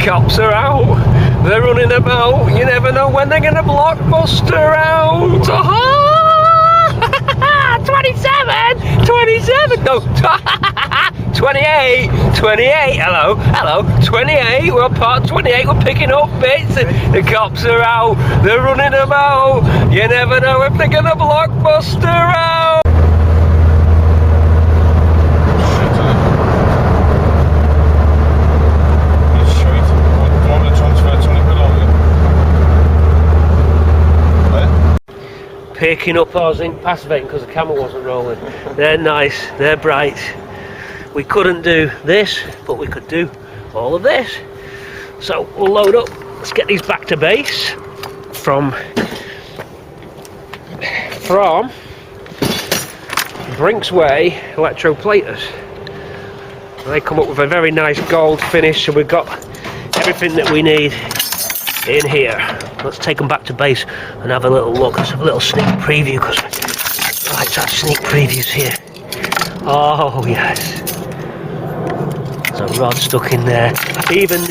cops are out, they're running about, you never know when they're gonna blockbuster out. Aha! 27, no, 28, hello, 28, we're on part 28, we're picking up bits, the cops are out, they're running about, you never know if they're gonna blockbuster out. Picking up our zinc passivate because the camera wasn't rolling. They're nice, they're bright. We couldn't do this, but we could do all of this. So we'll load up, let's get these back to base from Brinks Way electroplaters. They come up with a very nice gold finish, so we've got everything that we need in here. Let's take them back to base and have a little look. Let's have a little sneak preview because I like to have sneak previews here. Oh yes, there's a rod stuck in there. Even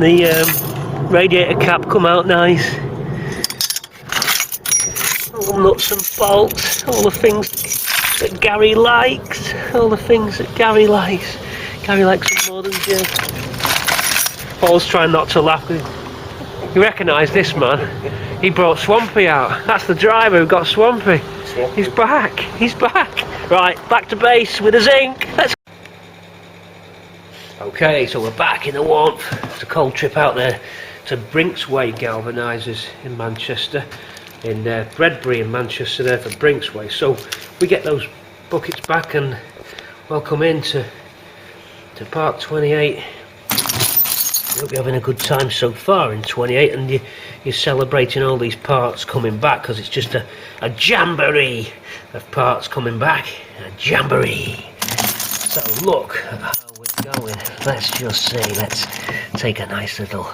the radiator cap come out nice. All nuts and bolts, all the things that Gary likes. All the things that Gary likes. Gary likes some more than jig. Paul's trying not to laugh. You recognise this man? He brought Swampy out. That's the driver who got Swampy. He's back. He's back. Right, back to base with a zinc. Let's. Okay, so we're back in the warmth. It's a cold trip out there to Brinks Way galvanizers in Manchester, in Bredbury in Manchester there for Brinks Way. So we get those buckets back and welcome into part 28. Hope you're having a good time so far in 28, and you're celebrating all these parts coming back, because it's just a jamboree of parts coming back. A jamboree. So look at how we're going. Let's just see, let's take a nice little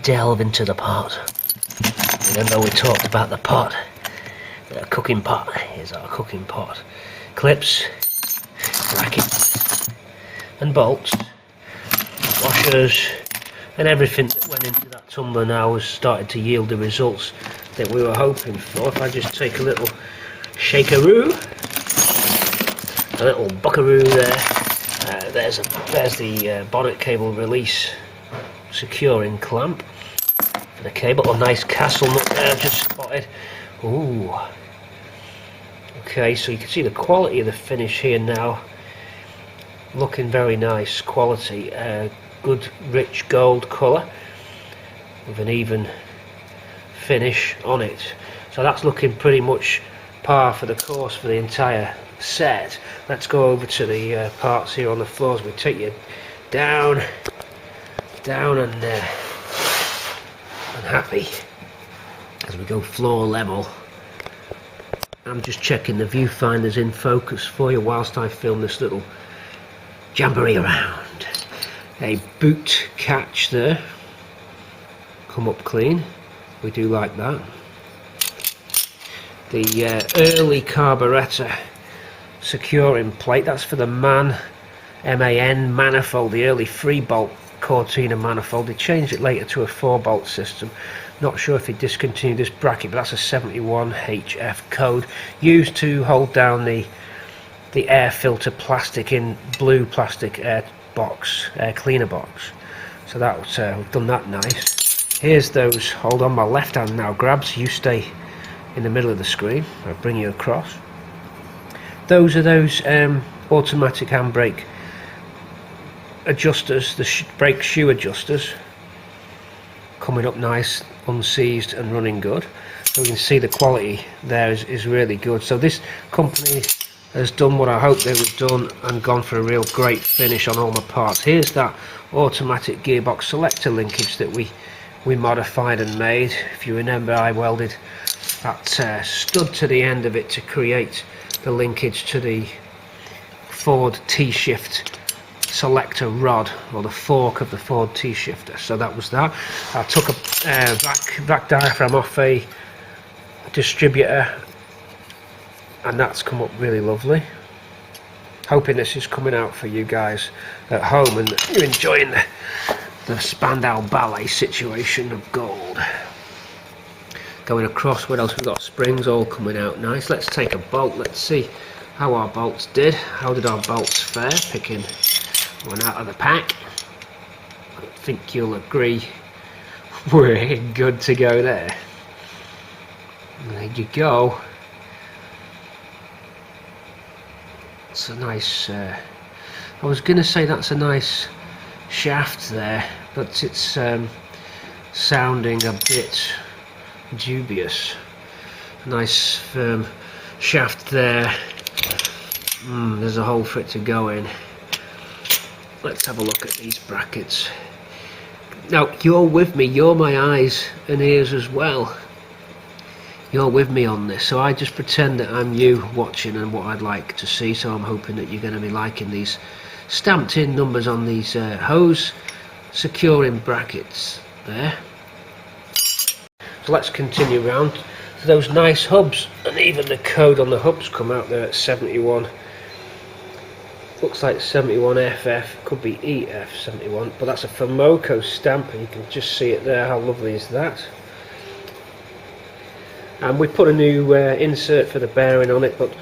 delve into the pot. Even though we talked about the pot, the cooking pot. Here's our cooking pot. Clips, brackets, and bolts. Washers and everything that went into that tumbler now has started to yield the results that we were hoping for. If I just take a little shakeroo, a little buckaroo there, there's the bonnet cable release securing clamp for the cable. A nice castle nut there I've just spotted. Ooh. Okay, so you can see the quality of the finish here now. Looking very nice quality. Good rich gold colour with an even finish on it, so that's looking pretty much par for the course for the entire set. Let's go over to the parts here on the floors. We take you down and happy as we go floor level. I'm just checking the viewfinders in focus for you whilst I film this little jamboree around. A boot catch there, come up clean, we do like that. The early carburettor securing plate, that's for the MAN manifold, the early 3-bolt Cortina manifold. They changed it later to a 4-bolt system. Not sure if they discontinued this bracket, but that's a 71 HF code used to hold down the air filter plastic in blue plastic air cleaner box. So that's we've done that nice. Here's those, hold on, my left hand now grabs, you stay in the middle of the screen, I'll bring you across. Those are those automatic handbrake adjusters, the brake shoe adjusters, coming up nice, unseized and running good. So we can see the quality there is really good. So this company has done what I hoped they would have done and gone for a real great finish on all my parts. Here's that automatic gearbox selector linkage that we modified and made. If you remember, I welded that stud to the end of it to create the linkage to the Ford T-shift selector rod, or the fork of the Ford T-shifter. So that was that. I took a vac diaphragm off a distributor, and that's come up really lovely. Hoping this is coming out for you guys at home and that you're enjoying the Spandau Ballet situation of gold. Going across, what else we've got? Springs all coming out nice. Let's take a bolt, let's see how our bolts did. How did our bolts fare? Picking one out of the pack. I think you'll agree we're good to go there. There you go. It's a nice, I was going to say that's a nice shaft there, but it's sounding a bit dubious. A nice firm shaft there. There's a hole for it to go in. Let's have a look at these brackets. Now you're with me, you're my eyes and ears as well. You're with me on this, so I just pretend that I'm you watching and what I'd like to see. So I'm hoping that you're going to be liking these stamped in numbers on these hose securing brackets there. So let's continue round to those nice hubs, and even the code on the hubs come out there at 71. Looks like 71FF, could be EF71, but that's a Fomoco stamp, and you can just see it there. How lovely is that? And we put a new insert for the bearing on it, but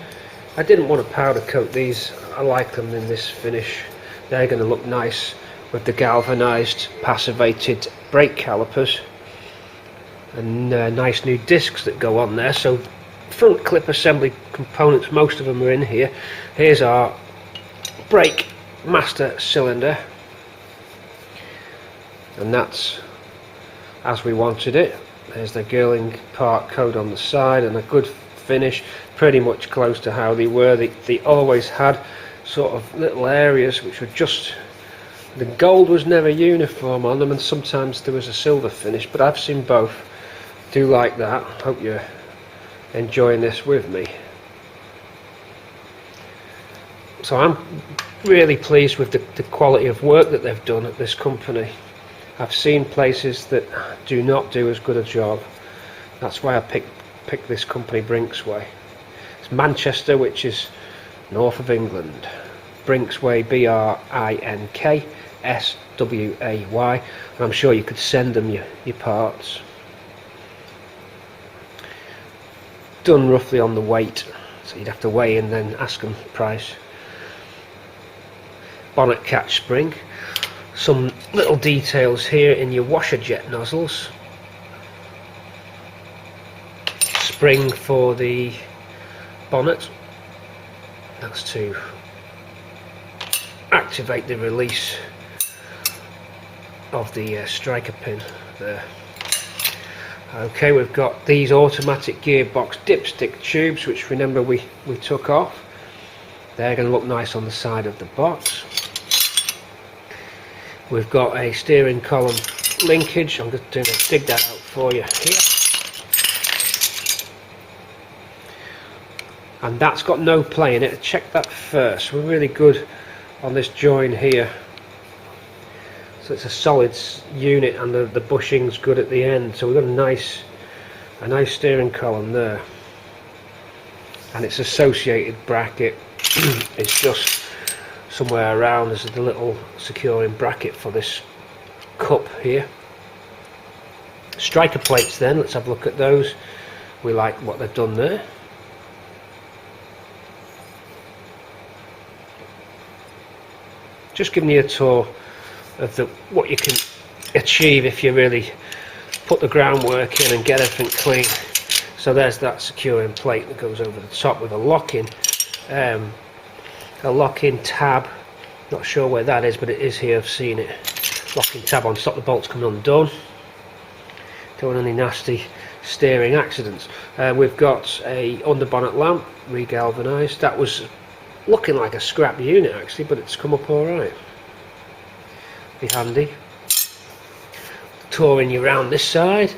I didn't want to powder coat these. I like them in this finish. They're going to look nice with the galvanized passivated brake calipers and nice new discs that go on there. So front clip assembly components, most of them are in here. Here's our brake master cylinder, and that's as we wanted it. There's the Girling part code on the side and a good finish, pretty much close to how they were. They always had sort of little areas which were just, the gold was never uniform on them, and sometimes there was a silver finish, but I've seen both. Do like that. Hope you're enjoying this with me. So I'm really pleased with the quality of work that they've done at this company. I've seen places that do not do as good a job. That's why I picked this company, Brinksway. It's Manchester, which is north of England. Brinksway, BRINKSWAY, and I'm sure you could send them your parts. Done roughly on the weight, so you'd have to weigh and then ask them price. Bonnet catch spring. Some little details here in your washer jet nozzles. Spring for the bonnet. That's to activate the release of the striker pin there. Okay, we've got these automatic gearbox dipstick tubes, which remember we took off. They're going to look nice on the side of the box. We've got a steering column linkage. I'm just going to dig that out for you here. And that's got no play in it. Check that first. We're really good on this join here. So it's a solid unit, and the bushing's good at the end. So we've got a nice steering column there. And its associated bracket is just somewhere around. There's the little securing bracket for this cup here. Striker plates then, let's have a look at those. We like what they've done there. Just giving you a tour of what you can achieve if you really put the groundwork in and get everything clean. So there's that securing plate that goes over the top with a lock-in tab. Not sure where that is, but it is here. I've seen it. Locking tab on, stop the bolts coming undone. Don't want any nasty steering accidents. We've got a under bonnet lamp, re-galvanized. That was looking like a scrap unit actually, but it's come up all right. Be handy. Touring you around this side.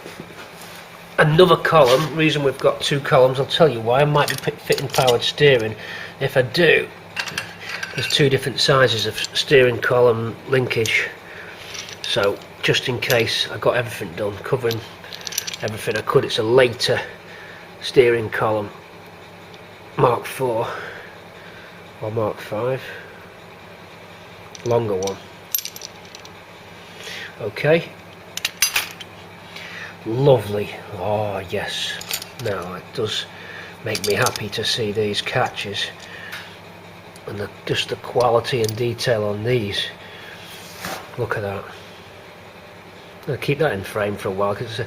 Another column. Reason we've got two columns, I'll tell you why. I might be fitting powered steering. If I do, there's two different sizes of steering column linkage. So just in case, I got everything done, covering everything I could. It's a later steering column, Mark IV. or Mark 5, longer one. Okay, lovely. Oh yes, now it does make me happy to see these catches and just the quality and detail on these. Look at that. I'll keep that in frame for a while, because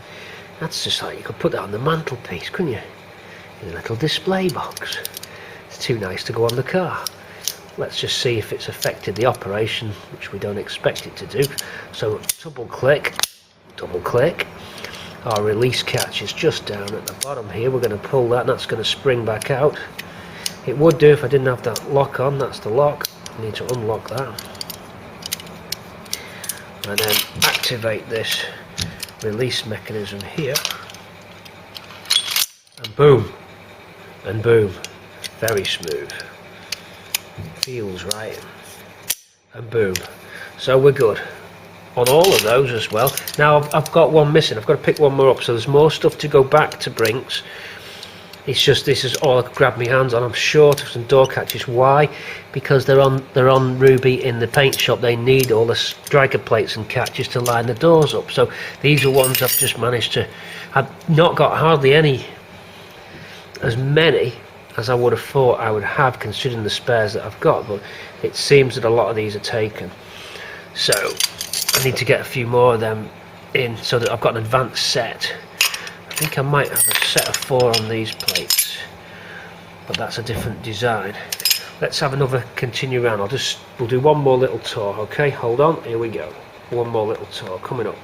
that's just like, you could put that on the mantelpiece, couldn't you, in a little display box. It's too nice to go on the car. Let's just see if it's affected the operation, which we don't expect it to do. So double click, our release catch is just down at the bottom here. We're going to pull that and that's going to spring back out. It would do if I didn't have that lock on. That's the lock. I need to unlock that and then activate this release mechanism here, and boom, very smooth, feels right, and boom. So we're good on all of those as well. Now I've got one missing. I've got to pick one more up, so there's more stuff to go back to Brinks. It's just, this is all I could grab my hands on. I'm short of some door catches. Why? Because they're on Ruby in the paint shop. They need all the striker plates and catches to line the doors up. So these are ones I've just managed to. I've not got hardly as many as I would have thought I would have, considering the spares that I've got. But it seems that a lot of these are taken. So I need to get a few more of them in, so that I've got an advanced set. I think I might have a set of 4 on these plates, but that's a different design. Let's have another continue round. We'll do one more little tour. Okay, hold on, here we go. One more little tour coming up.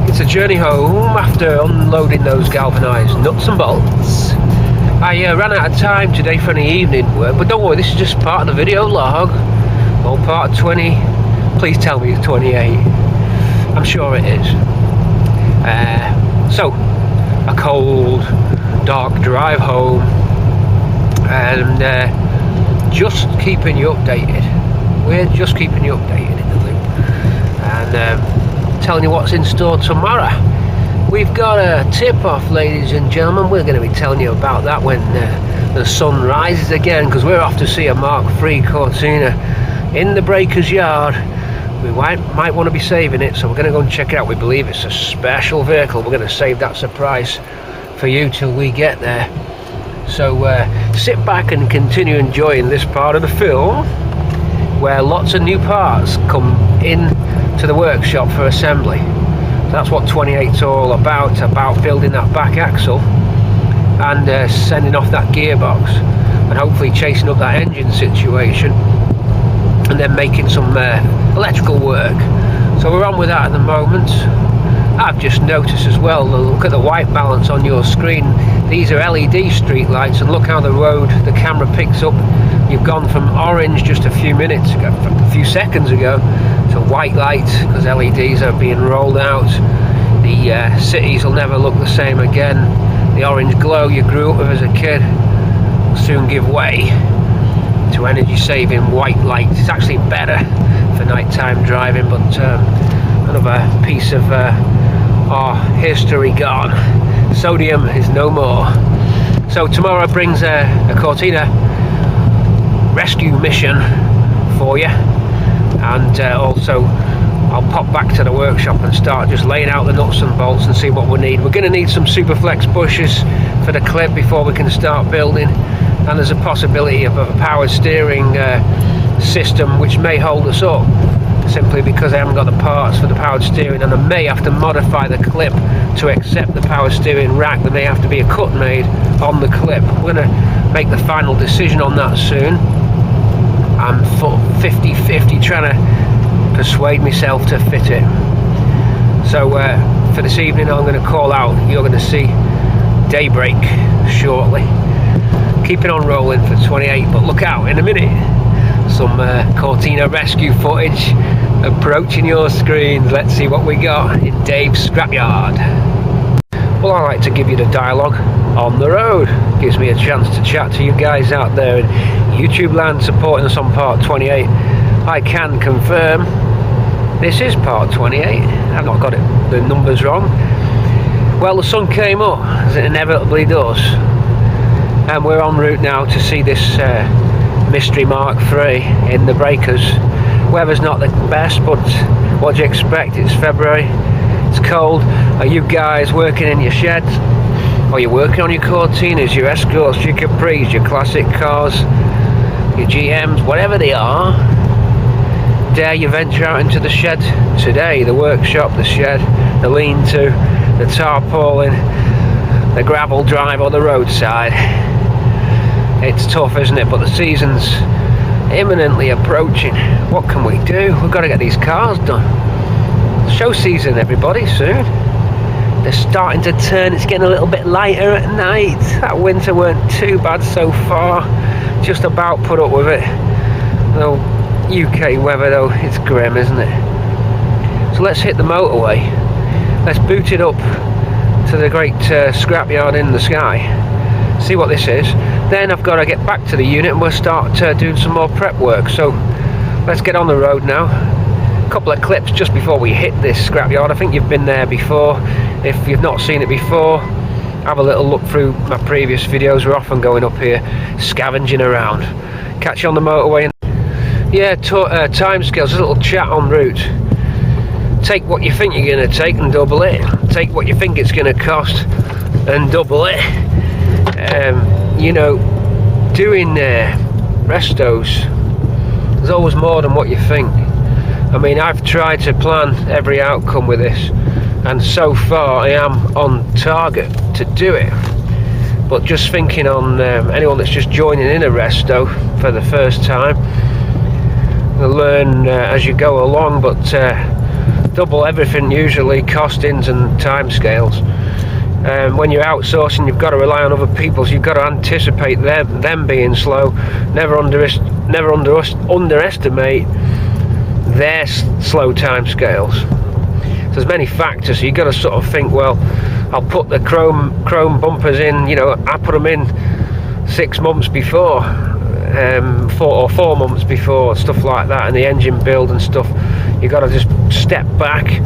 It's a journey home after unloading those galvanized nuts and bolts. I ran out of time today for any evening work, but don't worry, this is just part of the video log, or part of 20, please tell me it's 28, I'm sure it is. So, a cold, dark drive home, and just keeping you updated. We're just keeping you updated in the loop, and telling you what's in store tomorrow. We've got a tip-off, ladies and gentlemen. We're going to be telling you about that when the sun rises again, because we're off to see a Mark 3 Cortina in the breaker's yard. We might want to be saving it, so we're going to go and check it out. We believe it's a special vehicle. We're going to save that surprise for you till we get there. So sit back and continue enjoying this part of the film, where lots of new parts come in to the workshop for assembly. That's what 28's all about building that back axle and sending off that gearbox and hopefully chasing up that engine situation and then making some electrical work. So we're on with that at the moment. I've just noticed as well, look at the white balance on your screen. These are LED street lights, and look how the road, the camera picks up. You've gone from orange just a few seconds ago to white light, because LEDs are being rolled out. The cities will never look the same again. The orange glow you grew up with as a kid will soon give way to energy saving white light. It's actually better for nighttime driving, but another piece of our history gone. Sodium is no more. So tomorrow brings a Cortina rescue mission for you, and also I'll pop back to the workshop and start just laying out the nuts and bolts and see what we need. We're going to need some Superflex bushes for the clip before we can start building, and there's a possibility of a powered steering system which may hold us up, simply because I haven't got the parts for the powered steering, and I may have to modify the clip to accept the power steering rack. There may have to be a cut made on the clip. We're going to make the final decision on that soon. I'm 50-50 trying to persuade myself to fit it. So for this evening I'm going to call out. You're going to see daybreak shortly. Keep it on rolling for 28, but look out in a minute. Some Cortina rescue footage approaching your screens. Let's see what we got in Dave's Scrapyard. Well, I like to give you the dialogue on the road. Gives me a chance to chat to you guys out there in YouTube land supporting us on part 28. I can confirm This is part 28. I've not got the numbers wrong. Well, the sun came up, as it inevitably does, and we're en route now to see this Mystery Mk3 in the breakers. Weather's not the best, but what do you expect? It's February, it's cold. Are you guys working in your sheds? Or you're working on your Cortinas, your Escorts, your Capris, your classic cars, your GMs, whatever they are? Dare you venture out into the shed today? The workshop, the shed, the lean-to, the tarpaulin, the gravel drive or the roadside. It's tough, isn't it? But the season's imminently approaching. What can we do? We've got to get these cars done. Show season, everybody, soon. They're starting to turn. It's getting a little bit lighter at night. That winter weren't too bad so far. Just about put up with it. Though UK weather, though, it's grim, isn't it? So let's hit the motorway. Let's boot it up to the great scrapyard in the sky. See what this is. Then I've got to get back to the unit and we'll start doing some more prep work. So let's get on the road now. A couple of clips just before we hit this scrapyard. I think you've been there before. If you've not seen it before, have a little look through my previous videos. We're often going up here scavenging around. Catch you on the motorway. Yeah, time scales, a little chat en route. Take what you think you're going to take and double it. Take what you think it's going to cost and double it. You know, doing restos, there's always more than what you think. I mean, I've tried to plan every outcome with this, and so far I am on target to do it. But just thinking on anyone that's just joining in a resto for the first time, you'll learn as you go along, but double everything usually, costings and timescales. When you're outsourcing, you've got to rely on other people, so you've got to anticipate them being slow. Never underestimate their slow timescales. So there's many factors, so you've got to sort of think, well, I'll put the chrome bumpers in, you know, I put them in 6 months before, 4 months before, stuff like that, and the engine build and stuff. You've got to just step back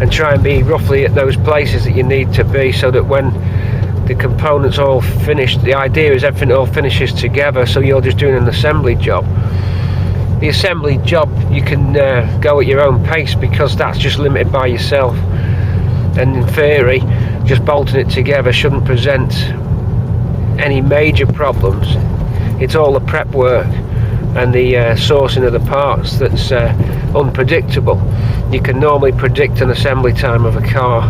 and try and be roughly at those places that you need to be, so that when the components all finished, the idea is everything all finishes together, so you're just doing an assembly job. The assembly job, you can go at your own pace, because that's just limited by yourself, and in theory just bolting it together shouldn't present any major problems. It's all the prep work and the sourcing of the parts that's unpredictable. You can normally predict an assembly time of a car,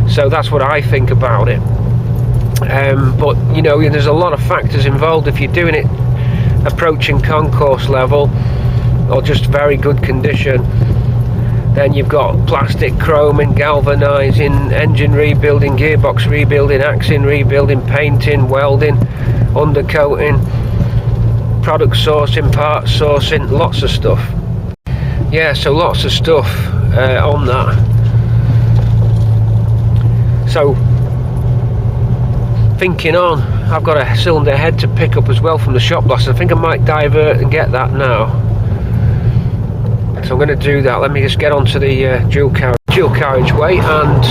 so that's what I think about it. But you know, there's a lot of factors involved. If you're doing it approaching concourse level or just very good condition, then you've got plastic, chroming, galvanizing, engine rebuilding, gearbox rebuilding, axing rebuilding, painting, welding, undercoating, product sourcing, parts sourcing, lots of stuff. Yeah, so lots of stuff on that. So thinking on, I've got a cylinder head to pick up as well from the shop blast. I think I might divert and get that now, so I'm going to do that. Let me just get onto the dual carriageway and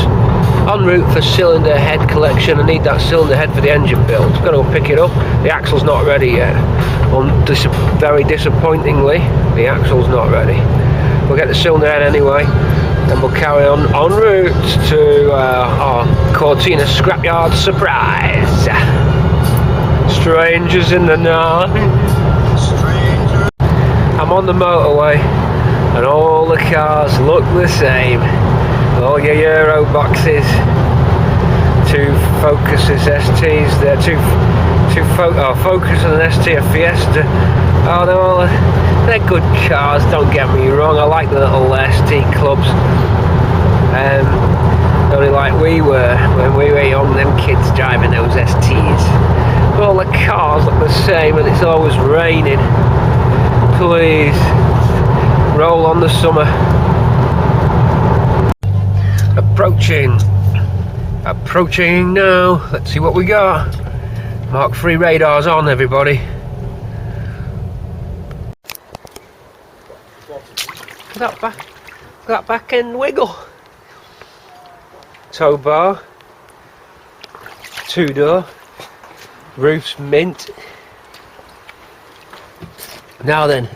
en route for cylinder head collection. I need that cylinder head for the engine build. Got to go pick it up. The axle's not ready yet. Very disappointingly, the axle's not ready. We'll get the cylinder head anyway, and we'll carry on en route to our Cortina scrapyard surprise. Strangers in the night. I'm on the motorway, and all the cars look the same. All your Euro boxes, 2 Focuses STs, they're two Focus and an ST, a Fiesta. Oh, they're good cars, don't get me wrong. I like the little ST clubs. Only like we were when we were young, them kids driving those STs. All the cars look the same, and it's always raining. Please, roll on the summer. Approaching now. Let's see what we got. Mk3 radars on, everybody. That back. that back end wiggle. Tow bar, 2-door, roof's mint. Now then,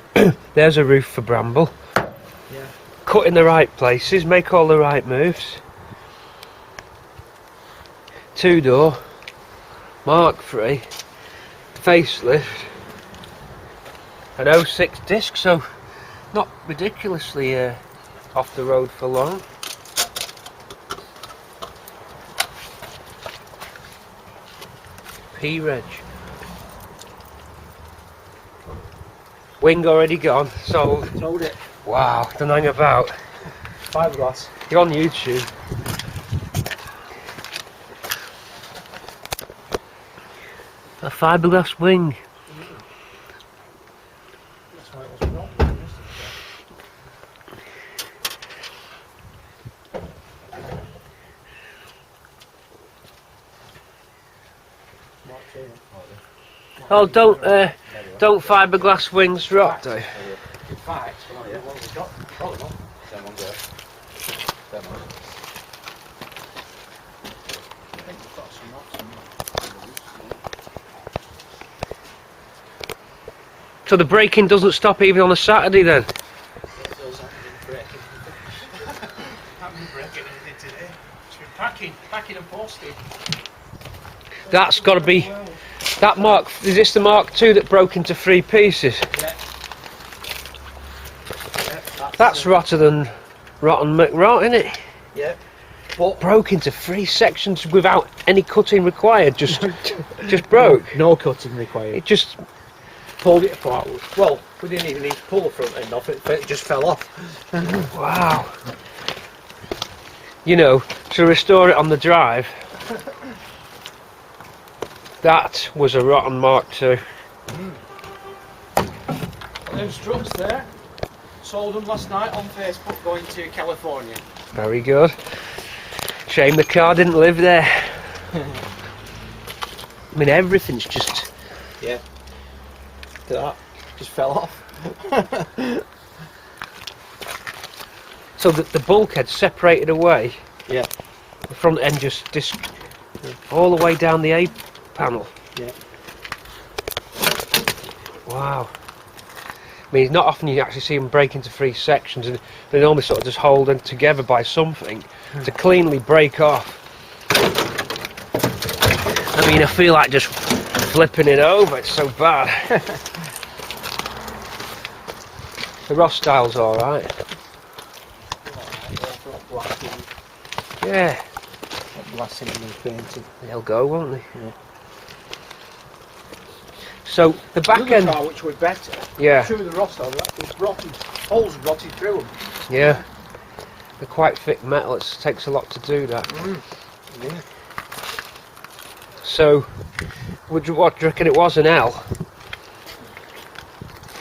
there's a roof for Bramble. Yeah. Cut in the right places, make all the right moves. 2-door, Mk3, facelift, an 06 disc, so not ridiculously off the road for long. P-reg. Wing already gone, sold. Sold it. Wow, don't hang about. Fiberglass. You're on YouTube. A fiberglass wing. That's why it wasn't wrong. Oh, don't fiberglass wings rot, though. In fact, what have we got? Oh, no. Them ones there. Them ones. I think we've got some knots in there. So the braking doesn't stop even on a Saturday then? It does, I haven't been braking. Haven't been braking anything today. It's been packing and posting. That's got to be that Mark. Is this the Mark II that broke into 3 pieces? Yeah. That's rotter than rotten McRot, isn't it? Yeah. But broke into 3 sections without any cutting required. Just broke. No cutting required. It just. Pulled it apart. Well, we didn't even need to pull the front end off it, it just fell off. Wow. You know, to restore it on the drive, that was a rotten Mark II. Those trucks there, sold them last night on Facebook going to California. Very good. Shame the car didn't live there. I mean, everything's just. Yeah. That just fell off. So the bulkhead separated away. Yeah. The front end just all the way down the A panel. Yeah. Wow. I mean, it's not often you actually see them break into 3 sections, and they normally sort of just hold them together by something to cleanly break off. I mean, I feel like just flipping it over. It's so bad. The Ross style's all right. Yeah. Glass in and painted. They'll go, won't they? Yeah. So the back end, car, which were better. yeah, 2 of the Ross styles, it's rotted. Holes rotted through them. yeah, they're quite thick metal. It takes a lot to do that. Yeah. So, what do you reckon it was, an L?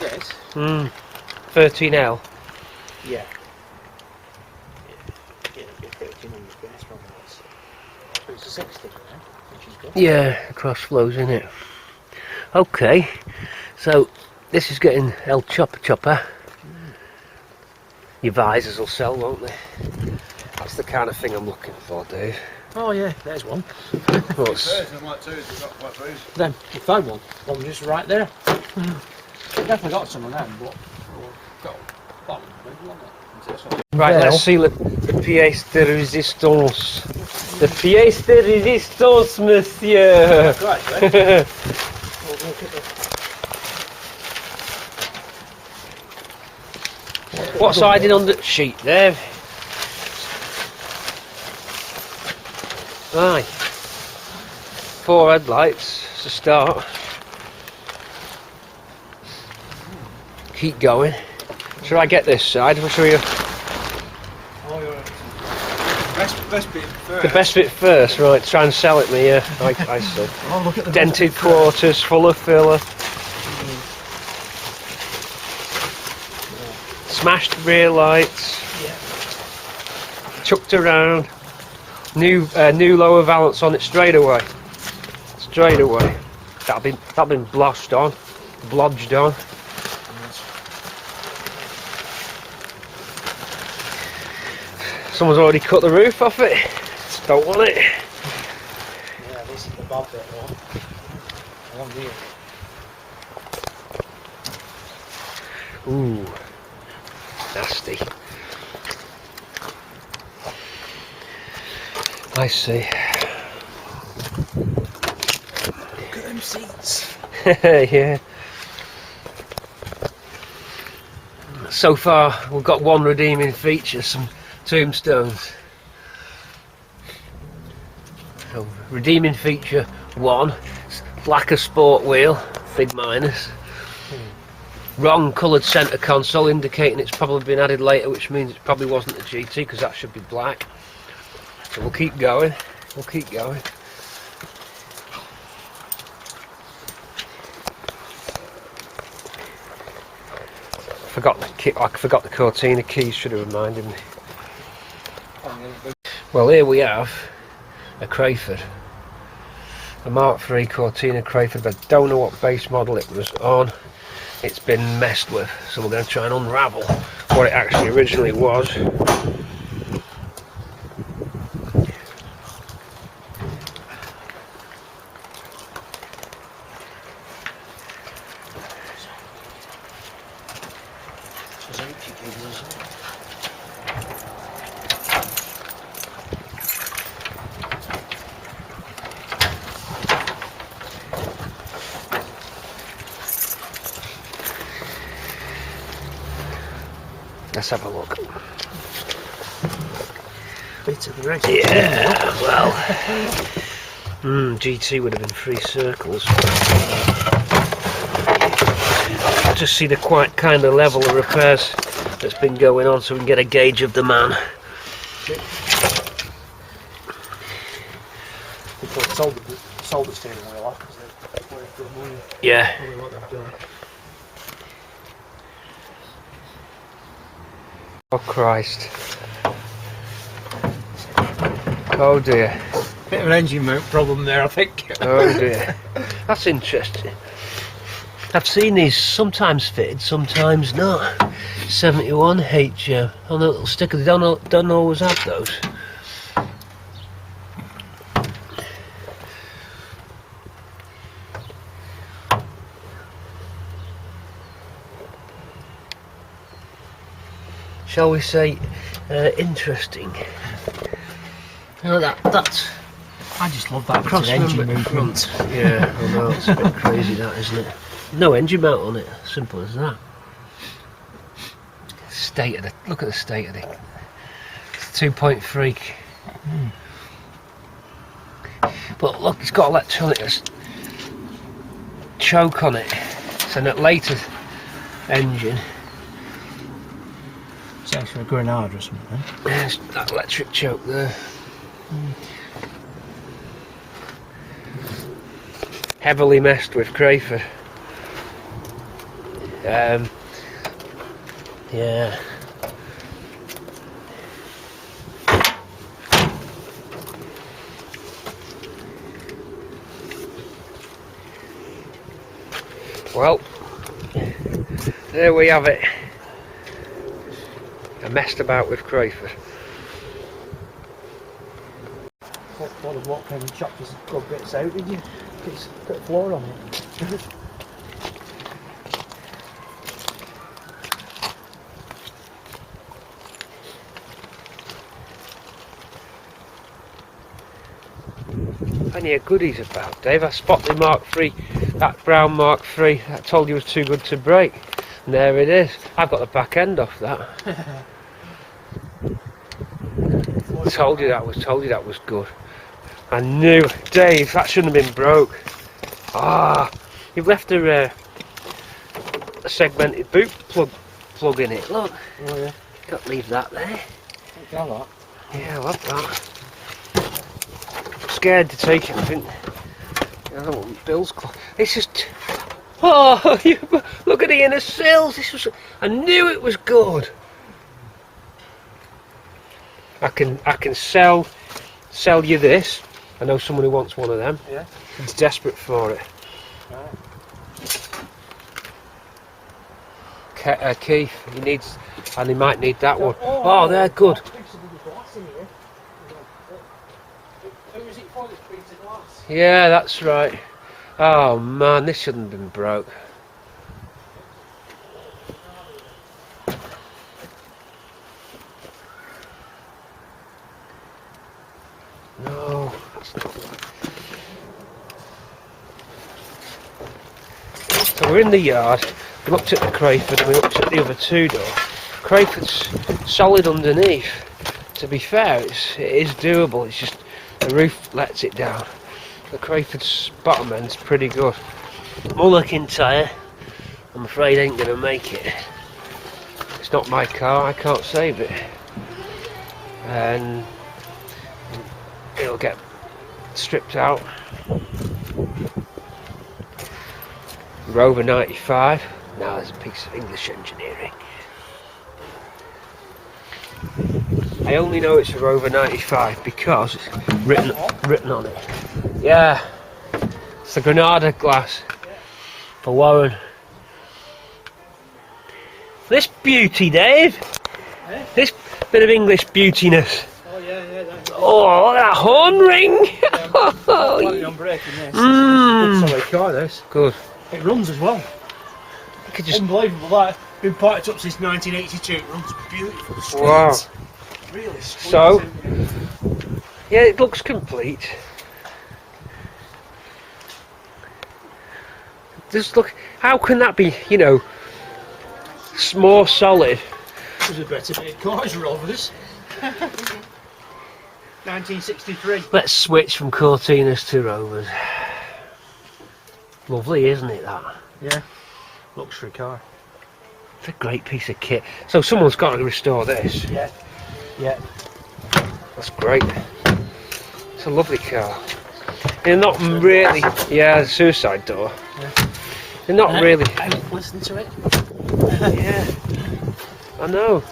Yes. 13L. Yeah. Yeah, it'd be 1300 base from this. So it's a 60, which is good. Yeah, cross flows in it. Okay, so this is getting El Chopper. Your visors will sell, won't they? That's the kind of thing I'm looking for, Dave. Oh yeah, there's one. What's, Then we found one. One just right there. We definitely got some of them, but we've got one. right, let's see the pièce de résistance. The pièce de résistance, monsieur. Right, What's hiding on the sheet there? Aye. 4 headlights to start. Keep going. Should I get this side? I'll show you best bit first. the best bit first. Right, try and sell it me. Yeah, I see. Oh, look at the Dented quarters, full of filler. Smashed rear lights. Yeah. Chucked around. New lower valance on it straight away. Straight away. That'll been blotched on, blodged on. Someone's already cut the roof off it. Just don't want it. Yeah, this is the bad bit though. Along here. Ooh, nasty. I see. Look at them seats. Yeah. So far, we've got one redeeming feature, some tombstones. So, redeeming feature 1, lacquer sport wheel, big minus. Wrong coloured centre console, indicating it's probably been added later, which means it probably wasn't a GT, because that should be black. So we'll keep going, we'll keep going. I forgot the Cortina keys, should have reminded me. Well, here we have a Crayford, a Mark III Cortina Crayford, but I don't know what base model it was on. It's been messed with, so we're going to try and unravel what it actually originally was. Let's have a look. Bit of the rest. Yeah, well, GT would have been 3 circles. Just see the quite kind of level of repairs that's been going on, so we can get a gauge of the man. People sold the steering wheel off because they're waiting for the money. Yeah. Probably what they've done. Oh Christ. Oh dear. Bit of an engine mount problem there, I think. Oh dear. That's interesting. I've seen these sometimes fitted, sometimes not. 71 H on a little sticker. They don't always have those. Shall we say interesting? You know, that's I just love that cross engine member movement. front. Yeah, I know, it's a bit crazy that, isn't it? No engine mount on it, simple as that. State of the, look at the state of it. It's 2.3. But look, it's got electronic choke on it. It's a later engine. It's actually a Grenade or something. There's that electric choke there. Heavily messed with Crayford. Yeah. Well, there we have it. I messed about with Crayford. What a block came and chopped his good bits out, did you? Put a floor on it. Plenty of goodies about, Dave. I spotted the Mark III, that brown Mark III I told you was too good to break. And there it is. I've got the back end off that. Told you that was good. I knew, Dave, that shouldn't have been broke. Ah, you've left a segmented boot plug in it. Look. Oh yeah. Can't leave that there. I like that. Yeah, I love that. I'm scared to take it. I think I don't want Bill's clock. This is. Oh, look at the inner sills. This was. I knew it was good. I can sell you this. I know someone who wants one of them. Yeah. He's desperate for it. Right. Keith, he needs, and he might need that one. Oh, they're good. Yeah, that's right. Oh man, this shouldn't have been broke. No, that's not. So we're in the yard. We looked at the Crayford and we looked at the other two door. Crayford's solid underneath. To be fair, it is doable. It's just the roof lets it down. The Crayford's bottom end's pretty good. McIntyre, I'm afraid ain't gonna make it. It's not my car. I can't save it, and it'll get stripped out. Rover 95. Now there's a piece of English engineering. I only know it's a Rover 95 because it's written on it. Yeah, it's the Granada glass for Warren. This beauty, Dave. Eh? This bit of English beautiness. Oh yeah, Oh, look at that horn ring. Planning on breaking this. Good solid car, this. Good. It runs as well. You could just. Unbelievable that. Been parked up since 1982. It runs beautiful. Straight. Wow. Really. So, yeah, it looks complete. Just look. How can that be? You know, more solid. There's a better made cars Rovers. 1963. Let's switch from Cortinas to Rovers. Lovely, isn't it, that? Yeah. Luxury car. It's a great piece of kit. So someone's got to restore this. Yeah. Yeah. That's great. It's a lovely car. They're not really... Yeah, the suicide door. Yeah. They're not really... I listened to it. Yeah. I know.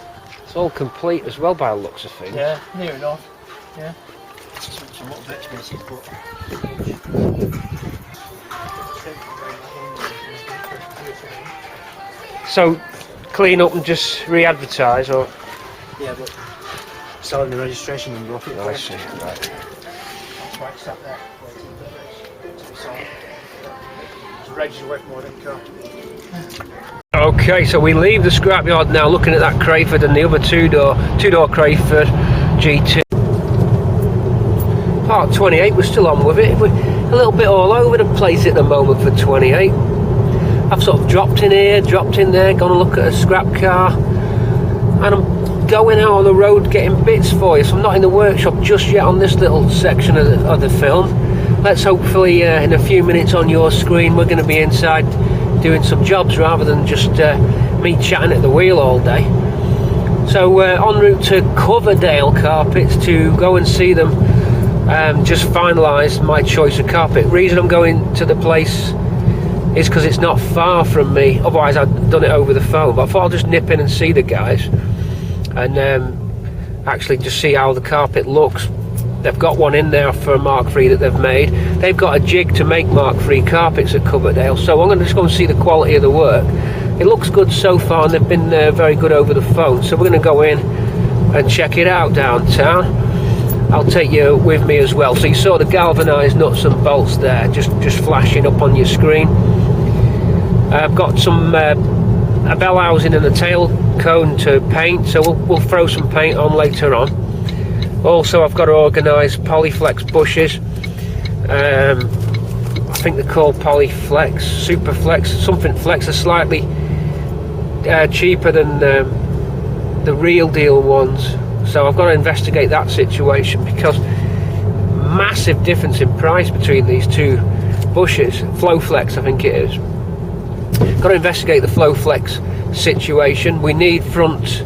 It's all complete as well by the looks of things. Yeah, near enough. Yeah. Some little bits missing, but... So, clean up and just re-advertise, or? Yeah, but selling the registration number off it. I see, right. That's why it's sat there. It's registered away from more than car. Okay, so we leave the scrapyard now, looking at that Crayford and the other two-door Crayford GT. Part 28, we're still on with it. We're a little bit all over the place at the moment for 28. I've sort of dropped in here, dropped in there, gone to look at a scrap car, and I'm going out on the road getting bits for you. So I'm not in the workshop just yet on this little section of the film. Let's hopefully in a few minutes on your screen we're going to be inside doing some jobs rather than just me chatting at the wheel all day. So en route to Coverdale Carpets to go and see them. Just finalised my choice of carpet. Reason I'm going to the place is because it's not far from me, otherwise I'd done it over the phone, but I thought I'll just nip in and see the guys and actually just see how the carpet looks. They've got one in there for Mark III that they've made. They've got a jig to make Mark III carpets at Coverdale, so I'm going to just go and see the quality of the work. It looks good so far and they've been very good over the phone, so we're going to go in and check it out downtown. I'll take you with me as well. So you saw the galvanized nuts and bolts there just flashing up on your screen. I've got some a bell housing and a tail cone to paint, so we'll throw some paint on later on. Also, I've got to organise Polyflex bushes. I think they're called Polyflex, Superflex, something flex. Are slightly cheaper than the real deal ones. So I've got to investigate that situation because massive difference in price between these two bushes. Flowflex, I think it is. Got to investigate the Flowflex situation. We need front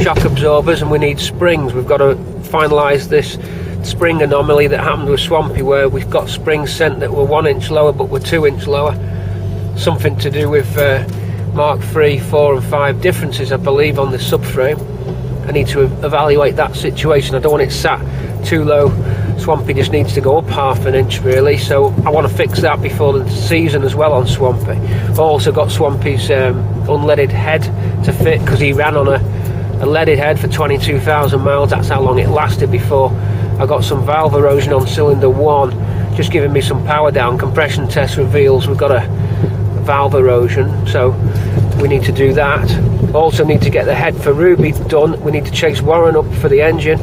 shock absorbers and we need springs. We've got to finalise this spring anomaly that happened with Swampy, where we've got springs sent that were 1 inch lower but were 2 inch lower. Something to do with Mark III, 4 and 5 differences, I believe, on the subframe. I need to evaluate that situation. I don't want it sat too low. Swampy just needs to go up 1/2 inch really, so I want to fix that before the season as well on Swampy. I've also got Swampy's unleaded head to fit because he ran on a leaded head for 22,000 miles. That's how long it lasted before I got some valve erosion on cylinder 1 just giving me some power down. Compression test reveals we've got a valve erosion, so we need to do that. Also need to get the head for Ruby done. We need to chase Warren up for the engine.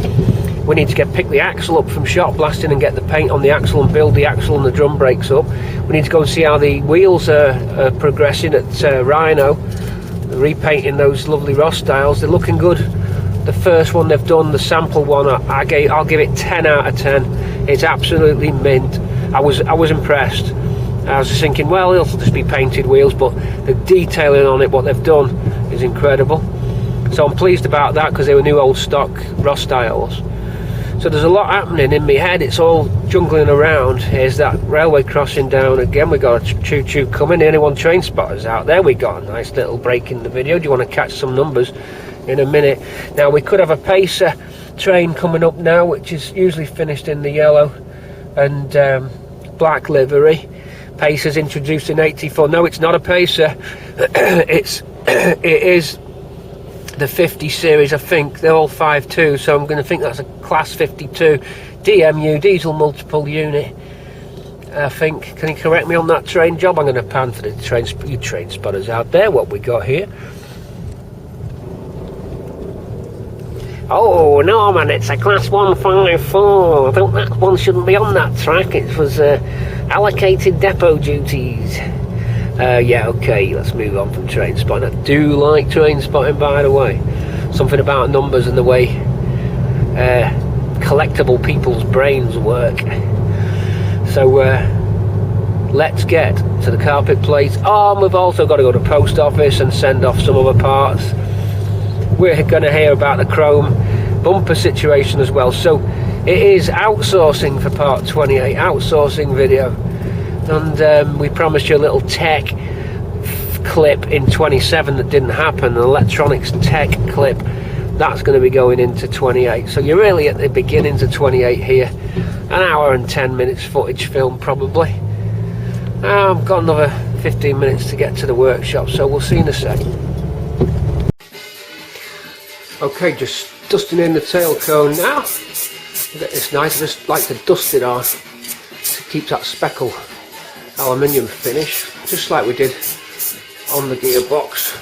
We need to pick the axle up from shot blasting and get the paint on the axle and build the axle and the drum brakes up. We need to go and see how the wheels are progressing at Rhino, repainting those lovely Ross styles. They're looking good. The first one they've done, the sample one, I'll give it 10 out of 10. It's absolutely mint. I was impressed. I was just thinking, well, it'll just be painted wheels, but the detailing on it, what they've done, is incredible. So I'm pleased about that, because they were new old stock Ross styles. So there's a lot happening in my head. It's all jungling around. Here's that railway crossing down again. We got a choo-choo coming. Anyone train spotters out there? We got a nice little break in the video. Do you want to catch some numbers in a minute? Now we could have a pacer train coming up now, which is usually finished in the yellow and black livery. Pacer's introduced in '84. No, it's not a pacer. it is the 50 series, I think. They're all 5.2, so I'm going to think that's a class 52 DMU, diesel multiple unit, I think. Can you correct me on that train job? I'm going to pan for the you train spotters out there. What we got here? Oh, no, man, it's a class 154. I think that one shouldn't be on that track. It was allocated depot duties. Yeah, okay, let's move on from train spotting. I do like train spotting, by the way. Something about numbers and the way collectible people's brains work. So let's get to the carpet plate. Oh, and we've also got to go to the post office and send off some other parts. We're going to hear about the chrome bumper situation as well. So it is outsourcing for part 28, outsourcing video. And we promised you a little tech clip in 27 that didn't happen, an electronics tech clip that's going to be going into 28. So you're really at the beginnings of 28 here. An hour and 10 minutes footage film probably. I've got another 15 minutes to get to the workshop, so we'll see you in a sec. Okay, just dusting in the tail cone now. It's nice, I just like to dust it on to keep that speckle aluminium finish, just like we did on the gearbox.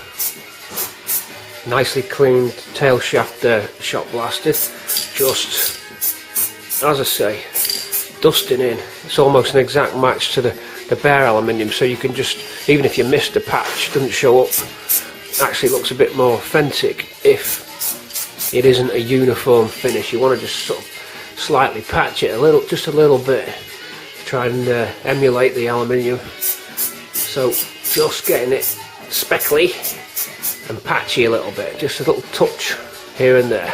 Nicely cleaned tail shaft shot blasted. Just, as I say, dusting in. It's almost an exact match to the bare aluminium, so you can just, even if you missed a patch, doesn't show up, actually looks a bit more authentic if it isn't a uniform finish. You want to just sort of slightly patch it just a little bit, try and emulate the aluminium. So just getting it speckly and patchy a little bit, just a little touch here and there.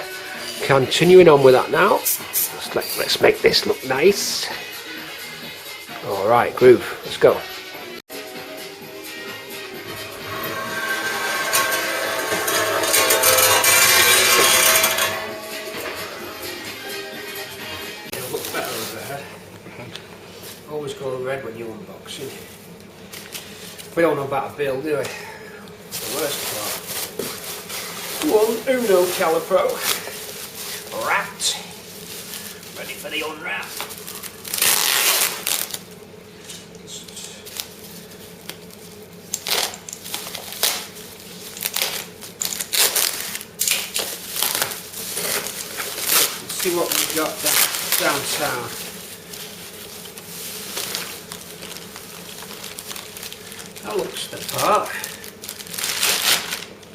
Continuing on with that now. Let's make this look nice. Alright, groove, let's go. Always go red when you unboxing. We don't know about a build, do we? The worst part. One Uno Calipro. Wrapped. Ready for the unwrap. Let's see what we've got down south. That looks the part.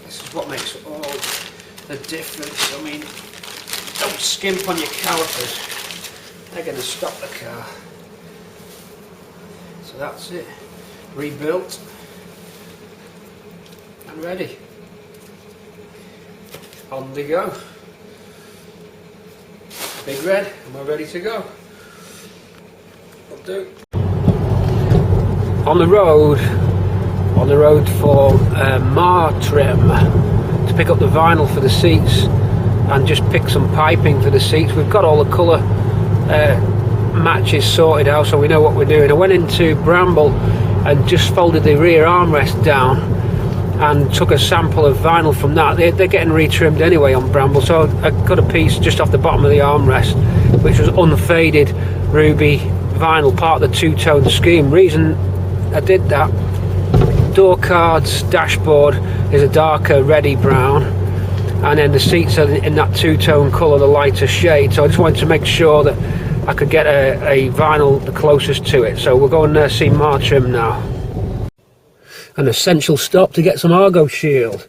This is what makes all the difference. I mean, don't skimp on your calipers. They're going to stop the car. So that's it. Rebuilt and ready. On the go. Big red, and we're ready to go. Will do. On the road for Mar trim to pick up the vinyl for the seats and just pick some piping for the seats. We've got all the colour matches sorted out, so we know what we're doing. I went into Bramble and just folded the rear armrest down and took a sample of vinyl from that. They're getting retrimmed anyway on Bramble, so I got a piece just off the bottom of the armrest which was unfaded ruby vinyl, part of the two-tone scheme. Reason I did that, door cards, dashboard is a darker reddy brown, and then the seats are in that two-tone colour, the lighter shade. So I just wanted to make sure that I could get a vinyl the closest to it. So we'll go and see Martrim now. An essential stop to get some Argo shield.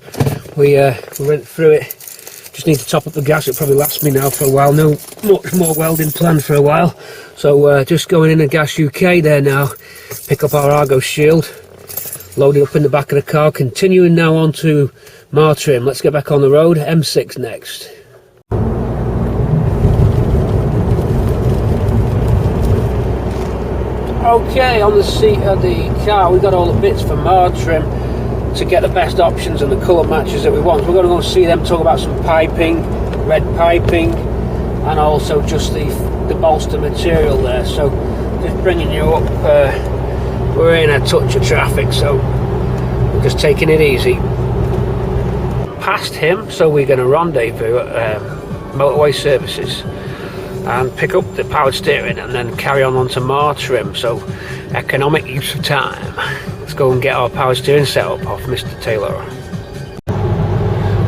We went through it. Just need to top up the gas. It probably lasts me now for a while. No much more welding planned for a while. So just going in a Gas UK there now. Pick up our Argo shield. Load it up in the back of the car. Continuing now on to Martrim. Let's get back on the road. M6 next. Okay, on the seat of the car we got all the bits for Martrim to get the best options and the colour matches that we want. We're going to go and see them, talk about some piping, red piping, and also just the bolster material there. So just bringing you up, we're in a touch of traffic, so we're just taking it easy. Past him, so we're going to rendezvous at Motorway Services and pick up the powered steering and then carry on to Martrim. So economic use of time. Let's go and get our power steering set up off Mr. Taylor.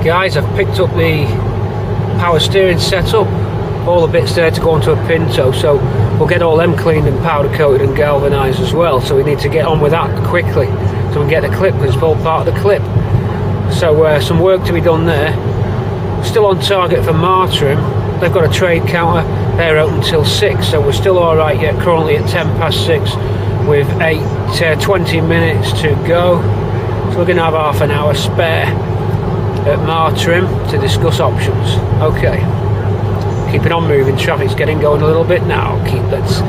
Guys, I've picked up the power steering setup, all the bits there to go onto a Pinto, so we'll get all them cleaned and powder coated and galvanized as well. So we need to get on with that quickly so we can get the clip, because it's all part of the clip. So some work to be done there. Still on target for Martrim. They've got a trade counter, they're open till 6, so we're still alright yet, currently at 6:10 with 20 minutes to go. So we're going to have half an hour spare at Martrim to discuss options. Okay, keeping on moving, traffic's getting going a little bit now. Let's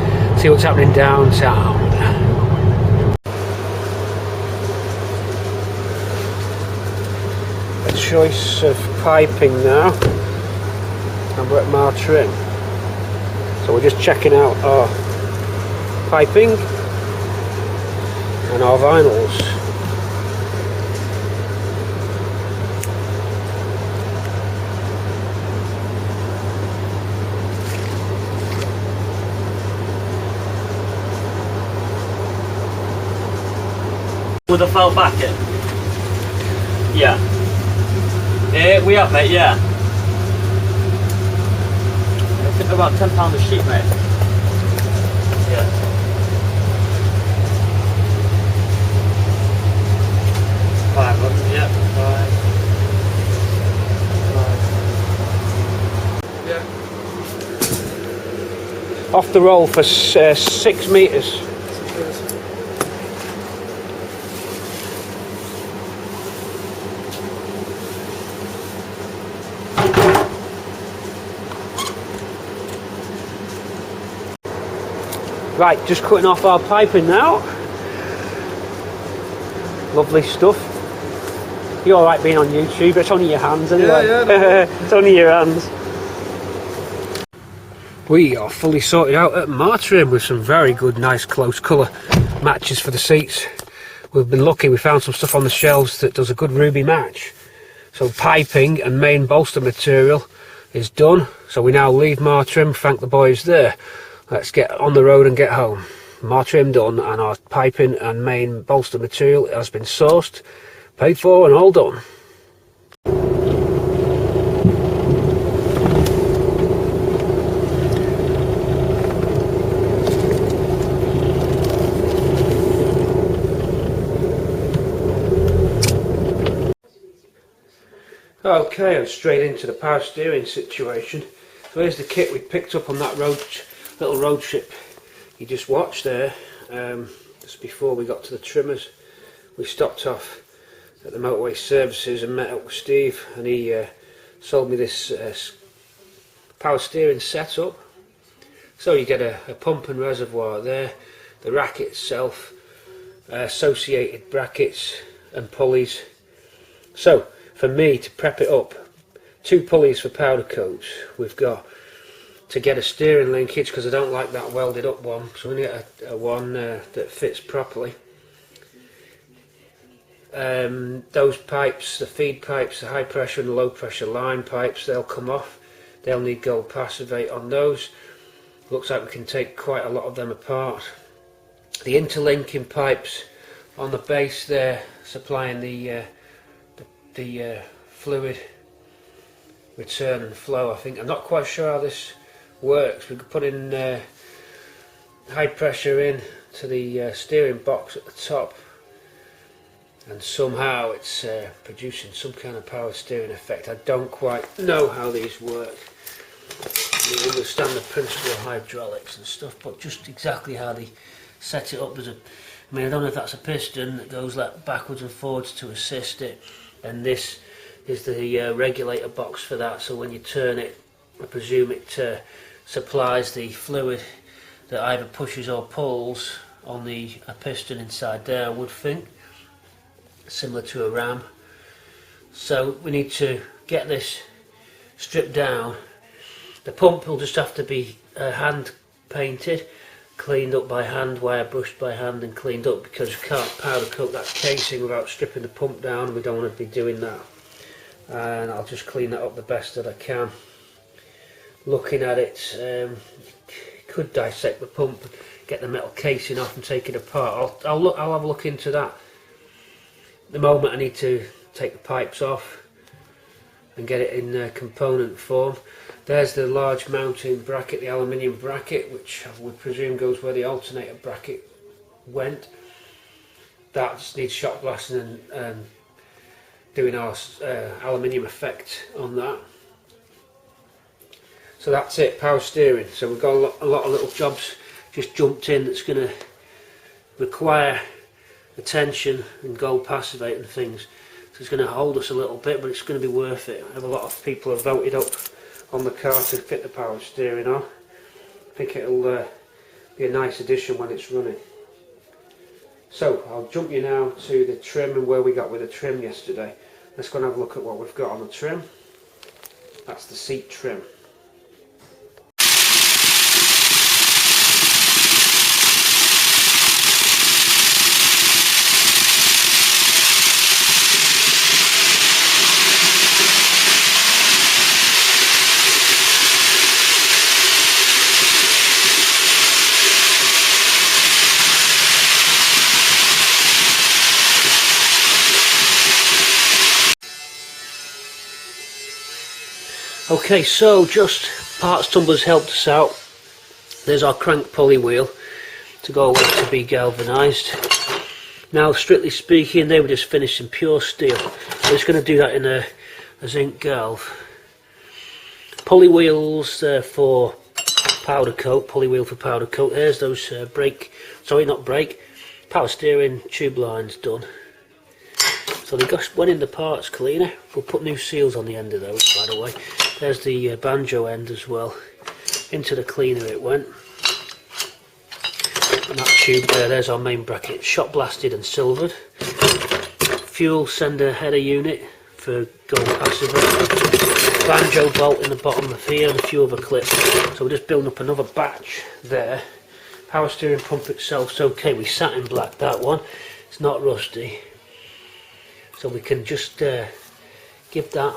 see what's happening downtown. A choice of piping now. And we're at Martrim. So we're just checking out our piping and our vinyls. With a fell back in? Yeah. We have, mate, yeah. About £10 a sheet, mate. Yeah. £5, yeah. Yeah. Off the roll for 6 metres. Right, just cutting off our piping now. Lovely stuff. You're alright being on YouTube, it's only your hands anyway. Yeah, it's only your hands. We are fully sorted out at Martrim with some very good, nice, close colour matches for the seats. We've been lucky, we found some stuff on the shelves that does a good ruby match. So piping and main bolster material is done. So we now leave Martrim, thank the boys there. Let's get on the road and get home. Martrim done, and our piping and main bolster material has been sourced, paid for and all done. Okay, and straight into the power steering situation. So here's the kit we picked up on that little road trip you just watched there. Just before we got to the trimmers, we stopped off at the Motorway Services and met up with Steve, and he sold me this power steering setup. So you get a pump and reservoir there, the rack itself, associated brackets and pulleys. So for me to prep it up, 2 pulleys for powder coats. We've got to get a steering linkage because I don't like that welded up one, so we need a one that fits properly. Those pipes, the feed pipes, the high pressure and low pressure line pipes, they'll come off. They'll need gold passivate on those. Looks like we can take quite a lot of them apart. The interlinking pipes on the base there supplying the fluid return and flow. I think I'm not quite sure how this works. We could put in high pressure in to the steering box at the top, and somehow it's producing some kind of power steering effect. I don't quite know how these work. I understand the principle of hydraulics and stuff, but just exactly how they set it up. I don't know if that's a piston that goes like backwards and forwards to assist it, and this is the regulator box for that, so when you turn it, I presume it supplies the fluid that either pushes or pulls on a piston inside there, I would think, similar to a ram. So we need to get this stripped down. The pump will just have to be hand painted, cleaned up by hand, wire brushed by hand and cleaned up, because you can't powder coat that casing without stripping the pump down. We don't want to be doing that, and I'll just clean that up the best that I can. Looking at it, you could dissect the pump, get the metal casing off and take it apart. I'll have a look into that. At the moment I need to take the pipes off and get it in component form. There's the large mounting bracket, the aluminium bracket, which I would presume goes where the alternator bracket went. That just needs shot blasting and doing our aluminium effect on that. So that's it, power steering. So we've got a lot of little jobs just jumped in that's going to require attention and gold passivate and things. So it's going to hold us a little bit, but it's going to be worth it. I have a lot of people have voted up on the car to fit the power steering on. I think it'll be a nice addition when it's running. So I'll jump you now to the trim and where we got with the trim yesterday. Let's go and have a look at what we've got on the trim. That's the seat trim. Okay, so just parts tumblers helped us out. There's our crank pulley wheel to go away to be galvanized. Now, strictly speaking, they were just finished in pure steel. We're just going to do that in a zinc galv. Pulley wheels for powder coat, pulley wheel for powder coat. There's those power steering tube lines done. So they just went in the parts cleaner. We'll put new seals on the end of those, by the way. There's the banjo end as well. Into the cleaner it went. And that tube there, there's our main bracket. Shot blasted and silvered. Fuel sender header unit for gold passive. Banjo bolt in the bottom of here and a few other clips. So we're just building up another batch there. Power steering pump itself's okay. We satin black that one. It's not rusty. So we can just give that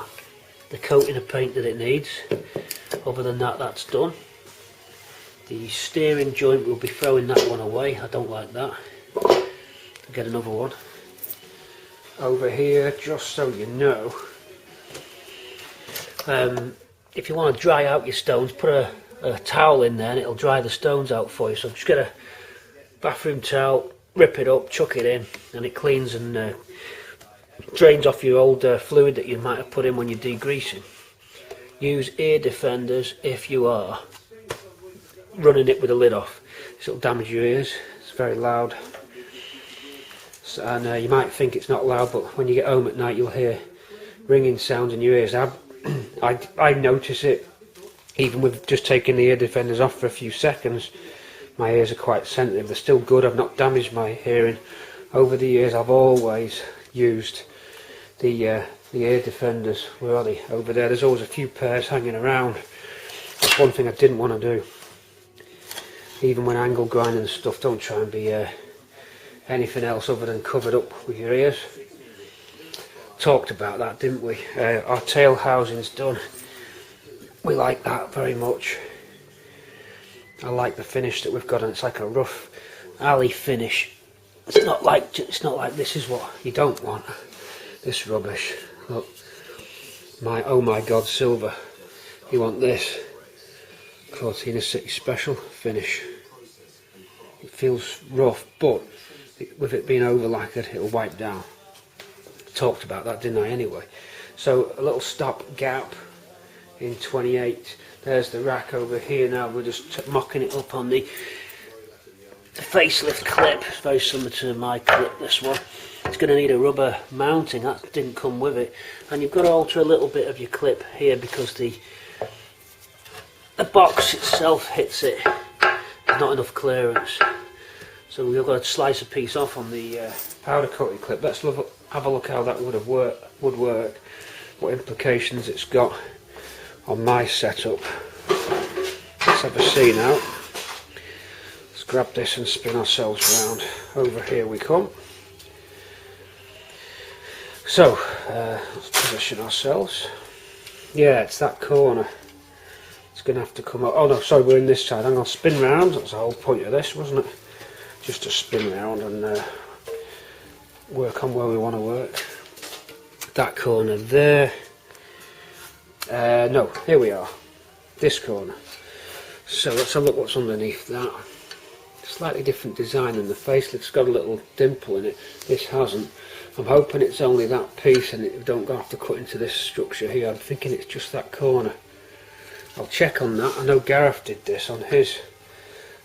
the coating of paint that it needs. Other than that, that's done. The steering joint, we'll be throwing that one away. I don't like that. I'll get another one. Over here, just so you know, if you want to dry out your stones, put a towel in there and it'll dry the stones out for you. So just get a bathroom towel, rip it up, chuck it in, and it cleans and drains off your old fluid that you might have put in when you're degreasing. Use ear defenders if you are running it with the lid off. This will damage your ears. It's very loud. So, and you might think it's not loud, but when you get home at night you'll hear ringing sounds in your ears. I notice it even with just taking the ear defenders off for a few seconds. My ears are quite sensitive. They're still good. I've not damaged my hearing over the years. I've always used the ear defenders. Where are they? Over there. There's always a few pairs hanging around. That's one thing I didn't want to do. Even when angle grinding and stuff, don't try and be anything else other than covered up with your ears. Talked about that, didn't we? Our tail housing's done. We like that very much. I like the finish that we've got, and it's like a rough alley finish. It's not like this is what you don't want. This rubbish. Look, oh my God, silver. You want this Cortina City Special finish. It feels rough, but with it being over lacquered, it'll wipe down. Talked about that, didn't I, anyway? So a little stop gap in 28. There's the rack over here. Now we're just mocking it up on the facelift clip. It's very similar to my clip, this one. It's going to need a rubber mounting, that didn't come with it. And you've got to alter a little bit of your clip here because the box itself hits it. There's not enough clearance. So we've got to slice a piece off on the powder coating clip. Let's have a look how that would work. What implications it's got on my setup. Let's have a see now. Let's grab this and spin ourselves round. Over here we come. So let's position ourselves. Yeah, it's that corner. It's going to have to come up. Oh no, sorry, we're in this side. I'm going to spin round. That's the whole point of this, wasn't it? Just to spin round and work on where we want to work. That corner there. No, here we are. This corner. So let's have a look what's underneath that. Slightly different design than the facelift. It's got a little dimple in it. This hasn't. I'm hoping it's only that piece and it don't have to cut into this structure here. I'm thinking it's just that corner. I'll check on that. I know Gareth did this on his,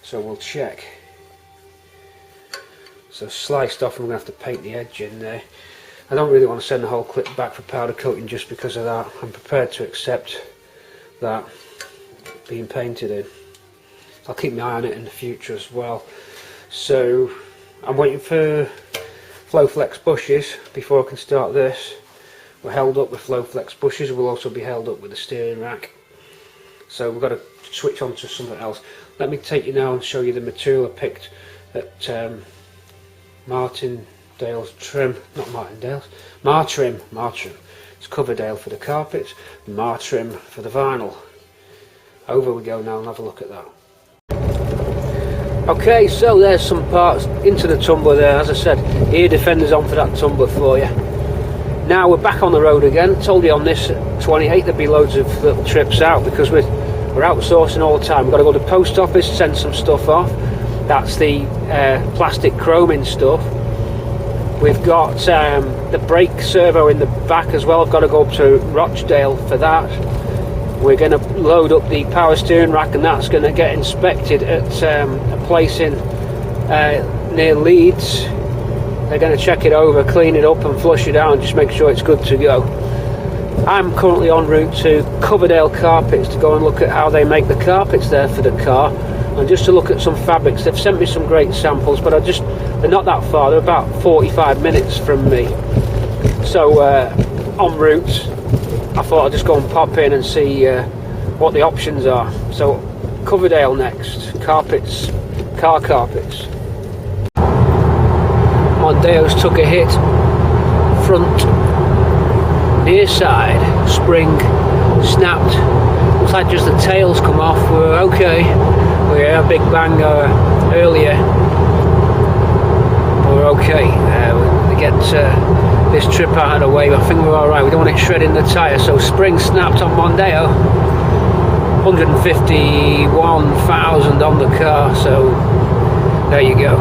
so we'll check. So sliced off, and we're going to have to paint the edge in there. I don't really want to send the whole clip back for powder coating just because of that. I'm prepared to accept that being painted in. I'll keep my eye on it in the future as well. So I'm waiting for Flowflex bushes before I can start this. We're held up with Flowflex bushes. We'll also be held up with the steering rack. So we've got to switch on to something else. Let me take you now and show you the material I picked at Martindale's trim, not Martindale's, Martrim. It's Coverdale for the carpets, Martrim for the vinyl. Over we go now and have a look at that. Okay, so there's some parts into the tumbler there. As I said, ear defenders on for that tumbler for you. Now we're back on the road again. Told you on this 28 there'd be loads of little trips out because we're outsourcing all the time. We've got to go to the post office, send some stuff off. That's the plastic chroming stuff. We've got the brake servo in the back as well. I've got to go up to Rochdale for that. We're going to load up the power steering rack, and that's going to get inspected at a place in near Leeds. They're going to check it over, clean it up and flush it out and just make sure it's good to go. I'm currently en route to Coverdale Carpets to go and look at how they make the carpets there for the car, and just to look at some fabrics. They've sent me some great samples, but they're not that far. They're about 45 minutes from me. So en route, I thought I'd just go and pop in and see what the options are. So Coverdale next, carpets, car carpets. Mondeo's took a hit, front, near side, spring, snapped. Looks like just the tails come off. We're okay. We had a big bang earlier. We're okay. We get this trip out of the way. I think we're alright. We don't want it shredding the tyre. So spring snapped on Mondeo. 151,000 on the car. So there you go.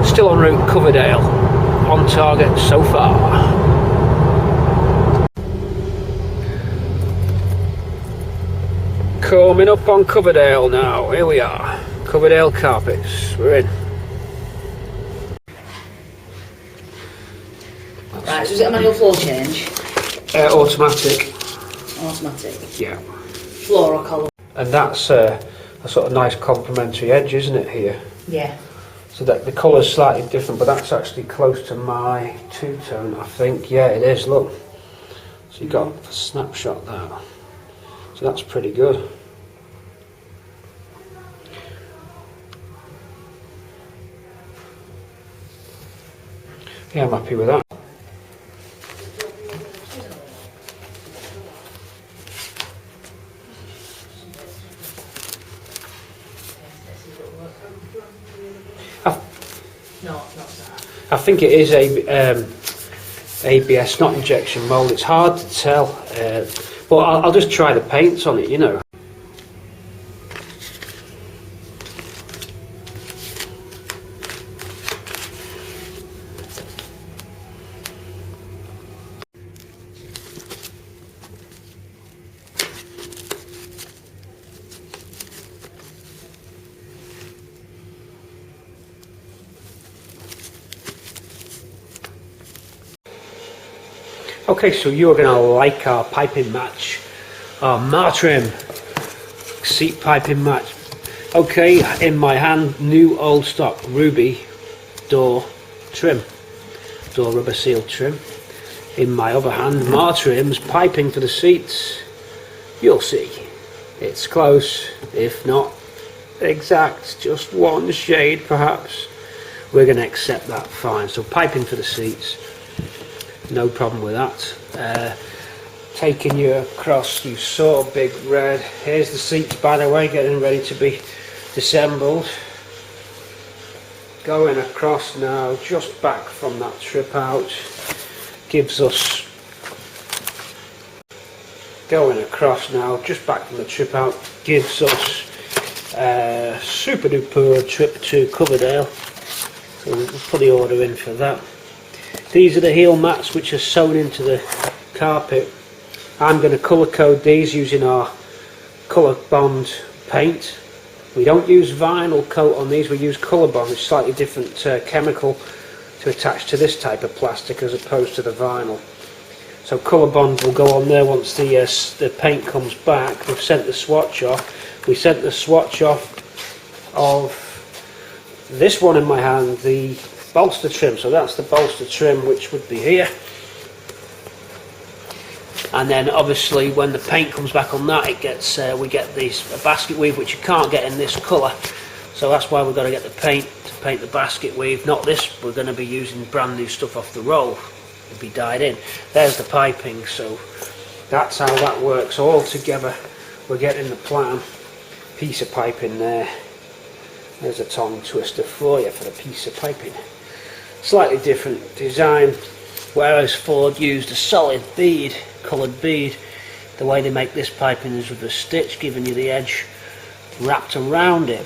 Still en route Coverdale. On target so far. Coming up on Coverdale now. Here we are. Coverdale Carpets. We're in. Right, so is it a manual floor change? Automatic. Automatic. Yeah. Floor or column? And that's a sort of nice complementary edge, isn't it, here? Yeah. So that the colour's slightly different, but that's actually close to my two-tone, I think. Yeah, it is, look. So you got a snapshot there. So that's pretty good. Yeah, I'm happy with that. No, it's not that. I think it is ABS, not injection mould. It's hard to tell, but I'll just try the paints on it, you know. Okay, so you're going to like our piping match, our Mk3 seat piping match. Okay, in my hand, new old stock Ruby door trim, door rubber seal trim. In my other hand, Mk3's piping for the seats. You'll see, it's close, if not exact, just one shade perhaps. We're going to accept that fine. So piping for the seats. No problem with that. Taking you across, you saw big red. Here's the seats, by the way, getting ready to be disassembled. Going across now, just back from that trip out, gives us. Going across now, just back from the trip out, gives us super duper trip to Coverdale. So we'll put the order in for that. These are the heel mats which are sewn into the carpet. I'm going to colour code these using our colour bond paint. We don't use vinyl coat on these, we use colour bond, which is slightly different chemical to attach to this type of plastic as opposed to the vinyl. So colour bond will go on there once the paint comes back. We've sent the swatch off. We sent the swatch off of this one in my hand, the bolster trim. So that's the bolster trim, which would be here. And then obviously when the paint comes back on that, it gets we get this basket weave, which you can't get in this colour. So that's why we've got to get the paint to paint the basket weave. Not this. We're going to be using brand new stuff off the roll. It'll be dyed in. There's the piping. So that's how that works. All together, we're getting the plan. Piece of piping there. There's a tongue twister for you for the piece of piping. Slightly different design. Whereas Ford used a solid bead, coloured bead, the way they make this piping is with a stitch, giving you the edge wrapped around it.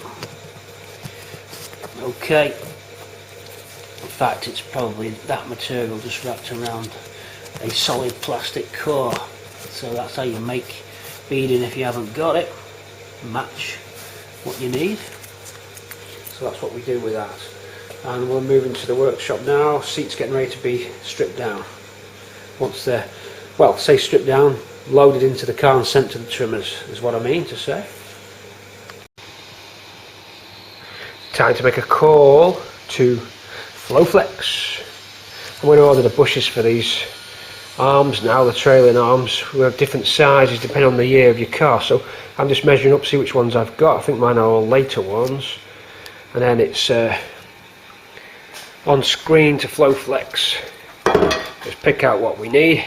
Okay. In fact, it's probably that material just wrapped around a solid plastic core. So that's how you make beading if you haven't got it. Match what you need. So that's what we do with that. And we're moving to the workshop now. Seats getting ready to be stripped down. Once they're, well, say stripped down, loaded into the car and sent to the trimmers is what I mean to say. Time to make a call to Flowflex. I'm going to order the bushes for these arms now, the trailing arms. We have different sizes depending on the year of your car. So I'm just measuring up, see which ones I've got. I think mine are all later ones. And then it's on screen to Flowflex. Just pick out what we need,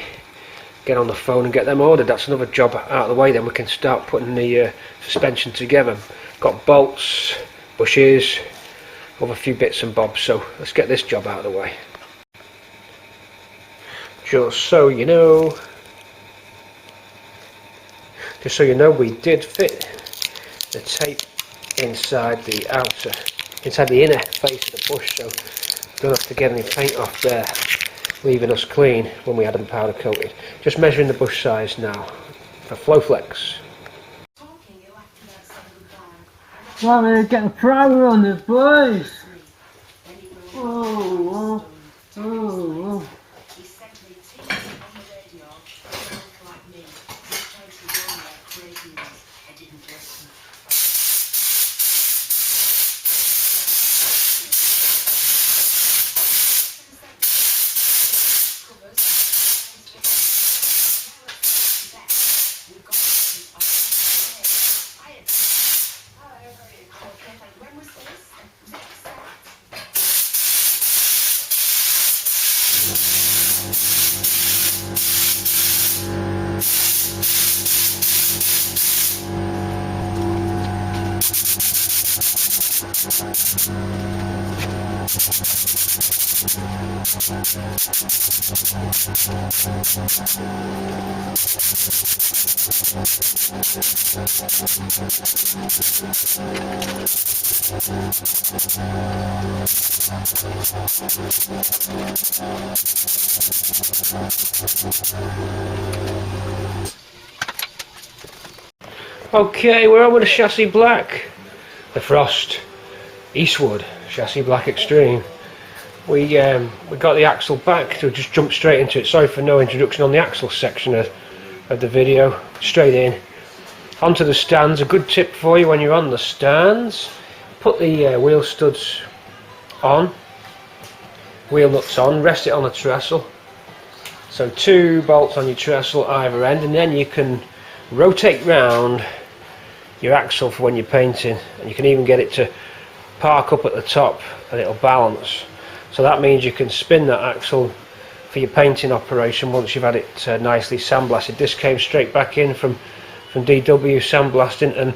get on the phone and get them ordered. That's another job out of the way, then we can start putting the suspension together. Got bolts, bushes, other few bits and bobs, so let's get this job out of the way. Just so you know, we did fit the tape inside the inner face of the bush, so don't have to get any paint off there, leaving us clean when we had them powder coated. Just measuring the bush size now for Flowflex. Well, we're getting a primer on the boys. Oh. Okay, we're on with the chassis black, the Frost Eastwood chassis black extreme. We got the axle back, so just jump straight into it. Sorry for no introduction on the axle section of the video. Straight in onto the stands. A good tip for you when you're on the stands: put the wheel studs on, wheel nuts on, rest it on a trestle. So 2 bolts on your trestle either end, and then you can rotate round your axle for when you're painting, and you can even get it to park up at the top and it'll balance. So that means you can spin that axle for your painting operation once you've had it nicely sandblasted. This came straight back in from DW sandblasting, and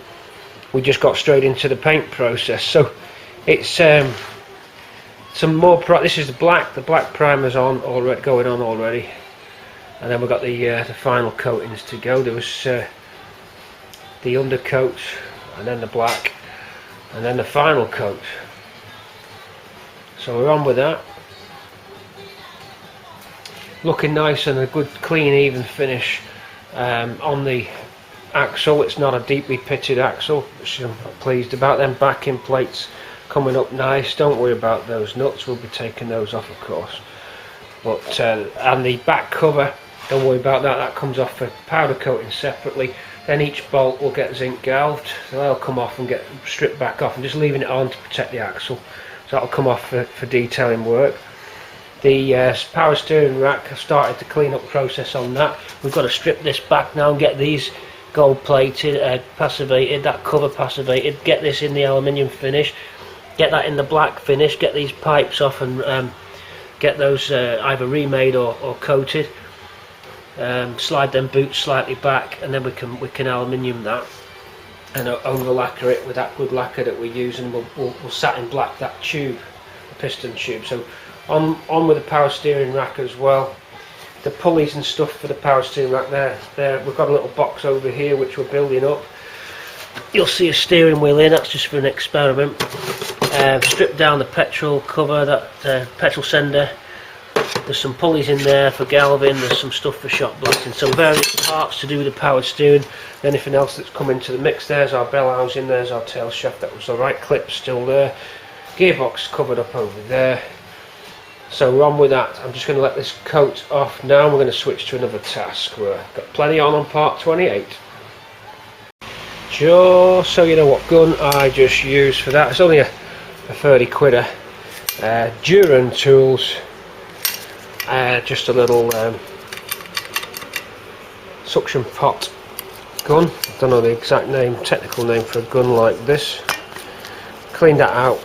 we just got straight into the paint process. So it's some more this is the black primer's on already, going on already, and then we've got the final coatings to go. There was the undercoat, and then the black, and then the final coat. So we're on with that. Looking nice and a good clean even finish on the axle. It's not a deeply pitted axle, which I'm pleased about. Them backing plates coming up nice. Don't worry about those nuts, we'll be taking those off of course. But and the back cover, don't worry about that, that comes off for powder coating separately. Then each bolt will get zinc galved, so they'll come off and get stripped back off. I'm just leaving it on to protect the axle, so that'll come off for detailing work. The power steering rack, I've started the clean up process on that. We've got to strip this back now and get these gold plated, passivated, that cover passivated, get this in the aluminium finish, get that in the black finish, get these pipes off and get those either remade or coated. Slide them boots slightly back, and then we can aluminium that and over lacquer it with that good lacquer that we're using. We'll satin black that tube, the piston tube. So on with the power steering rack as well. The pulleys and stuff for the power steering rack there. We've got a little box over here which we're building up. You'll see a steering wheel in, that's just for an experiment. Strip down the petrol cover, that petrol sender. There's some pulleys in there for galving, there's some stuff for shot blasting, so various parts to do with the power steering. Anything else that's come into the mix, there's our bell housing, there's our tail shaft, that was the right clip still there. Gearbox covered up over there. So we're on with that. I'm just going to let this coat off now, we're going to switch to another task. We've got plenty on part 28. Just so you know what gun I just used for that, it's only a 30 quidder. Duran Tools. Just a little suction pot gun. I don't know the exact name, technical name for a gun like this. Cleaned that out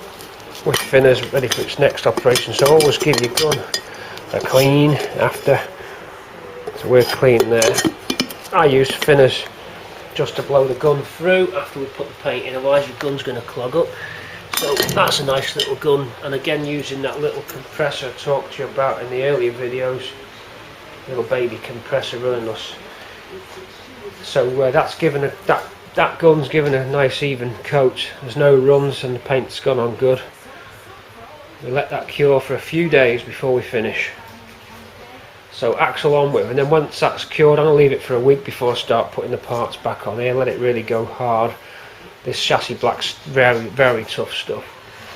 with thinners, ready for its next operation. So always give your gun a clean after. So we're clean there. I use thinners just to blow the gun through after we put the paint in, otherwise your gun's going to clog up. So that's a nice little gun, and again using that little compressor I talked to you about in the earlier videos, little baby compressor running us. So that's given that gun's given a nice even coat. There's no runs and the paint's gone on good. We let that cure for a few days before we finish. So axle on with, and then once that's cured, I'm going to leave it for a week before I start putting the parts back on here. Let it really go hard. This chassis black's very, very tough stuff.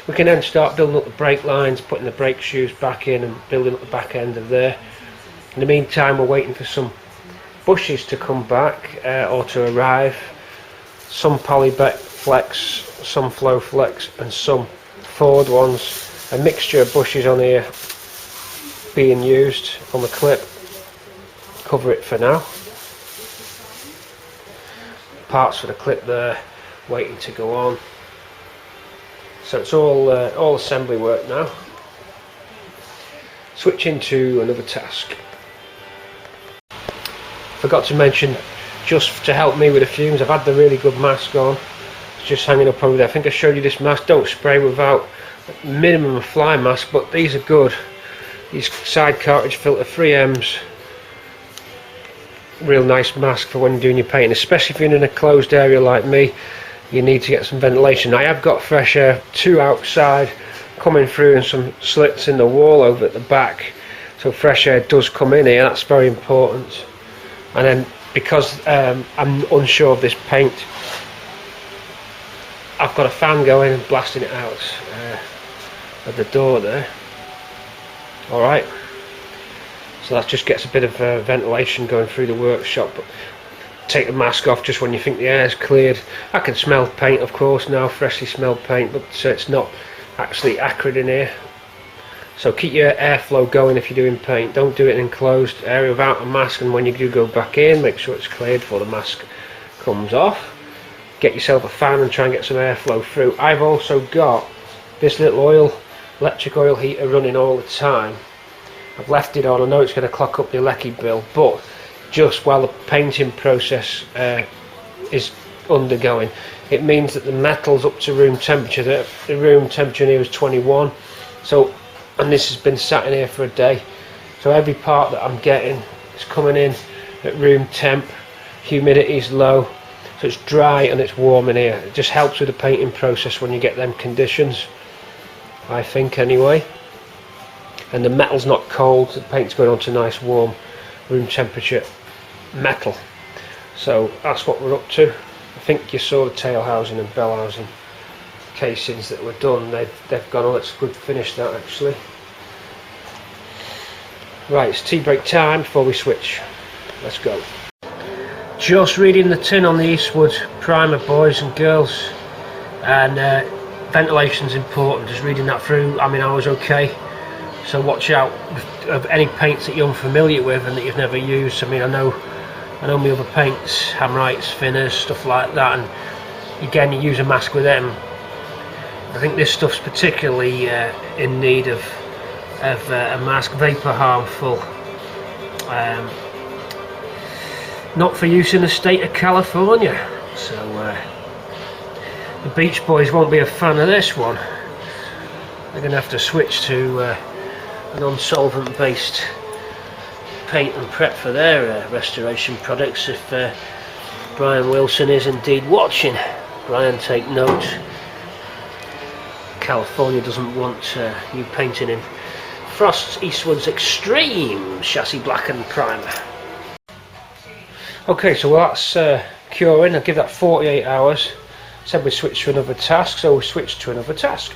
We can then start building up the brake lines, putting the brake shoes back in and building up the back end of there. In the meantime, we're waiting for some bushes to come back or to arrive. Some Polyflex, some Flowflex and some Ford ones. A mixture of bushes on here being used on the clip. Cover it for now. Parts for the clip there, waiting to go on. So it's all assembly work now. Switching to another task. Forgot to mention, just to help me with the fumes, I've had the really good mask on. just hanging up over there. I think I showed you this mask. Don't spray without minimum of fly mask, but these are good. These side cartridge filter 3Ms. Real nice mask for when you're doing your painting, especially if you're in a closed area like me. You need to get some ventilation. I have got fresh air too outside coming through and some slits in the wall over at the back, so fresh air does come in here. That's very important. And then because I'm unsure of this paint, I've got a fan going and blasting it out at the door there. Alright, so that just gets a bit of ventilation going through the workshop. But take the mask off just when you think the air's cleared. I can smell paint, of course, now, freshly smelled paint, but it's not actually acrid in here. So keep your airflow going if you're doing paint. Don't do it in an enclosed area without a mask, and when you do go back in, make sure it's cleared before the mask comes off. Get yourself a fan and try and get some airflow through. I've also got this little electric oil heater running all the time. I've left it on. I know it's going to clock up the electric bill, but just while the painting process is undergoing, it means that the metal's up to room temperature. The room temperature here is 21, so, and this has been sat in here for a day, so every part that I'm getting is coming in at room temp. Humidity is low, so it's dry and it's warm in here. It just helps with the painting process when you get them conditions, I think, anyway. And the metal's not cold, the paint's going on to nice warm room temperature metal. So that's what we're up to. I think you saw the tail housing and bell housing casings that were done. They've gone on. Let's good finish that actually. Right, it's tea break time before we switch. Let's go. Just reading the tin on the Eastwood primer, boys and girls, and ventilation's important. Just reading that through. I mean, I was okay. So watch out of any paints that you're unfamiliar with and that you've never used. I mean, I know my other paints, Hamrites, thinners, stuff like that, and again, you use a mask with them. I think this stuff's particularly in need of a mask. Vapor harmful. Not for use in the state of California. So the Beach Boys won't be a fan of this one. They're going to have to switch to non-solvent based paint and prep for their restoration products if Brian Wilson is indeed watching. Brian, take note. California doesn't want you painting in Frost's Eastwood's Extreme Chassis Blackened Primer. Okay, so that's curing. I'll give that 48 hours. Said we switched to another task, so we switched to another task.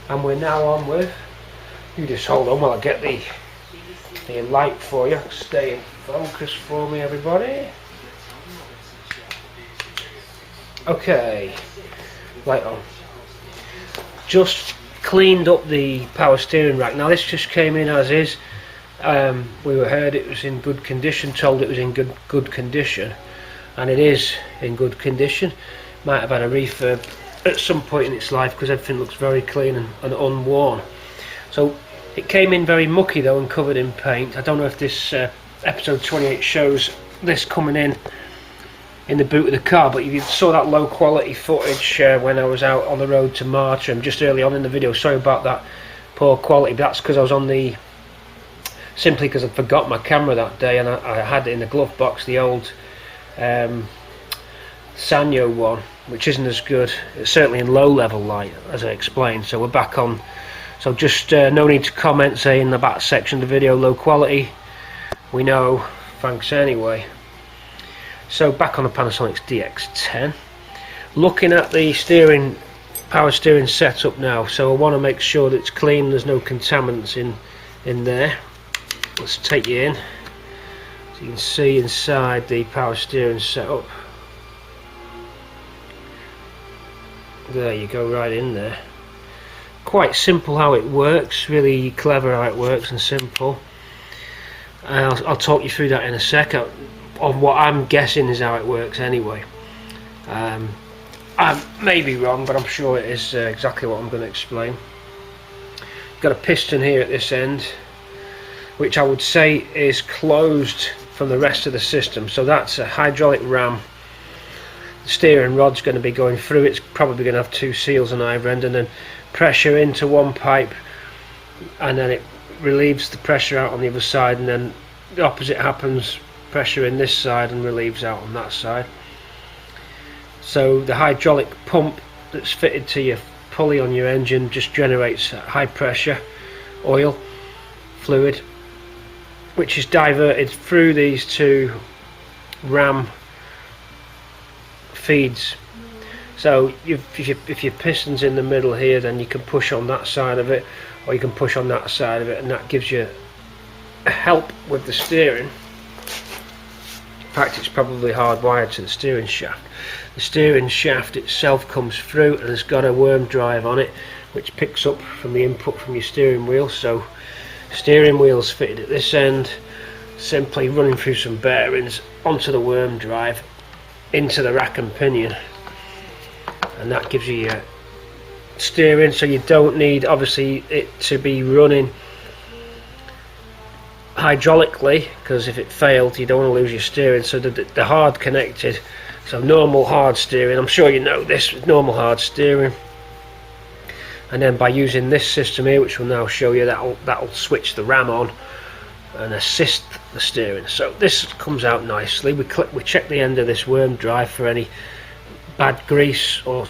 And we're now on with, you just hold on while I get the light for you. Stay in focus for me, everybody. Okay, light on. Just cleaned up the power steering rack. Now this just came in as is. We were heard it was in good condition, told it was in good condition, and it is in good condition. Might have had a refurb at some point in its life because everything looks very clean and unworn. So it came in very mucky though and covered in paint. I don't know if this episode 28 shows this coming in the boot of the car, but you saw that low quality footage when I was out on the road to Martram just early on in the video. Sorry about that poor quality, but that's because I was on the, simply because I forgot my camera that day, and I had it in the glove box, the old Sanyo one, which isn't as good. It's certainly in low level light, as I explained. So we're back on. So just no need to comment saying in the back section of the video low quality. We know, thanks anyway. So back on the Panasonic's DX10. Looking at the power steering setup now. So I want to make sure that it's clean, there's no contaminants in there. Let's take you in. So you can see inside the power steering setup. There you go, right in there. Quite simple how it works, really clever how it works and simple. I'll talk you through that in a sec, of what I'm guessing is how it works anyway. I may be wrong, but I'm sure it is exactly what I'm going to explain. Got a piston here at this end, which I would say is closed from the rest of the system. So that's a hydraulic ram the steering rod's going to be going through. It's probably going to have 2 seals on either end, and then pressure into one pipe, and then it relieves the pressure out on the other side, and then the opposite happens, pressure in this side and relieves out on that side. So the hydraulic pump that's fitted to your pulley on your engine just generates high pressure oil fluid, which is diverted through these 2 ram feeds. So if your piston's in the middle here, then you can push on that side of it, or you can push on that side of it, and that gives you help with the steering. In fact, it's probably hardwired to the steering shaft. The steering shaft itself comes through and has got a worm drive on it, which picks up from the input from your steering wheel. So steering wheel's fitted at this end, simply running through some bearings onto the worm drive into the rack and pinion, and that gives you your steering. So you don't need obviously it to be running hydraulically, because if it failed you don't want to lose your steering. So the hard connected, so normal hard steering, I'm sure you know this, normal hard steering, and then by using this system here, which we'll now show you, that'll switch the ram on and assist the steering. So this comes out nicely. We check the end of this worm drive for any bad grease or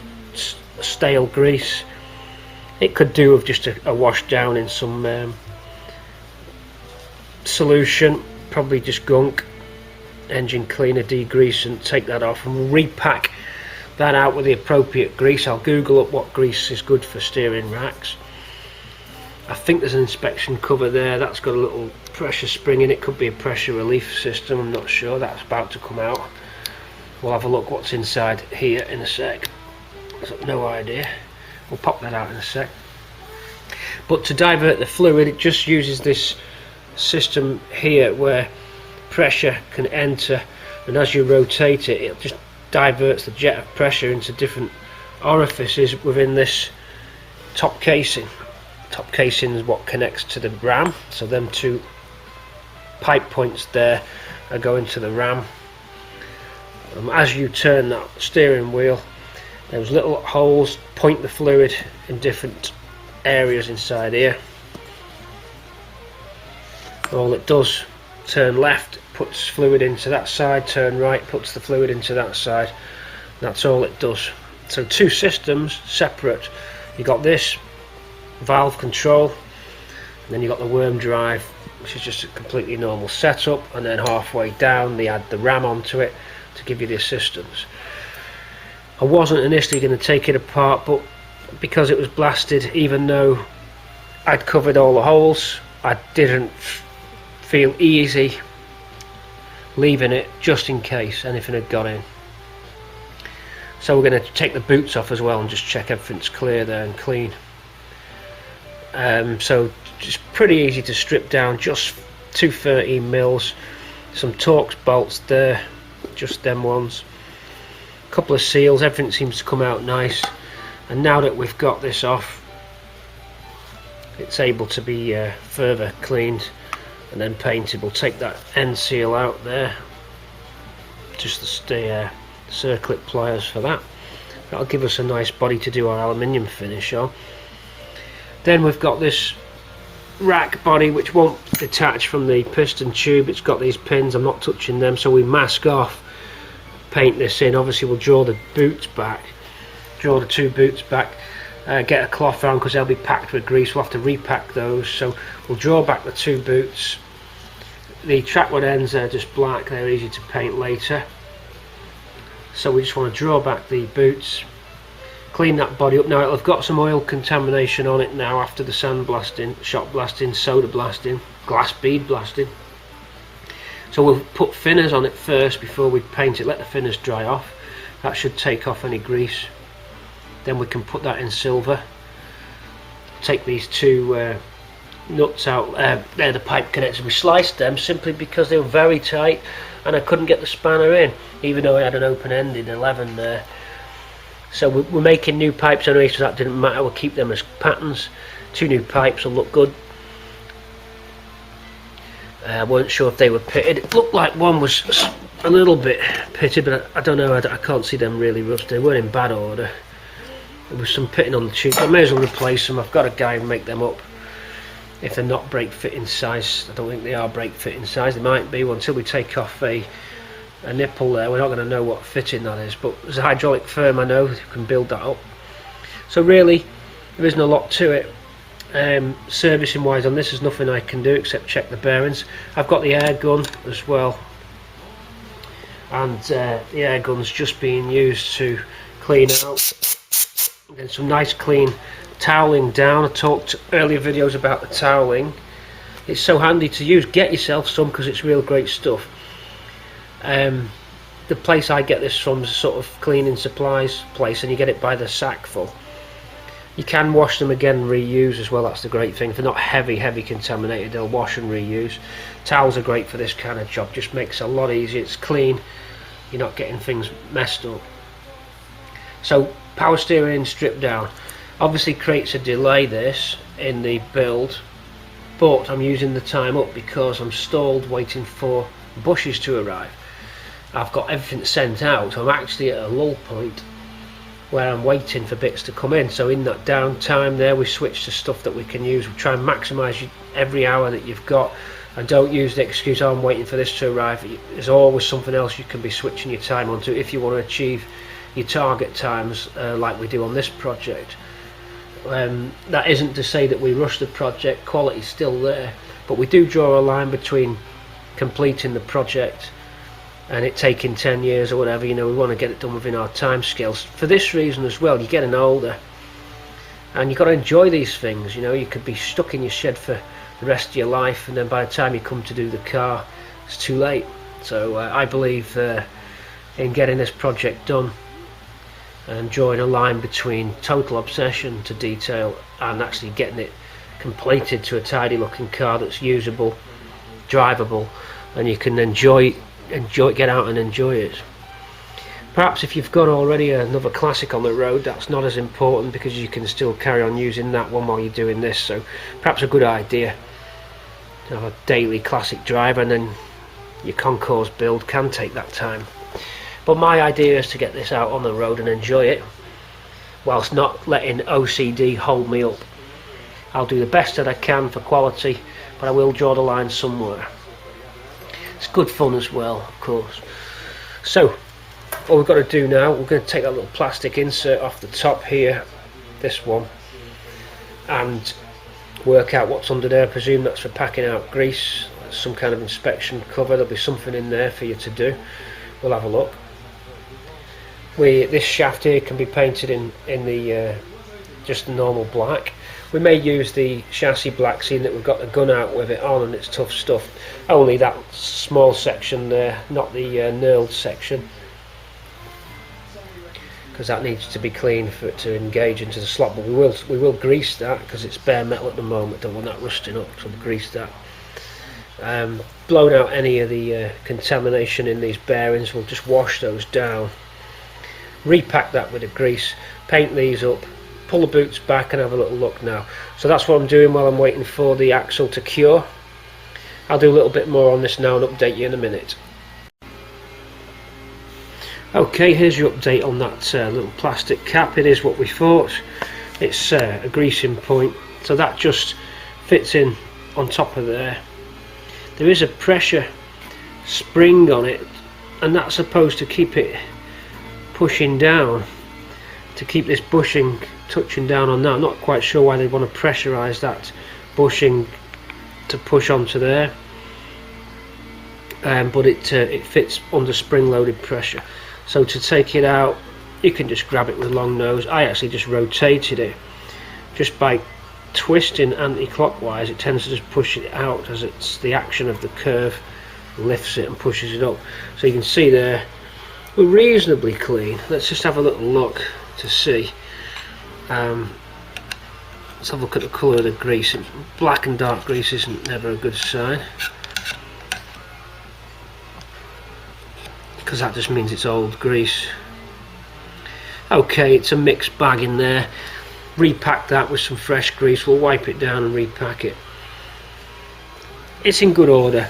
stale grease. It could do with just a wash down in some solution, probably just gunk, engine cleaner, degrease, and take that off and repack that out with the appropriate grease. I'll Google up what grease is good for steering racks. I think there's an inspection cover there, that's got a little pressure spring in it, could be a pressure relief system, I'm not sure, that's about to come out. We'll have a look what's inside here in a sec. I've no idea, we'll pop that out in a sec. But to divert the fluid, it just uses this system here where pressure can enter, and as you rotate it, it just diverts the jet of pressure into different orifices within this top casing. Top casing is what connects to the ram, so them 2 pipe points there are going to the ram. As you turn that steering wheel, those little holes point the fluid in different areas inside here. All it does, turn left, puts fluid into that side, turn right, puts the fluid into that side. That's all it does. So 2 systems separate. You got this valve control, and then you got the worm drive, which is just a completely normal setup, and then halfway down they add the ram onto it to give you the assistance. I wasn't initially going to take it apart, but because it was blasted, even though I'd covered all the holes, I didn't feel easy leaving it just in case anything had got in. So we're going to take the boots off as well and just check everything's clear there and clean. So just pretty easy to strip down, just 2 13 mils, some Torx bolts there, just them ones, a couple of seals, everything seems to come out nice. And now that we've got this off, it's able to be further cleaned and then painted. We'll take that end seal out there, just the circlip pliers for that. That'll give us a nice body to do our aluminium finish on. Then we've got this rack body which won't detach from the piston tube. It's got these pins, I'm not touching them, so we mask off, paint this in. Obviously we'll draw the boots back, draw the 2 boots back, get a cloth around because they'll be packed with grease. We'll have to repack those, so we'll draw back the 2 boots. The trackward ends are just black, they're easy to paint later. So we just want to draw back the boots, clean that body up. Now it'll have got some oil contamination on it now after the sand blasting, shot blasting, soda blasting, glass bead blasting. So we'll put thinners on it first before we paint it, let the thinners dry off. That should take off any grease. Then we can put that in silver. Take these 2 nuts out, they're the pipe connectors. We sliced them simply because they were very tight and I couldn't get the spanner in, even though I had an open-ended 11 there. So we're making new pipes anyway, so that didn't matter. We'll keep them as patterns. 2 new pipes will look good. I weren't sure if they were pitted. It looked like one was a little bit pitted, but I don't know, I can't see them really rusted. They weren't in bad order. There was some pitting on the tube. I may as well replace them. I've got a guy who make them up. If they're not brake fitting size, I don't think they are brake fitting size. They might be. Well, until we take off a nipple there, we're not going to know what fitting that is. But there's a hydraulic firm I know who can build that up. So really, there isn't a lot to it. Servicing wise on this, there's nothing I can do except check the bearings. I've got the air gun as well, and the air gun's just being used to clean out. Then some nice clean toweling down. I talked earlier videos about the toweling. It's so handy to use. Get yourself some because it's real great stuff. The place I get this from is a sort of cleaning supplies place, and you get it by the sack full. You can wash them again and reuse as well. That's the great thing. If they're not heavy contaminated, they'll wash and reuse. Towels are great for this kind of job. Just makes it a lot easier. It's clean. You're not getting things messed up. So power steering stripped down obviously creates a delay this in the build, but I'm using the time up because I'm stalled waiting for bushes to arrive. I've got everything sent out. I'm actually at a lull point where I'm waiting for bits to come in. So in that downtime there, we switch to stuff that we can use. We try and maximise every hour that you've got, and don't use the excuse, oh, I'm waiting for this to arrive. There's always something else you can be switching your time onto if you want to achieve your target times, like we do on this project. That isn't to say that we rush the project. Quality's still there, but we do draw a line between completing the project and it taking 10 years or whatever. You know, we want to get it done within our time scales. For this reason as well, you're getting older and you've got to enjoy these things. You know, you could be stuck in your shed for the rest of your life, and then by the time you come to do the car, it's too late. So I believe in getting this project done and drawing a line between total obsession to detail and actually getting it completed to a tidy looking car that's usable, drivable, and you can get out and enjoy it. Perhaps if you've got already another classic on the road, that's not as important because you can still carry on using that one while you're doing this. So perhaps a good idea to have a daily classic drive, and then your concours build can take that time. But my idea is to get this out on the road and enjoy it whilst not letting OCD hold me up. I'll do the best that I can for quality, but I will draw the line somewhere. It's good fun as well, of course. So what we've got to do now, we're going to take that little plastic insert off the top here, this one, and work out what's under there. I presume that's for packing out grease. That's some kind of inspection cover. There'll be something in there for you to do. We'll have a look. This shaft here can be painted in the just the normal black. We may use the chassis black, seeing that we've got the gun out with it on and it's tough stuff. Only that small section there, not the knurled section, because that needs to be clean for it to engage into the slot. But we will grease that because it's bare metal at the moment. Don't want that rusting up, so we'll grease that. Blown out any of the contamination in these bearings, we'll just wash those down, repack that with the grease, paint these up, pull the boots back and have a little look now. So that's what I'm doing while I'm waiting for the axle to cure. I'll do a little bit more on this now and update you in a minute. Okay, here's your update on that little plastic cap. It is what we thought. It's a greasing point, so that just fits in on top of there. There is a pressure spring on it, and that's supposed to keep it pushing down, to keep this bushing touching down on that. I'm not quite sure why they want to pressurise that bushing to push onto there, but it fits under spring-loaded pressure. So to take it out, you can just grab it with a long nose. I actually just rotated it. Just by twisting anti-clockwise, it tends to just push it out as it's the action of the curve lifts it and pushes it up. So you can see there, we're reasonably clean. Let's just have a little look to see. Let's have a look at the colour of the grease. Black and dark grease isn't never a good sign, because that just means it's old grease. Okay, it's a mixed bag in there. Repack that with some fresh grease. We'll wipe it down and repack it. It's in good order.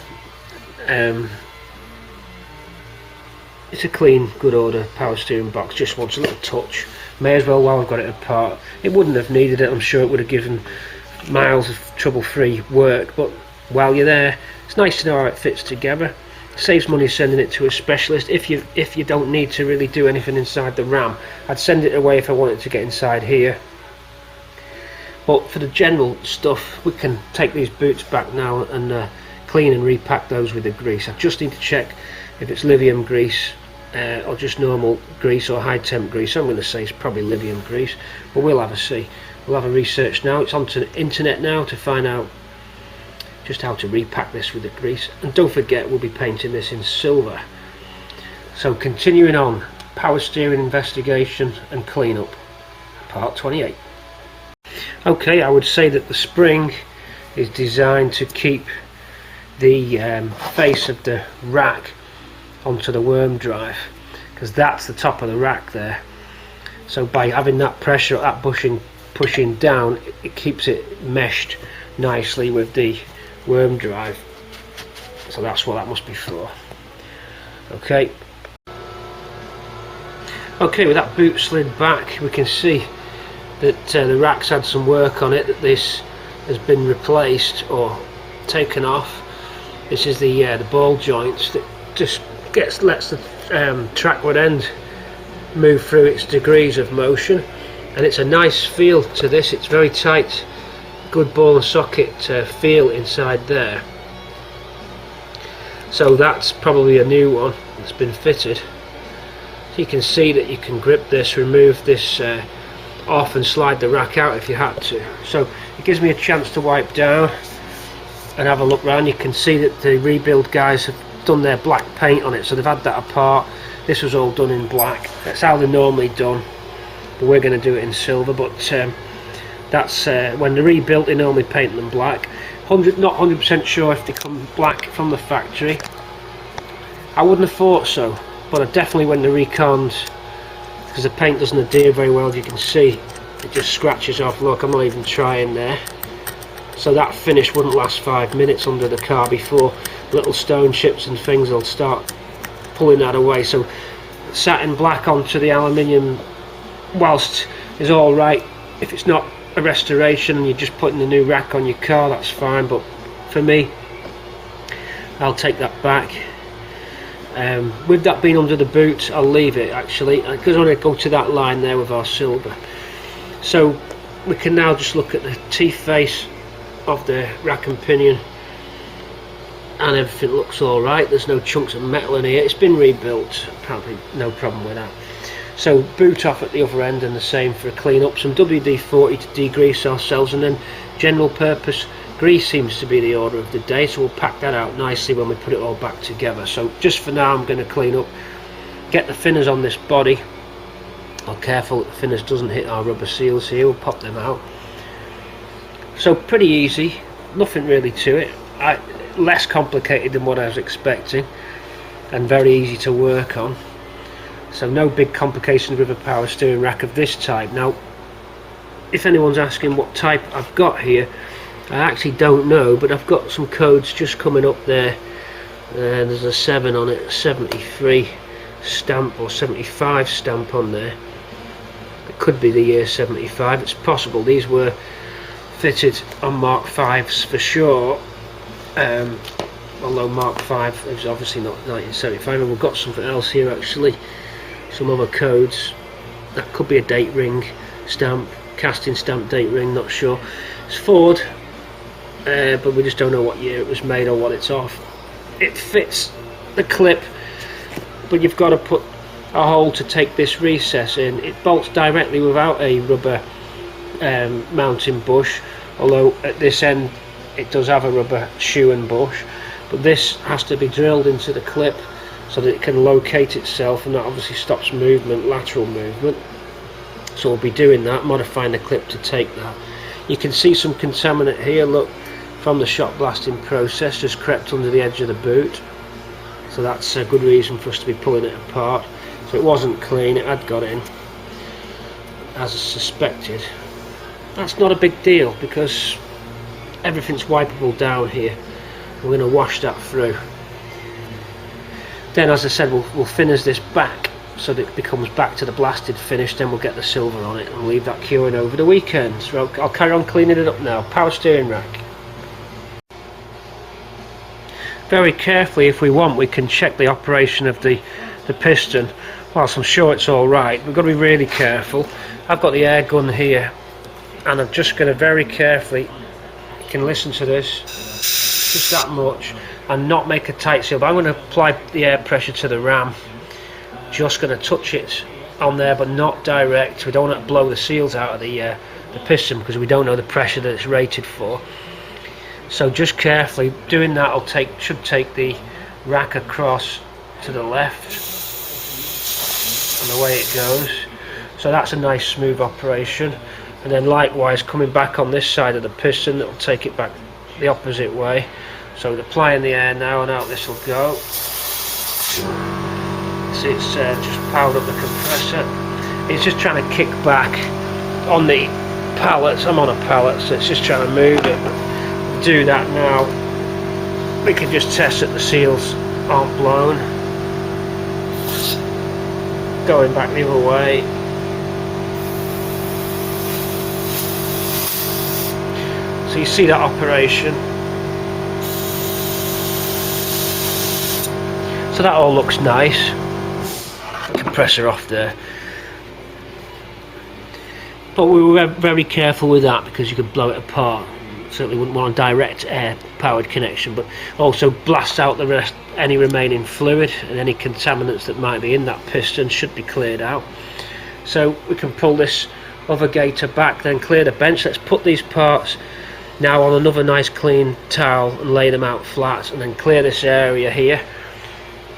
it's a clean, good order power steering box, just wants a little touch. May as well while I've got it apart. It wouldn't have needed it, I'm sure it would have given miles of trouble-free work, but while you're there, it's nice to know how it fits together. It saves money sending it to a specialist. If you don't need to really do anything inside the ram, I'd send it away if I wanted to get inside here. But for the general stuff, we can take these boots back now and clean and repack those with the grease. I just need to check if it's lithium grease or just normal grease or high temp grease. I'm going to say it's probably lithium grease, but we'll have a see. We'll have a research now. It's onto the internet now to find out just how to repack this with the grease. And don't forget, we'll be painting this in silver. So continuing on, power steering investigation and cleanup, part 28. Okay, I would say that the spring is designed to keep the face of the rack onto the worm drive, because that's the top of the rack there. So by having that pressure, that pushing down, it keeps it meshed nicely with the worm drive. So that's what that must be for. Okay, with that boot slid back, we can see that the rack's had some work on it, that this has been replaced or taken off. This is the ball joints that just lets the trackward end move through its degrees of motion, and it's a nice feel to this. It's very tight, good ball and socket feel inside there. So that's probably a new one that's been fitted. So you can see that you can grip this, remove this off and slide the rack out if you had to. So it gives me a chance to wipe down and have a look round. You can see that the rebuild guys have done their black paint on it, so they've had that apart. This was all done in black. That's how they're normally done, but we're going to do it in silver. But that's when they're rebuilt, they normally paint them black. Not 100% sure if they come black from the factory. I wouldn't have thought so, but definitely when they're reconned, because the paint doesn't adhere very well, as you can see, it just scratches off. Look, I'm not even trying there. So that finish wouldn't last 5 minutes under the car before little stone chips and things will start pulling that away. So satin black onto the aluminium, whilst is all right if it's not a restoration and you're just putting the new rack on your car, that's fine. But for me, I'll take that back. With that being under the boot, I'll leave it actually, because I want to go to that line there with our silver. So we can now just look at the teeth face of the rack and pinion, and everything looks alright. There's no chunks of metal in here. It's been rebuilt, apparently no problem with that. So boot off at the other end, and the same for a clean up. Some WD-40 to degrease ourselves, and then general purpose grease seems to be the order of the day, so we'll pack that out nicely when we put it all back together. So just for now, I'm going to clean up, get the thinners on this body. I'm careful that the thinners doesn't hit our rubber seals here. We'll pop them out. So pretty easy, nothing really to it. Less complicated than what I was expecting, and very easy to work on. So no big complications with a power steering rack of this type. Now, if anyone's asking what type I've got here, I actually don't know, but I've got some codes just coming up there. There's a 7 on it, 73 stamp or 75 stamp on there. It could be the year 75, it's possible. These were fitted on Mark 5s for sure, although Mark 5 is obviously not 1975, and we've got something else here actually, some other codes. That could be a date ring stamp, casting stamp date ring, not sure. It's Ford, but we just don't know what year it was made or what it's off. It fits the clip, but you've got to put a hole to take this recess in. It bolts directly without a rubber mounting bush, although at this end it does have a rubber shoe and bush, but this has to be drilled into the clip so that it can locate itself, and that obviously stops movement, lateral movement. So we'll be doing that, modifying the clip to take that. You can see some contaminant here, look, from the shot blasting process, just crept under the edge of the boot, so that's a good reason for us to be pulling it apart. So it wasn't clean, it had got in as suspected. That's not a big deal because everything's wipeable down here. We're going to wash that through. Then, as I said, we'll finish this back so that it becomes back to the blasted finish. Then we'll get the silver on it and leave that curing over the weekend. So I'll carry on cleaning it up now. Power steering rack. Very carefully, if we want, we can check the operation of the piston. Whilst I'm sure it's all right, we've got to be really careful. I've got the air gun here, and I'm just going to very carefully, you can listen to this, just that much, and not make a tight seal. But I'm going to apply the air pressure to the ram, just going to touch it on there, but not direct. We don't want to blow the seals out of the piston, because we don't know the pressure that it's rated for. So just carefully doing that should take the rack across to the left, and away it goes. So that's a nice smooth operation. And then likewise coming back on this side of the piston, it'll take it back the opposite way. So applying the air now, and out this will go. See, it's just powered up the compressor. It's just trying to kick back on the pallets. I'm on a pallet, so it's just trying to move it. Do that now. We can just test that the seals aren't blown. Going back the other way. So you see that operation. So that all looks nice. Compressor off there. But we were very careful with that because you could blow it apart. Certainly wouldn't want a direct air powered connection, but also blast out the rest, any remaining fluid, and any contaminants that might be in that piston should be cleared out. So we can pull this other gator back, then clear the bench. Let's put these parts now on another nice clean towel and lay them out flat, and then clear this area here.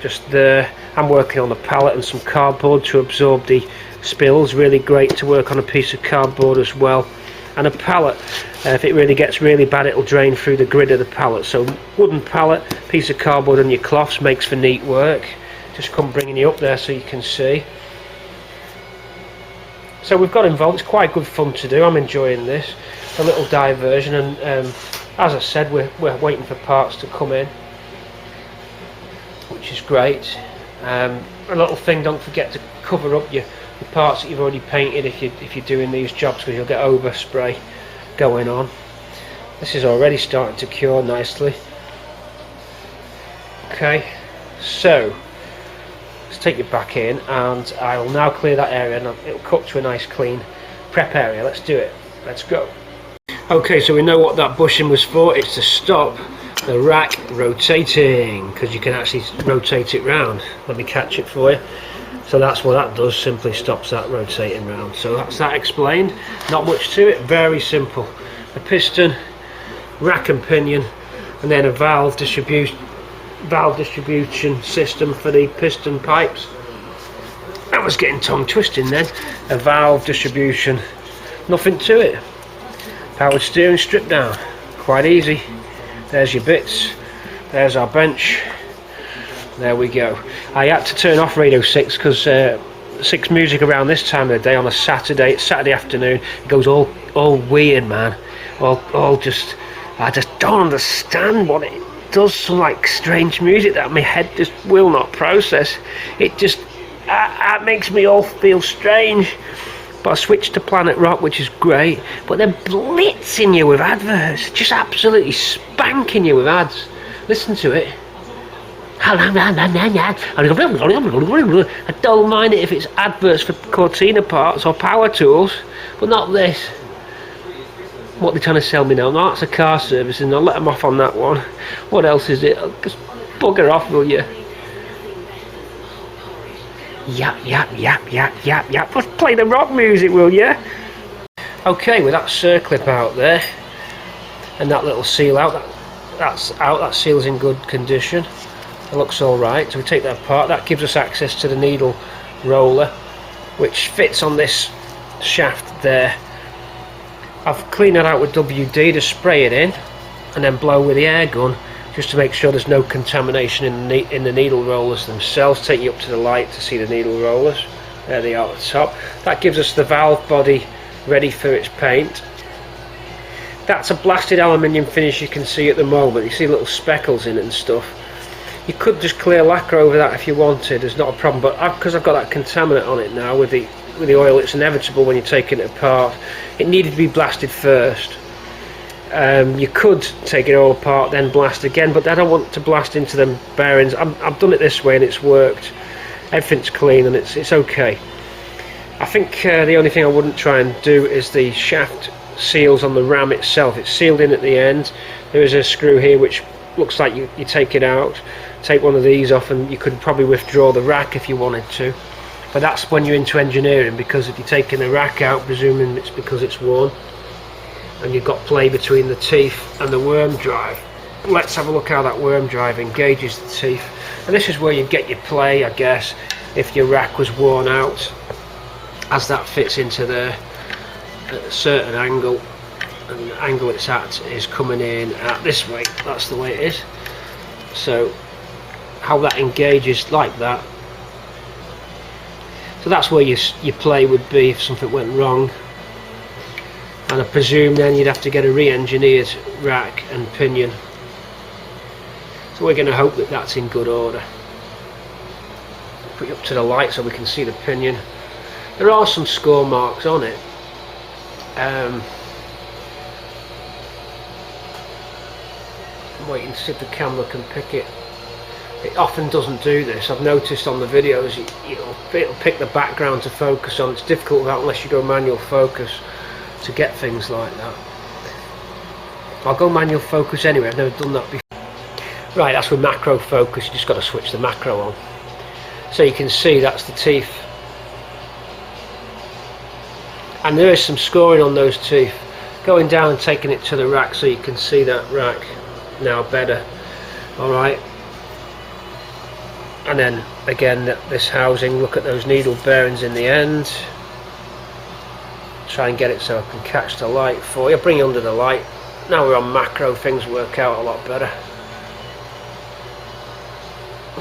Just there. I'm working on a pallet and some cardboard to absorb the spills. Really great to work on a piece of cardboard as well. And a pallet, if it really gets really bad, it'll drain through the grid of the pallet. So wooden pallet, piece of cardboard and your cloths makes for neat work. Just come bringing you up there so you can see. So we've got involved. It's quite good fun to do. I'm enjoying this. A little diversion, and as I said, we're waiting for parts to come in, which is great. A little thing, don't forget to cover up your parts that you've already painted if you're doing these jobs, because you'll get overspray going on. This is already starting to cure nicely. Okay, so let's take you back in, and I will now clear that area, and it'll cut to a nice clean prep area. Let's do it. Let's go. Okay, so we know what that bushing was for. It's to stop the rack rotating, because you can actually rotate it round. Let me catch it for you. So that's what that does, simply stops that rotating round. So that's that explained. Not much to it, very simple. A piston, rack and pinion, and then a valve distribution system for the piston pipes. That was getting tongue twisting then. A valve distribution, nothing to it. Powered steering strip down, quite easy. There's your bits, there's our bench. There we go. I had to turn off Radio 6 because 6 music around this time of the day on a Saturday. It's Saturday afternoon. It goes all weird, man. All just, I just don't understand what it does. Some like strange music that my head just will not process. It just makes me all feel strange. But I switched to Planet Rock, which is great. But they're blitzing you with adverts, just absolutely spanking you with ads. Listen to it. I don't mind it if it's adverts for Cortina parts or power tools, but not this. What they're trying to sell me now? No, that's a car service, and I'll let them off on that one. What else is it? Just bugger off, will you? Yap. Just play the rock music, will you? Okay, with that circlip out there, and that little seal out, that's out. That seal's in good condition. It looks alright, so we take that apart. That gives us access to the needle roller, which fits on this shaft there. I've cleaned that out with WD to spray it in, and then blow with the air gun, just to make sure there's no contamination in the needle rollers themselves. Take you up to the light to see the needle rollers. There they are at the top. That gives us the valve body ready for its paint. That's a blasted aluminium finish you can see at the moment. You see little speckles in it and stuff. You could just clear lacquer over that if you wanted, it's not a problem, but because I've got that contaminant on it now with the oil, it's inevitable when you're taking it apart. It needed to be blasted first. You could take it all apart then blast again, but I don't want to blast into them bearings. I've done it this way and it's worked. Everything's clean and it's okay. I think the only thing I wouldn't try and do is the shaft seals on the ram itself. It's sealed in at the end. There is a screw here which looks like you take it out, take one of these off, and you could probably withdraw the rack if you wanted to. But that's when you're into engineering, because if you're taking the rack out, presuming it's because it's worn, and you've got play between the teeth and the worm drive. Let's have a look how that worm drive engages the teeth. And this is where you get your play, I guess, if your rack was worn out, as that fits into there at a certain angle, and the angle it's at is coming in at this way. That's the way it is. So how that engages like that. So that's where your play would be if something went wrong. And I presume then you'd have to get a re-engineered rack and pinion. So we're going to hope that that's in good order. Put it up to the light so we can see the pinion. There are some score marks on it. I'm waiting to see if the camera can pick it. It often doesn't do this. I've noticed on the videos, it'll pick the background to focus on. It's difficult without, unless you go manual focus, to get things like that. I'll go manual focus anyway. I've never done that before. Right, that's with macro focus. You just got to switch the macro on. So you can see that's the teeth. And there is some scoring on those teeth. Going down and taking it to the rack so you can see that rack now better. Alright. And then again, this housing, look at those needle bearings in the end. Try and get it so I can catch the light for you. Bring it under the light. Now we're on macro, things work out a lot better.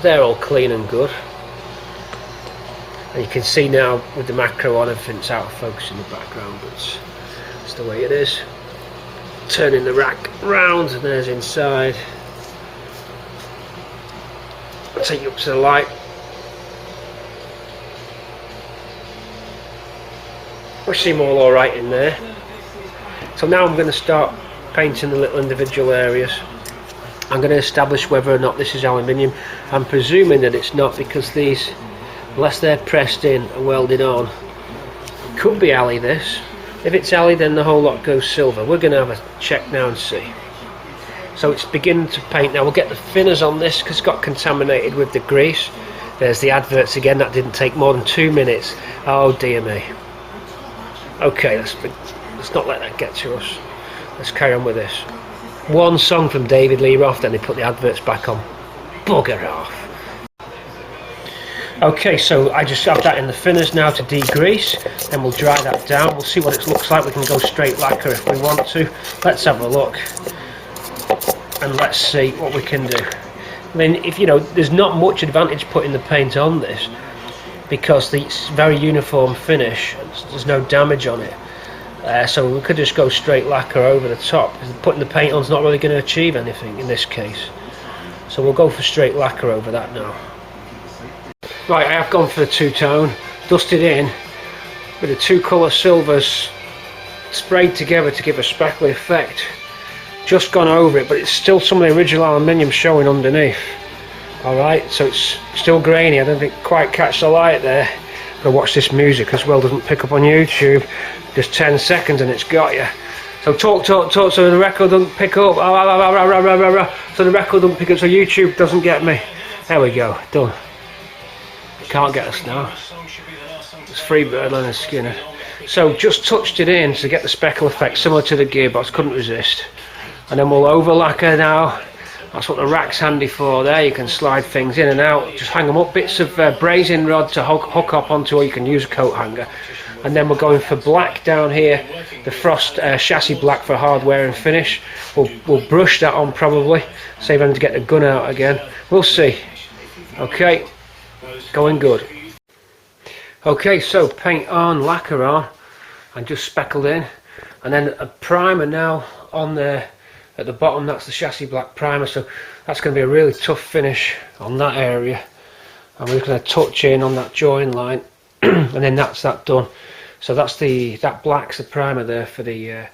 They're all clean and good. And you can see now with the macro on, everything's out of focus in the background, but it's the way it is. Turning the rack round, and there's inside. I'll take you up to the light. We seem all alright in there. So now I'm going to start painting the little individual areas. I'm going to establish whether or not this is aluminium. I'm presuming that it's not, because these, unless they're pressed in and welded on, could be alley this. If it's alley, then the whole lot goes silver. We're going to have a check now and see. So it's beginning to paint now. We'll get the thinners on this because it's got contaminated with the grease. There's the adverts again. That didn't take more than 2 minutes. Oh dear me. Okay, let's not let that get to us. Let's carry on with this. One song from David Lee Roth, then they put the adverts back on. Bugger off. Okay, so I just have that in the thinners now to degrease, then we'll dry that down. We'll see what it looks like. We can go straight lacquer if we want to. Let's have a look and let's see what we can do. I mean, if there's not much advantage putting the paint on this because it's very uniform finish. There's no damage on it. So we could just go straight lacquer over the top. Putting the paint on is not really going to achieve anything in this case. So we'll go for straight lacquer over that now. Right, I have gone for the two-tone, dusted in with the two colour silvers sprayed together to give a speckly effect. Just gone over it, but it's still some of the original aluminium showing underneath. Alright, so it's still grainy. I don't think quite catch the light there. But watch this music as well, doesn't pick up on YouTube. Just 10 seconds and it's got you. So talk so the record doesn't pick up. So the record doesn't pick up, so YouTube doesn't get me. There we go, done. Can't get us now. It's Freebird, Leonard Skinner. So just touched it in to get the speckle effect similar to the gearbox, couldn't resist. And then we'll over lacquer now. That's what the rack's handy for there. You can slide things in and out, just hang them up, bits of brazing rod to hook up onto, or you can use a coat hanger. And then we're going for black down here, the Frost chassis black for hardware and finish. We'll brush that on probably, save having to get the gun out again. We'll see. Okay, going good. Okay, so paint on, lacquer on, and just speckled in. And then a primer now on there at the bottom, that's the chassis black primer, so that's going to be a really tough finish on that area. And we're going to touch in on that join line and then that's that done. So that's that black's the primer there for the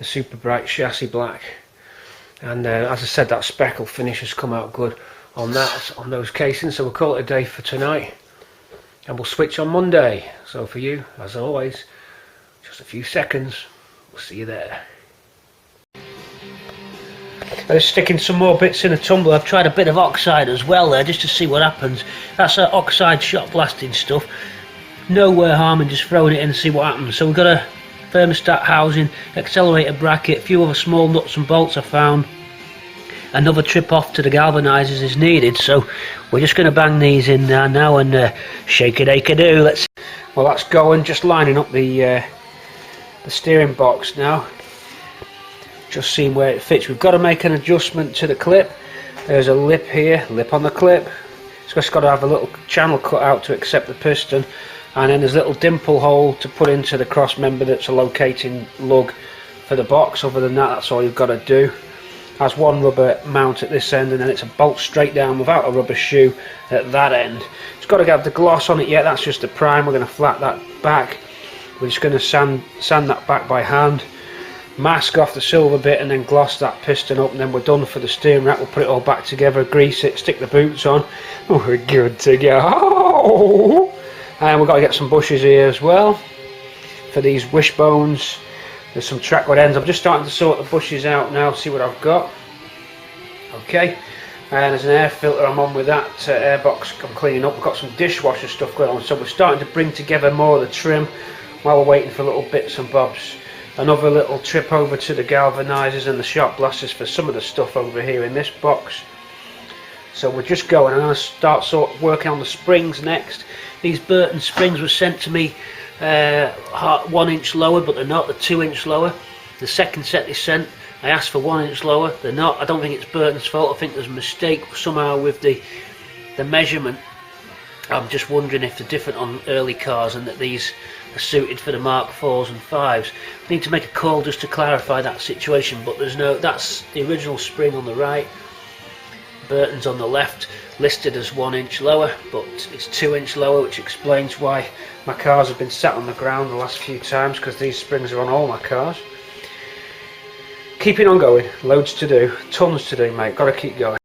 super bright chassis black. And as I said, that speckle finish has come out good on those casings, so we'll call it a day for tonight and we'll switch on Monday. So for you, as always, just a few seconds, we'll see you there. I'm just sticking some more bits in a tumbler. I've tried a bit of oxide as well there just to see what happens. That's oxide shot blasting stuff. No harm in just throwing it in and see what happens. So we've got a thermostat housing, accelerator bracket, a few other small nuts and bolts I found. Another trip off to the galvanizers is needed, so we're just going to bang these in there now and shake it a-do. Let's. Well, that's going. Just lining up the steering box now. Just seeing where it fits. We've got to make an adjustment to the clip. There's a lip here, lip on the clip. It's just got to have a little channel cut out to accept the piston, and then there's a little dimple hole to put into the cross member that's a locating lug for the box. Other than that, that's all you've got to do. Has one rubber mount at this end, and then it's a bolt straight down without a rubber shoe at that end. It's got to have the gloss on it yet. That's just the prime. We're going to flat that back. We're just going to sand that back by hand. Mask off the silver bit and then gloss that piston up, and then we're done for the steering rack. We'll put it all back together, grease it, stick the boots on. We're good to go. And we've got to get some bushes here as well for these wishbones. There's some trackwood ends. I'm just starting to sort the bushes out now, see what I've got. Okay, and there's an air filter I'm on with that airbox I'm cleaning up. We've got some dishwasher stuff going on, so we're starting to bring together more of the trim while we're waiting for little bits and bobs. Another little trip over to the galvanizers and the shot blasters for some of the stuff over here in this box. So we're just going. I'm going to start working on the springs next. These Burton springs were sent to me 1 inch lower, but they're not. They're 2 inch lower. The second set they sent, I asked for 1 inch lower. They're not. I don't think it's Burton's fault. I think there's a mistake somehow with the measurement. I'm just wondering if they're different on early cars and that these are suited for the Mark 4s and 5s. I need to make a call just to clarify that situation, but there's no. That's the original spring on the right. Burton's on the left, listed as 1 inch lower, but it's 2 inch lower, which explains why my cars have been sat on the ground the last few times, because these springs are on all my cars. Keeping on going, loads to do, tons to do, mate, gotta keep going.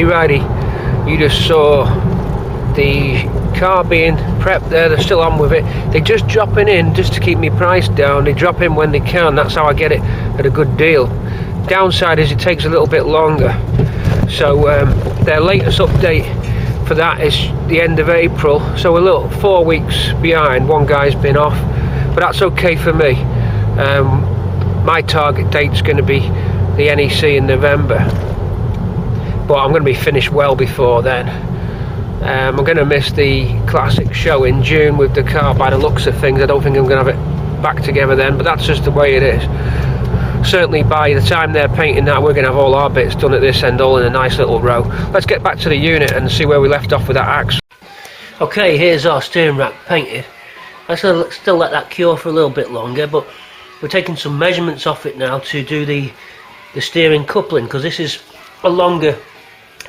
Righty. You just saw the car being prepped there. They're still on with it. They're just dropping in just to keep me price down. They drop in when they can. That's how I get it at a good deal. Downside is it takes a little bit longer. So their latest update for that is the end of April. So a little 4 weeks behind. One guy's been off, but that's okay for me. My target date's going to be the NEC in November. But I'm going to be finished well before then. I'm going to miss the classic show in June with the car by the looks of things. I don't think I'm going to have it back together then, but that's just the way it is. Certainly by the time they're painting that, we're going to have all our bits done at this end, all in a nice little row. Let's get back to the unit and see where we left off with that axe. Okay, here's our steering rack painted. Let's still let that cure for a little bit longer, but we're taking some measurements off it now to do the steering coupling, because this is a longer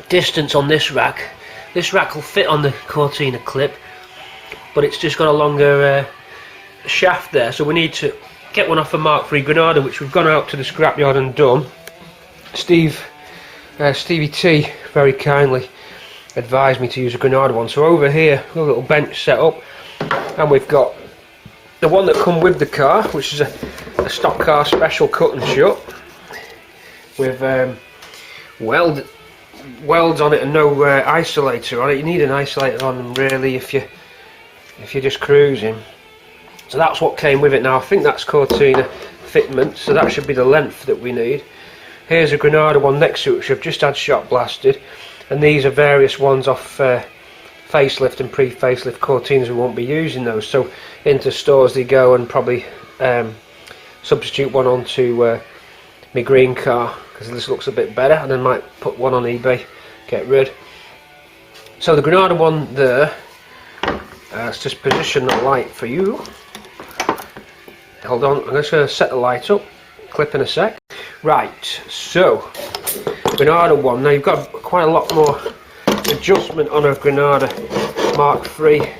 distance on this rack. This rack will fit on the Cortina clip, but it's just got a longer shaft there, so we need to get one off a Mk3 Granada, which we've gone out to the scrapyard and done. Stevie T very kindly advised me to use a Granada one. So over here, we've got a little bench set up, and we've got the one that come with the car, which is a stock car special cut and shut with welds on it and no isolator on it. You need an isolator on them really if you're just cruising. So that's what came with it. Now I think that's Cortina fitment, so that should be the length that we need. Here's a Granada one next to it, which I've just had shot blasted, and these are various ones off facelift and pre-facelift Cortinas. We won't be using those, so into stores they go, and probably substitute one onto my green car, because this looks a bit better, and then might put one on eBay, get rid. So the Granada one there, let's just position the light for you. Hold on, I'm just going to set the light up, clip in a sec. Right, so Granada one. Now you've got quite a lot more adjustment on a Granada Mk3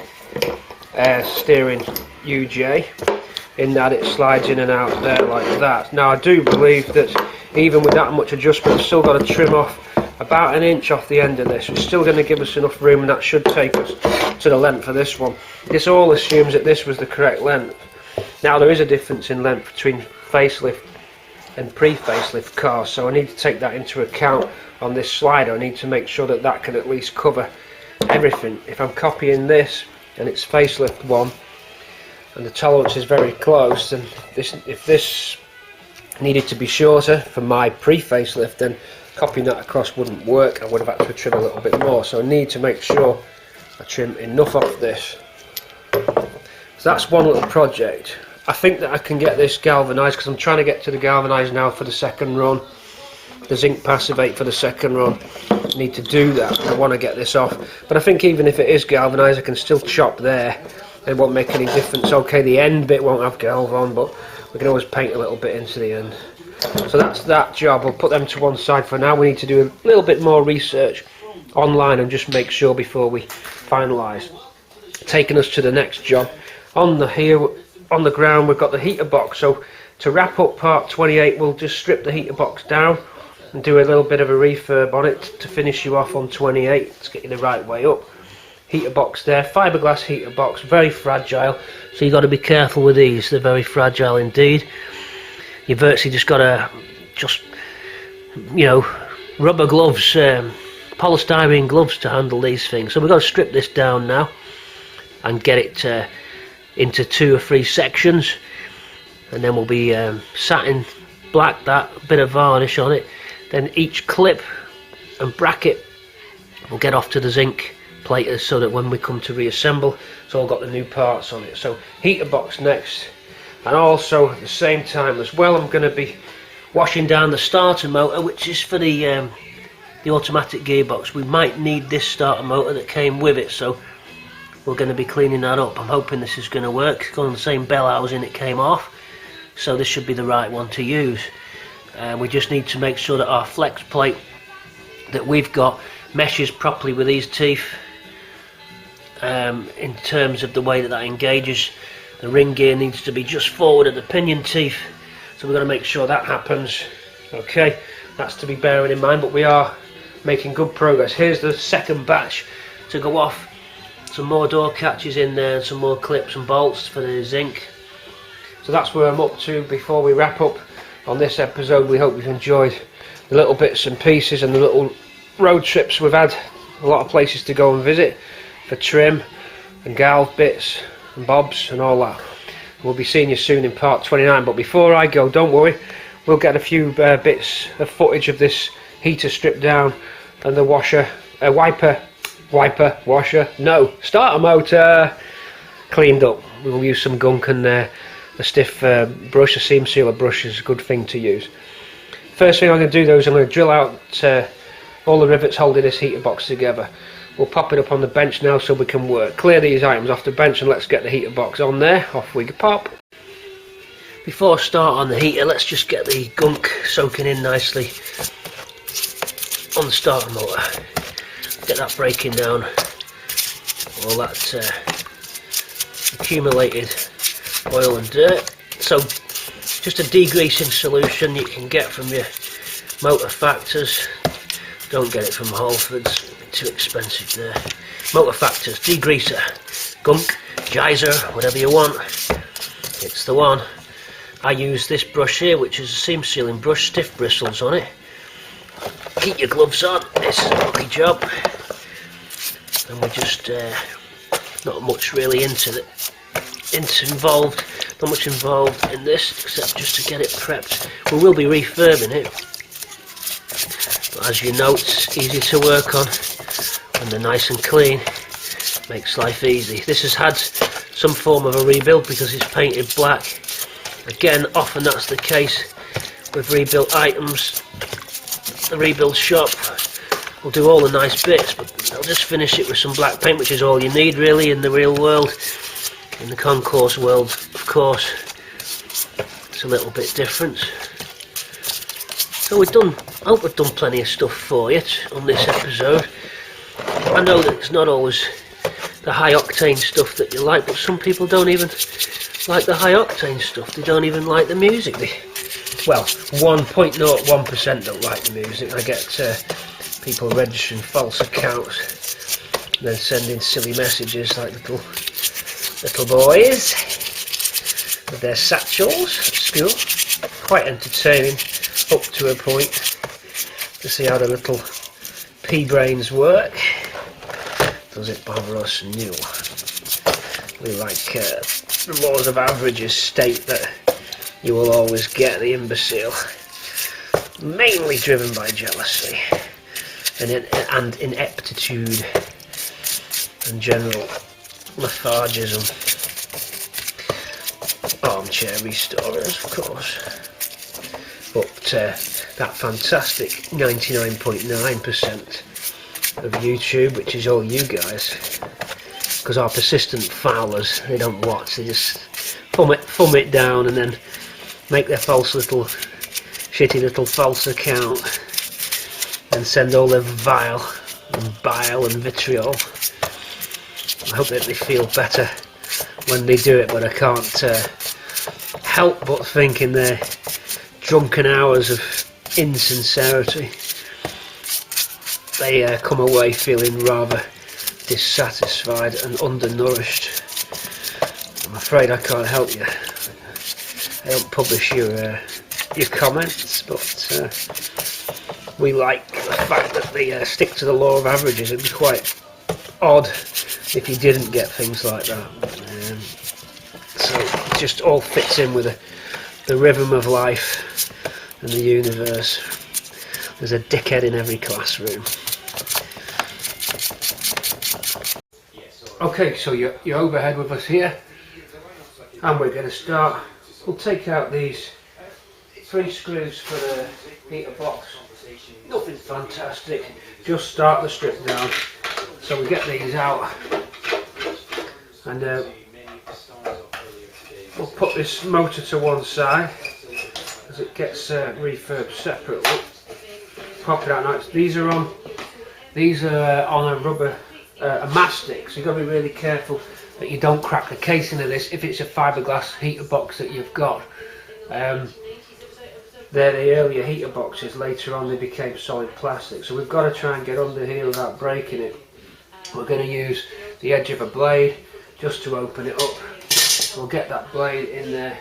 steering UJ, in that it slides in and out there like that. Now I do believe that even with that much adjustment, I've still got to trim off about an inch off the end of this. It's still going to give us enough room, and that should take us to the length of this one. This all assumes that this was the correct length. Now there is a difference in length between facelift and pre-facelift cars, so I need to take that into account on this slider. I need to make sure that that can at least cover everything. If I'm copying this and it's facelift one and the tolerance is very close, then if this needed to be shorter for my pre-facelift, then copying that across wouldn't work. I would have had to trim a little bit more, so I need to make sure I trim enough off this. So that's one little project. I think that I can get this galvanized, because I'm trying to get to the galvanized now for the second run, the zinc passivate for the second run. I need to do that. I want to get this off, but I think even if it is galvanized, I can still chop there. It won't make any difference. Okay, the end bit won't have galv on, but we can always paint a little bit into the end. So that's that job. We'll put them to one side for now. We need to do a little bit more research online and just make sure before we finalise. Taking us to the next job. On the ground we've got the heater box. So to wrap up part 28, we'll just strip the heater box down and do a little bit of a refurb on it to finish you off on 28. Let's get you the right way up. Heater box there, fiberglass heater box, very fragile, so you've got to be careful with these. They're very fragile indeed. You've virtually just got to rubber gloves, polystyrene gloves to handle these things. So we've got to strip this down now and get it into 2 or 3 sections, and then we'll be satin black that, a bit of varnish on it. Then each clip and bracket will get off to the zinc platers, so that when we come to reassemble, it's all got the new parts on it. So heater box next, and also at the same time as well, I'm going to be washing down the starter motor, which is for the automatic gearbox. We might need this starter motor that came with it, so we're going to be cleaning that up. I'm hoping this is going to work. It's got on the same bell housing it came off, so this should be the right one to use. We just need to make sure that our flex plate that we've got meshes properly with these teeth, in terms of the way that that engages. The ring gear needs to be just forward of the pinion teeth, so we've got to make sure that happens. Okay, that's to be bearing in mind, but we are making good progress. Here's the second batch to go off. Some more door catches in there, and some more clips and bolts for the zinc. So that's where I'm up to before we wrap up on this episode. We hope you've enjoyed the little bits and pieces and the little road trips we've had. A lot of places to go and visit for trim and galv bits and bobs and all that. We'll be seeing you soon in part 29, but before I go, don't worry, we'll get a few bits of footage of this heater stripped down and the wiper wiper, washer, no, starter motor, cleaned up. We'll use some gunk and the stiff brush, a seam sealer brush is a good thing to use. First thing I'm going to do though is I'm going to drill out all the rivets holding this heater box together. We'll pop it up on the bench now so we can work. Clear these items off the bench and let's get the heater box on there. Off we pop. Before I start on the heater, let's just get the gunk soaking in nicely on the starter motor. Get that breaking down all that accumulated oil and dirt. So just a degreasing solution you can get from your motor factors. Don't get it from Halfords, too expensive there. Motor factors, degreaser, gunk, geyser, whatever you want, it's the one. I use this brush here, which is a seam sealing brush, stiff bristles on it. Keep your gloves on, this is a lucky job. And we're just not much really involved in this, except just to get it prepped. We will be refurbing it, but as you know, it's easy to work on when they're nice and clean. Makes life easy. This has had some form of a rebuild because it's painted black. Again, often that's the case with rebuilt items. The rebuild shop will do all the nice bits, but they'll just finish it with some black paint, which is all you need really in the real world. In the concourse world, of course, it's a little bit different. So I hope we've done plenty of stuff for you on this episode. I know that it's not always the high octane stuff that you like, but some people don't even like the high octane stuff. They don't even like the music. Well, 1.01% don't like the music. I get people registering false accounts and then sending silly messages like little boys with their satchels at school. Quite entertaining up to a point to see how the little pea brains work. Does it bother us? No. We like the laws of averages state that you will always get the imbecile, mainly driven by jealousy and ineptitude and general lethargism. Armchair restorers, of course, but that fantastic 99.9% of YouTube, which is all you guys, because our persistent foulers, they don't watch, they just thumb it down and then make their shitty little false account and send all their vile and bile and vitriol. I hope that they feel better when they do it, but I can't help but think in their drunken hours of insincerity they come away feeling rather dissatisfied and undernourished. I'm afraid I can't help you. I don't publish your comments, but we like the fact that they stick to the law of averages. It'd be quite odd if you didn't get things like that. So it just all fits in with the rhythm of life and the universe. There's a dickhead in every classroom. Okay, so you're overhead with us here, and we're going to start. We'll take out these 3 screws for the heater box. Nothing fantastic, just start the strip down. So we get these out, and we'll put this motor to one side as it gets refurbed separately. Pop it out now. These are on a rubber, a mastic, so you've got to be really careful that you don't crack the casing of this if it's a fiberglass heater box that you've got. They're the earlier heater boxes. Later on they became solid plastic, so we've got to try and get under here without breaking it. We're going to use the edge of a blade just to open it up. We'll get that blade in there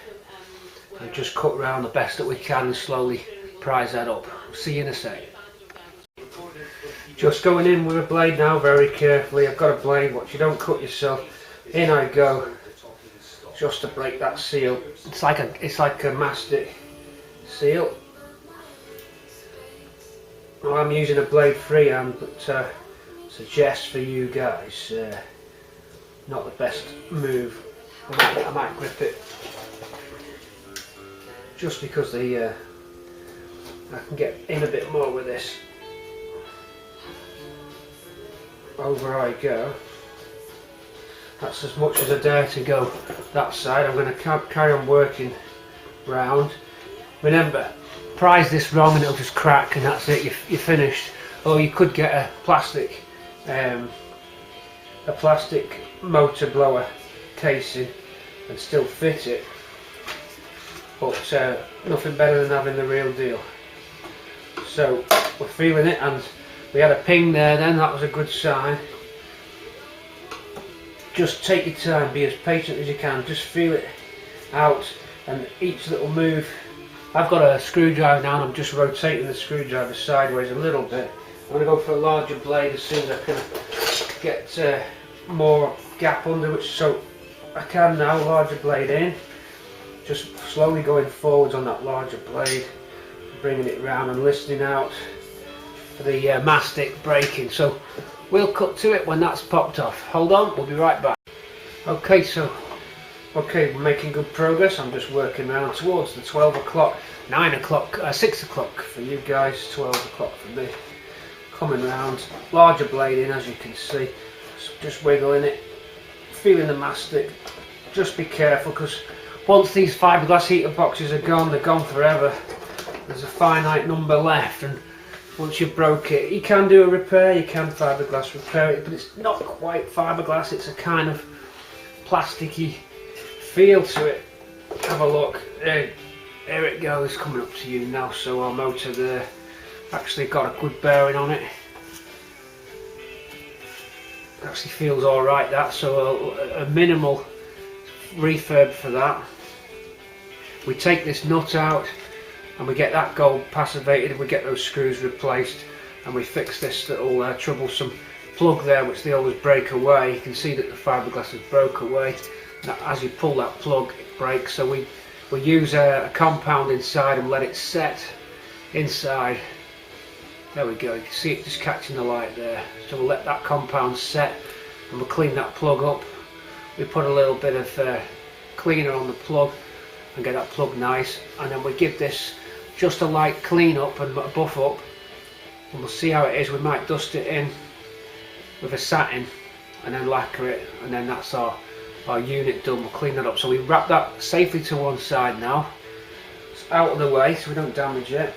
and just cut round the best that we can and slowly prise that up. See you in a sec. Just going in with a blade now, very carefully. I've got a blade, watch you don't cut yourself. In I go, just to break that seal. It's like a mastic seal. Well, I'm using a blade freehand, but suggest for you guys. Not the best move. I might grip it just because I can get in a bit more with this. Over I go. That's as much as I dare to go that side. I'm going to carry on working round. Remember, prise this wrong and it'll just crack and that's it, you're finished. Or you could get a plastic motor blower casing and still fit it, but nothing better than having the real deal. So we're feeling it, and we had a ping there then, that was a good sign. Just take your time, be as patient as you can, just feel it out, and each little move. I've got a screwdriver now and I'm just rotating the screwdriver sideways a little bit. I'm going to go for a larger blade as soon as I can get more gap under, which so I can now. Larger blade in, just slowly going forwards on that larger blade, bringing it round and listening out for the mastic breaking. So we'll cut to it when that's popped off. Hold on, we'll be right back. Okay, we're making good progress. I'm just working around towards the 12 o'clock, 9 o'clock, 6 o'clock for you guys, 12 o'clock for me. Coming round, larger blade in, as you can see, just wiggling it, feeling the mastic. Just be careful, because once these fiberglass heater boxes are gone, they're gone forever. There's a finite number left, and once you've broke it, you can do a repair, you can fiberglass repair it, but it's not quite fiberglass, it's a kind of plasticky feel to it. Have a look, there it goes, coming up to you now. So our motor there actually got a good bearing on it. Actually feels alright, that, so a minimal refurb for that. We take this nut out and we get that gold passivated, we get those screws replaced, and we fix this little troublesome plug there, which they always break away. You can see that the fiberglass has broke away. Now, as you pull that plug, it breaks, so we use a compound inside and let it set inside. There we go, you can see it just catching the light there. So we'll let that compound set and we'll clean that plug up. We put a little bit of cleaner on the plug and get that plug nice, and then we give this just a light clean up and a buff up, and we'll see how it is. We might dust it in with a satin and then lacquer it, and then that's our unit done. We'll clean that up. So we wrap that safely to one side now. It's out of the way so we don't damage it.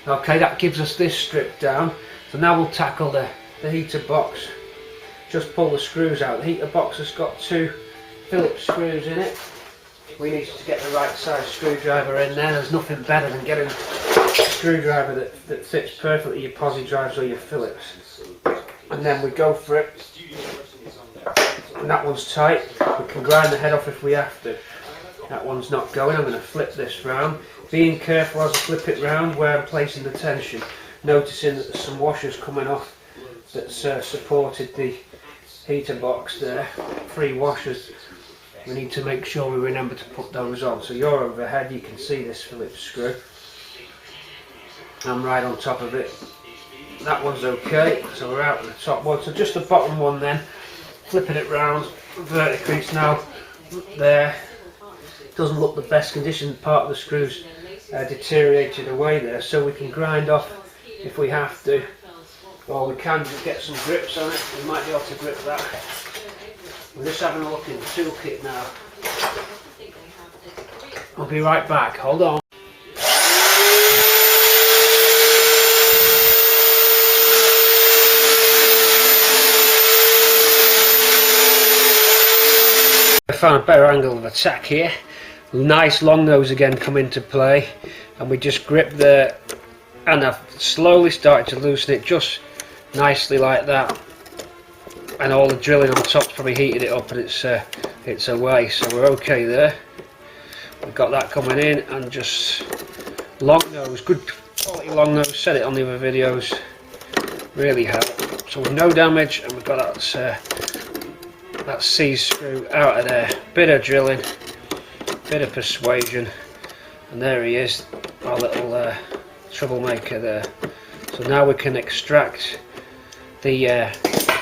Okay, that gives us this strip down. So now we'll tackle the heater box. Just pull the screws out. The heater box has got 2 Phillips screws in it. We need to get the right size screwdriver in there. There's nothing better than getting a screwdriver that fits perfectly your posi drives or your Phillips. And then we go for it. And that one's tight. We can grind the head off if we have to. That one's not going. I'm going to flip this round. Being careful as I flip it round where I'm placing the tension. Noticing that there's some washers coming off that's supported the heater box there. 3 washers. We need to make sure we remember to put those on. So you're overhead, you can see this Phillips screw. I'm right on top of it. That one's okay, so we're out of the top one. So just the bottom one then, flipping it round vertically. It's now there. Doesn't look the best condition, part of the screws deteriorated away there, so we can grind off if we have to, or we can just get some grips on it. We might be able to grip that. We're just having a look in the toolkit now. I'll be right back, hold on. I found a better angle of attack here. Nice long nose again come into play, and we just grip there, and I've slowly started to loosen it just nicely like that. And all the drilling on top's probably heated it up, and it's away, so we're okay there. We've got that coming in, and just long nose, good quality long nose, said it on the other videos, really helped. So with no damage, and we've got that C screw out of there. Bit of drilling, bit of persuasion, and there he is, our little troublemaker there. So now we can extract the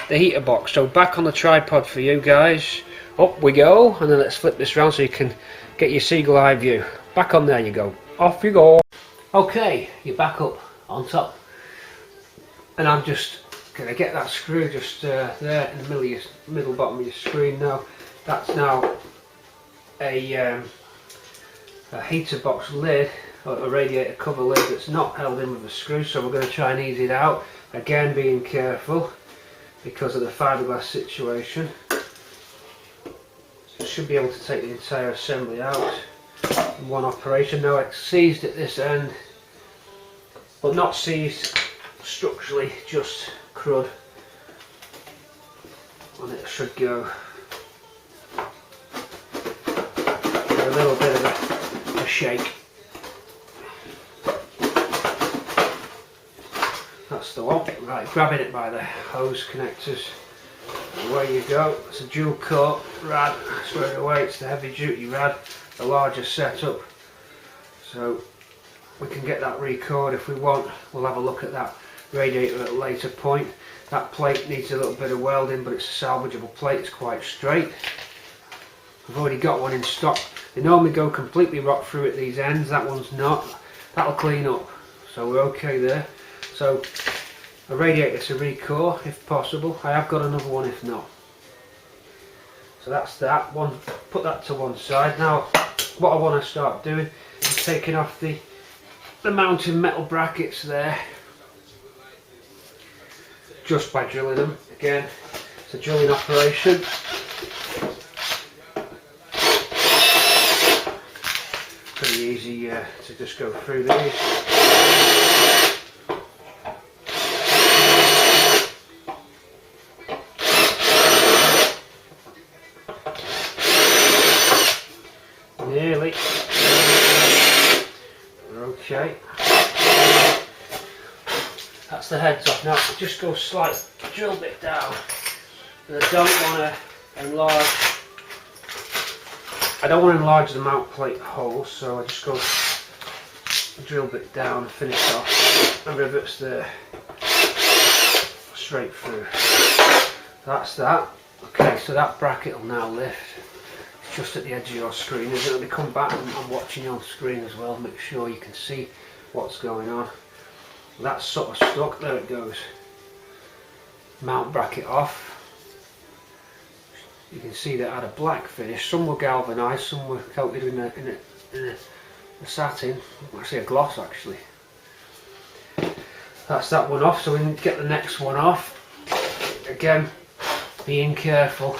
heater box. So back on the tripod for you guys. Up we go, and then let's flip this round so you can get your seagull eye view. Back on there you go. Off you go. Okay, you're back up on top, and I'm just gonna get that screw just there in the middle of your middle bottom of your screen. Now that's now a heater box lid, or a radiator cover lid that's not held in with a screw, so we're going to try and ease it out, again being careful because of the fiberglass situation. So should be able to take the entire assembly out in one operation. Now it's seized at this end, but not seized structurally, just crud, and it should go. A little bit of a shake. That's the one. Right, grabbing it by the hose connectors. Away you go. It's a dual coat rad. Straight away, it's the heavy duty rad, the larger setup. So we can get that record if we want. We'll have a look at that radiator at a later point. That plate needs a little bit of welding, but it's a salvageable plate. It's quite straight. We've already got one in stock. They normally go completely rot through at these ends. That one's not. That'll clean up. So we're okay there. So a radiator to recore if possible. I have got another one if not. So that's that one. Put that to one side. Now what I want to start doing is taking off the mounting metal brackets there, just by drilling them. Again, it's a drilling operation. Pretty easy to just go through these. Nearly. Okay. That's the heads off. Now just go slight drill bit down. And I don't want to enlarge. I don't want to enlarge the mount plate holes, so I just go a drill bit down and finish off. And rivets there, straight through. That's that. Okay, so that bracket will now lift. It's just at the edge of your screen, isn't it? Let me come back and watching your screen as well. Make sure you can see what's going on. That's sort of stuck. There it goes. Mount bracket off. You can see that it had a black finish. Some were galvanized, some were coated in a satin. Actually a gloss actually. That's that one off, so we can get the next one off. Again, being careful.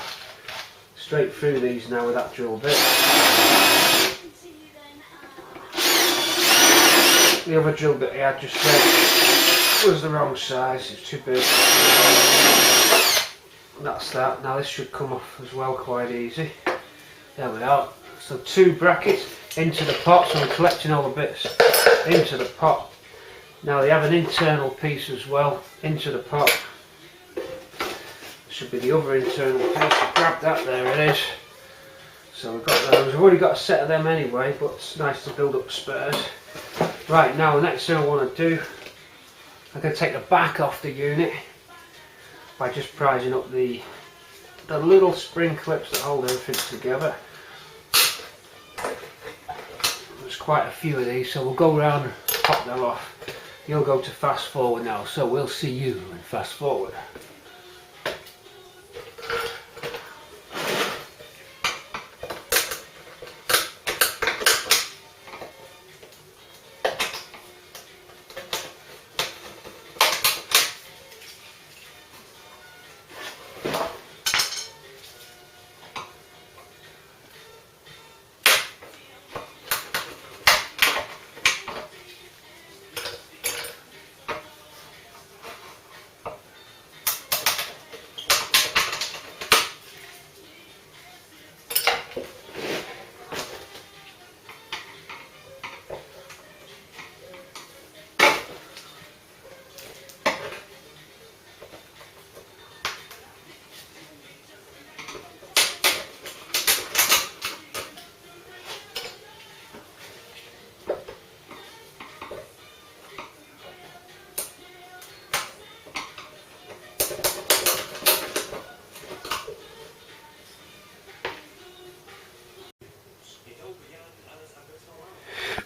Straight through these now with that drill bit. The other drill bit I had just there was the wrong size, it's too big. That's that. Now this should come off as well quite easy. There we are. So two brackets into the pot, so we're collecting all the bits into the pot. Now they have an internal piece as well into the pot. Should be the other internal piece. Grab that, there it is. So we've got those. We've already got a set of them anyway, but it's nice to build up spares. Right, now the next thing I want to do, I'm going to take the back off the unit by just prising up the little spring clips that hold everything together. There's quite a few of these, so we'll go around and pop them off. You'll go to fast forward now, so we'll see you in fast forward.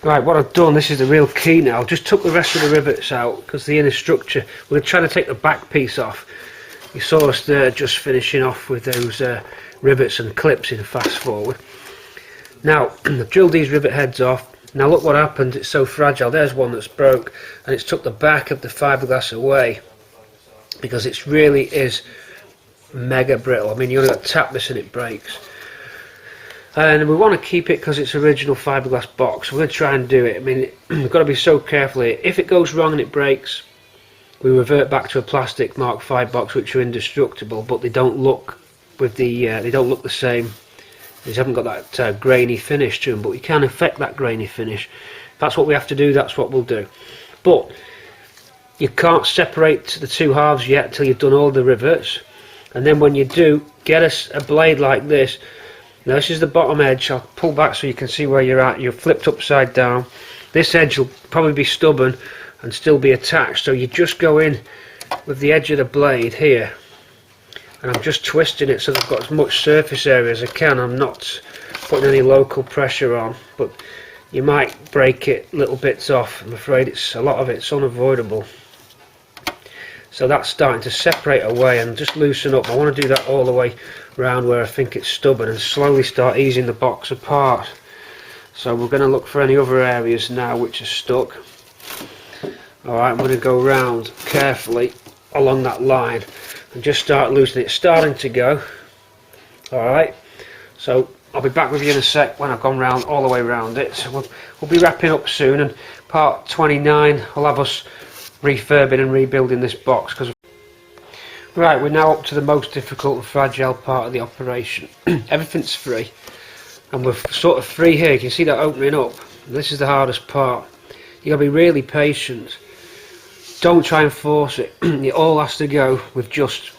Right, what I've done, this is the real key now. Just took the rest of the rivets out because the inner structure, we're trying to take the back piece off. You saw us there just finishing off with those rivets and clips in fast forward. Now, I've drilled these rivet heads off. Now look what happened, it's so fragile. There's one that's broke and it's took the back of the fiberglass away because it really is mega brittle. I mean, you only got to tap this and it breaks. And we want to keep it because it's original fiberglass box. We're going to try and do it. I mean, we've got to be so careful here. If it goes wrong and it breaks, we revert back to a plastic Mark V box, which are indestructible, but they don't look with the they don't look the same. They haven't got that grainy finish to them, but we can affect that grainy finish. If that's what we have to do, that's what we'll do. But you can't separate the two halves yet until you've done all the rivets. And then when you do, get us a blade like this. Now this is the bottom edge. I'll pull back so you can see where you're at. You're flipped upside down. This edge will probably be stubborn and still be attached, so you just go in with the edge of the blade here, and I'm just twisting it so that I've got as much surface area as I can. I'm not putting any local pressure on, but you might break it little bits off. I'm afraid it's a lot of it's unavoidable. So that's starting to separate away and just loosen up. I want to do that all the way around where I think it's stubborn and slowly start easing the box apart. So we're going to look for any other areas now which are stuck. Alright, I'm going to go round carefully along that line and just start loosening it. It's starting to go. Alright, so I'll be back with you in a sec when I've gone round all the way around it. So we'll be wrapping up soon, and part 29 will have us refurbing and rebuilding this box. Right, we're now up to the most difficult and fragile part of the operation. Everything's free, and we're sort of free here. You can see that opening up. This is the hardest part. You got to be really patient. Don't try and force it. It all has to go with just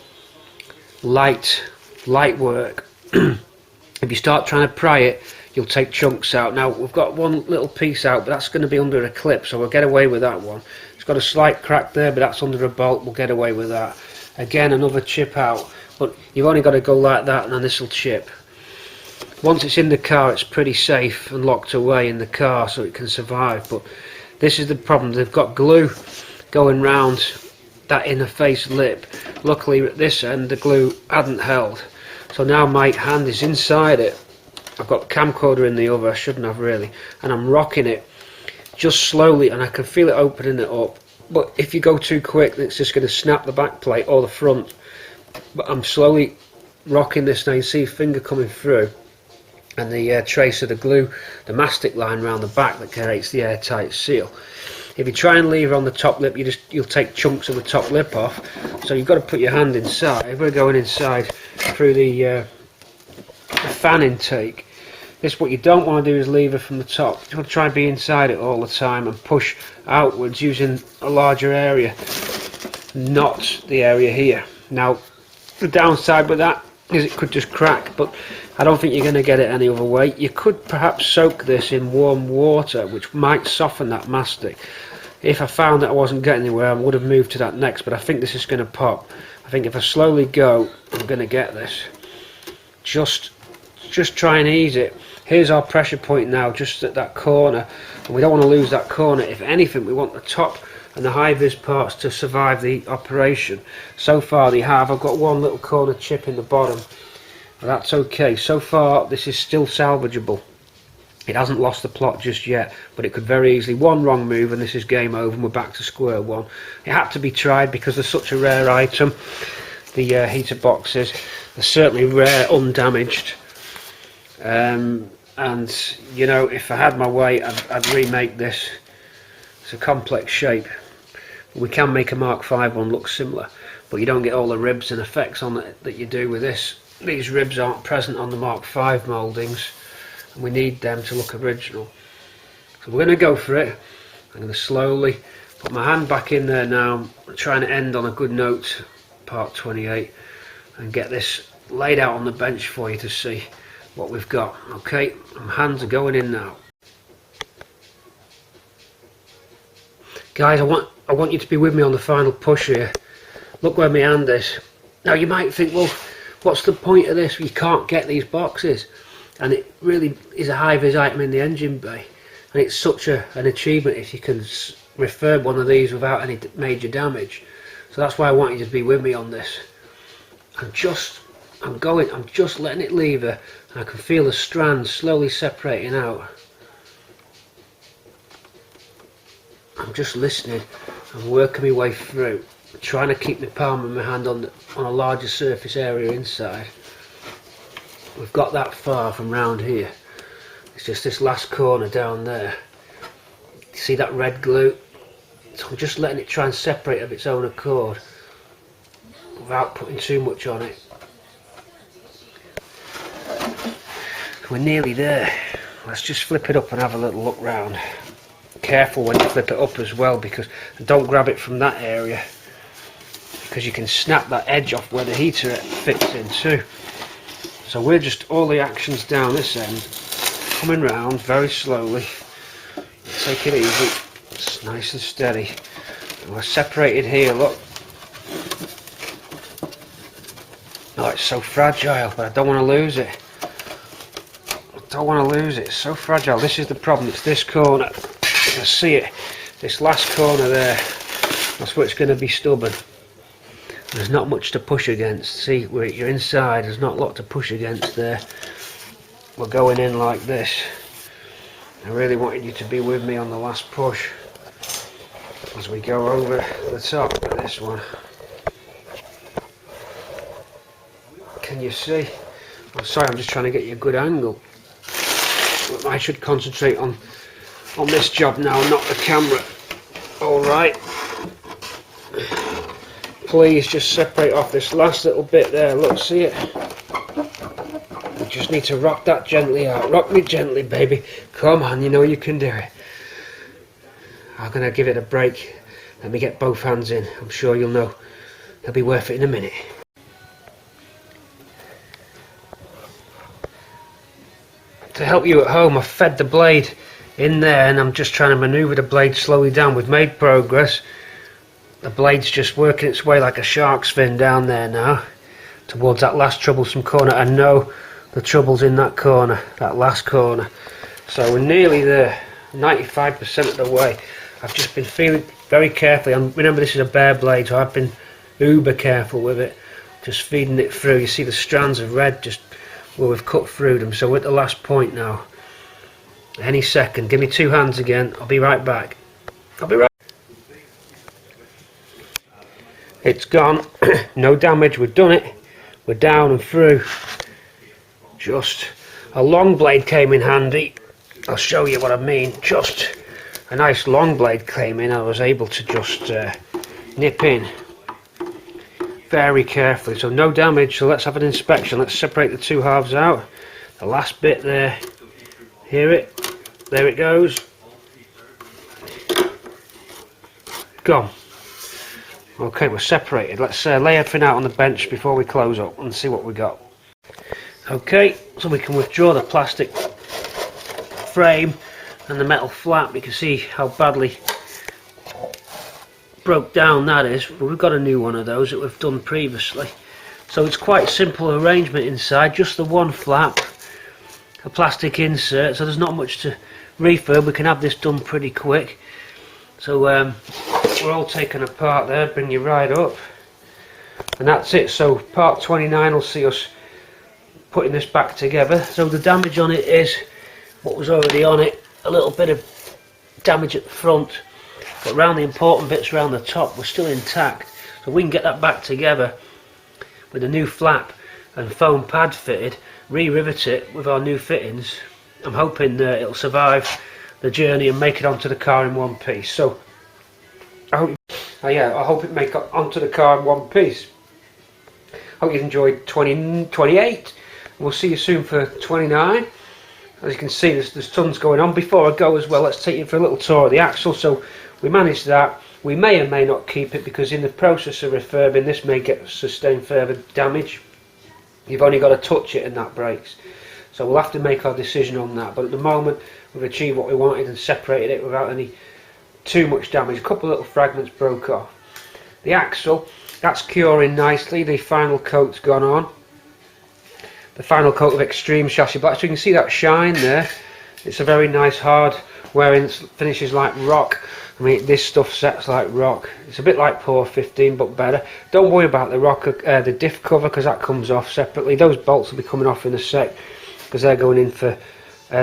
light work. If you start trying to pry it, you'll take chunks out. Now we've got one little piece out, but that's going to be under a clip, so we'll get away with that one. It's got a slight crack there, but that's under a bolt. We'll get away with that. Again, another chip out, but you've only got to go like that and then this will chip. Once it's in the car, it's pretty safe and locked away in the car so it can survive. But this is the problem. They've got glue going round that inner face lip. Luckily at this end the glue hadn't held, so now my hand is inside it. I've got the camcorder in the other, I shouldn't have really, and I'm rocking it just slowly and I can feel it opening it up. But if you go too quick, it's just going to snap the back plate or the front. But I'm slowly rocking this now. You see finger coming through, and the trace of the glue, the mastic line around the back that creates the airtight seal. If you try and lever on the top lip, you'll take chunks of the top lip off. So you've got to put your hand inside. We're going inside through the fan intake. This, what you don't want to do is lever from the top. You want to try and be inside it all the time and push outwards using a larger area, not the area here. Now the downside with that is it could just crack, but I don't think you're going to get it any other way. You could perhaps soak this in warm water, which might soften that mastic. If I found that I wasn't getting anywhere, I would have moved to that next, but I think this is going to pop. I think if I slowly go, I'm going to get this. Just try and ease it. Here's our pressure point now, just at that corner, and we don't want to lose that corner. If anything, we want the top and the high-vis parts to survive the operation. So far they have. I've got one little corner chip in the bottom, but that's okay. So far this is still salvageable. It hasn't lost the plot just yet, but it could very easily, one wrong move and this is game over and we're back to square one. It had to be tried because they're such a rare item, the heater boxes. They're certainly rare, undamaged. And you know, if I had my way, I'd remake this. It's a complex shape. We can make a Mark V one look similar, but you don't get all the ribs and effects on it that you do with this. These ribs aren't present on the Mark V mouldings, and we need them to look original. So we're going to go for it. I'm going to slowly put my hand back in there now. I'm trying to end on a good note, part 28, and get this laid out on the bench for you to see what we've got. Okay, my hands are going in now. Guys, I want you to be with me on the final push here. Look where my hand is. Now you might think, well, what's the point of this? You can't get these boxes, and it really is a high-vis item in the engine bay. and it's such an achievement if you can refurb one of these without any major damage. So that's why I want you to be with me on this. I'm just letting it lever, and I can feel the strands slowly separating out. I'm just listening and working my way through, trying to keep my palm of my hand on a larger surface area inside. We've got that far from round here. It's just this last corner down there. You see that red glue? So I'm just letting it try and separate of its own accord without putting too much on it. We're nearly there. Let's just flip it up and have a little look round. Careful when you flip it up as well, because don't grab it from that area, because you can snap that edge off where the heater fits in too. So we're just all the actions down this end, coming round very slowly. Take it easy. It's nice and steady. And we're separated here, look. Oh, it's so fragile, but I don't want to lose it. I don't want to lose it. It's so fragile. This is the problem. It's this corner. You can see it. This last corner there. That's where it's going to be stubborn. There's not much to push against. See, where you're inside, there's not a lot to push against there. We're going in like this. I really wanted you to be with me on the last push as we go over the top of this one. Can you see? I'm sorry, I'm just trying to get you a good angle. I should concentrate on this job now, not the camera. Alright. Please just separate off this last little bit there. Look, see it? You just need to rock that gently out. Rock me gently, baby. Come on, you know you can do it. I'm going to give it a break. Let me get both hands in. I'm sure you'll know. It'll be worth it in a minute. To help you at home, I've fed the blade in there, and I'm just trying to manoeuvre the blade slowly down. We've made progress. The blade's just working its way like a shark's fin down there now towards that last troublesome corner. I know the trouble's in that corner, that last corner. So we're nearly there, 95% of the way. I've just been feeling very carefully, and remember this is a bare blade, so I've been uber careful with it, just feeding it through. You see the strands of red just where we've cut through them. So we're at the last point now. Any second, give me two hands again. I'll be right back. I'll be right. It's gone. No damage. We've done it. We're down and through. Just a long blade came in handy. I'll show you what I mean. Just a nice long blade came in. I was able to just nip in very carefully. So no damage. So let's have an inspection. Let's separate the two halves out. The last bit there. Hear it? There it goes. Gone. Okay, we're separated. Let's lay everything out on the bench before we close up and see what we got. Okay, so we can withdraw the plastic frame and the metal flap. You can see how badly broke down that is, but we've got a new one of those that we've done previously. So it's quite simple arrangement inside, just the one flap, a plastic insert, so there's not much to refurb. We can have this done pretty quick. So we're all taken apart there, bring you right up, and that's it. So part 29 will see us putting this back together. So the damage on it is what was already on it, a little bit of damage at the front, but around the important bits around the top we're still intact. So we can get that back together with a new flap and foam pad fitted, re-rivet it with our new fittings. I'm hoping it'll survive the journey and make it onto the car in one piece. So I hope it make it onto the car in one piece. Hope you've enjoyed 28. We'll see you soon for 29. As you can see, there's tons going on. Before I go as well, let's take you for a little tour of the axle. So we managed that. We may or may not keep it, because in the process of refurbing, this may sustain further damage. You've only got to touch it and that breaks. So we'll have to make our decision on that. But at the moment, we've achieved what we wanted and separated it without any too much damage. A couple of little fragments broke off. The axle, that's curing nicely. The final coat's gone on. The final coat of extreme chassis black. So you can see that shine there. It's a very nice hard wearing finishes like rock. I mean, this stuff sets like rock. It's a bit like Pour 15 but better. Don't worry about the rock, the diff cover, because that comes off separately. Those bolts will be coming off in a sec because they're going in for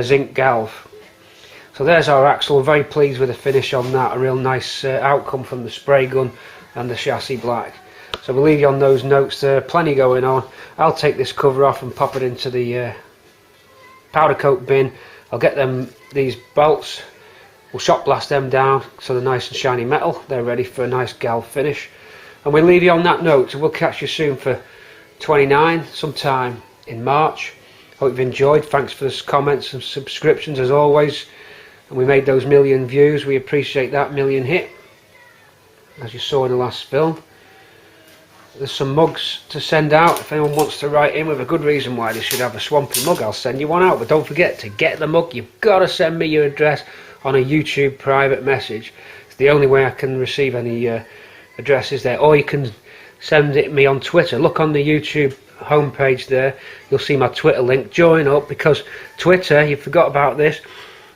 zinc galv. So there's our axle. I'm very pleased with the finish on that. A real nice outcome from the spray gun and the chassis black. So we'll leave you on those notes there. Plenty going on. I'll take this cover off and pop it into the powder coat bin. I'll get these bolts. We'll shot blast them down so they're nice and shiny metal. They're ready for a nice galv finish. And we'll leave you on that note. So we'll catch you soon for 29 sometime in March. Hope you've enjoyed. Thanks for the comments and subscriptions as always. And we made those 1,000,000 views. We appreciate that 1,000,000 hit, as you saw in the last film. There's some mugs to send out. If anyone wants to write in with a good reason why they should have a swampy mug, I'll send you one out. But don't forget, to get the mug, you've got to send me your address on a YouTube private message. It's the only way I can receive any addresses there. Or you can send it me on Twitter. Look on the YouTube homepage there. You'll see my Twitter link. Join up, because Twitter, you forgot about this,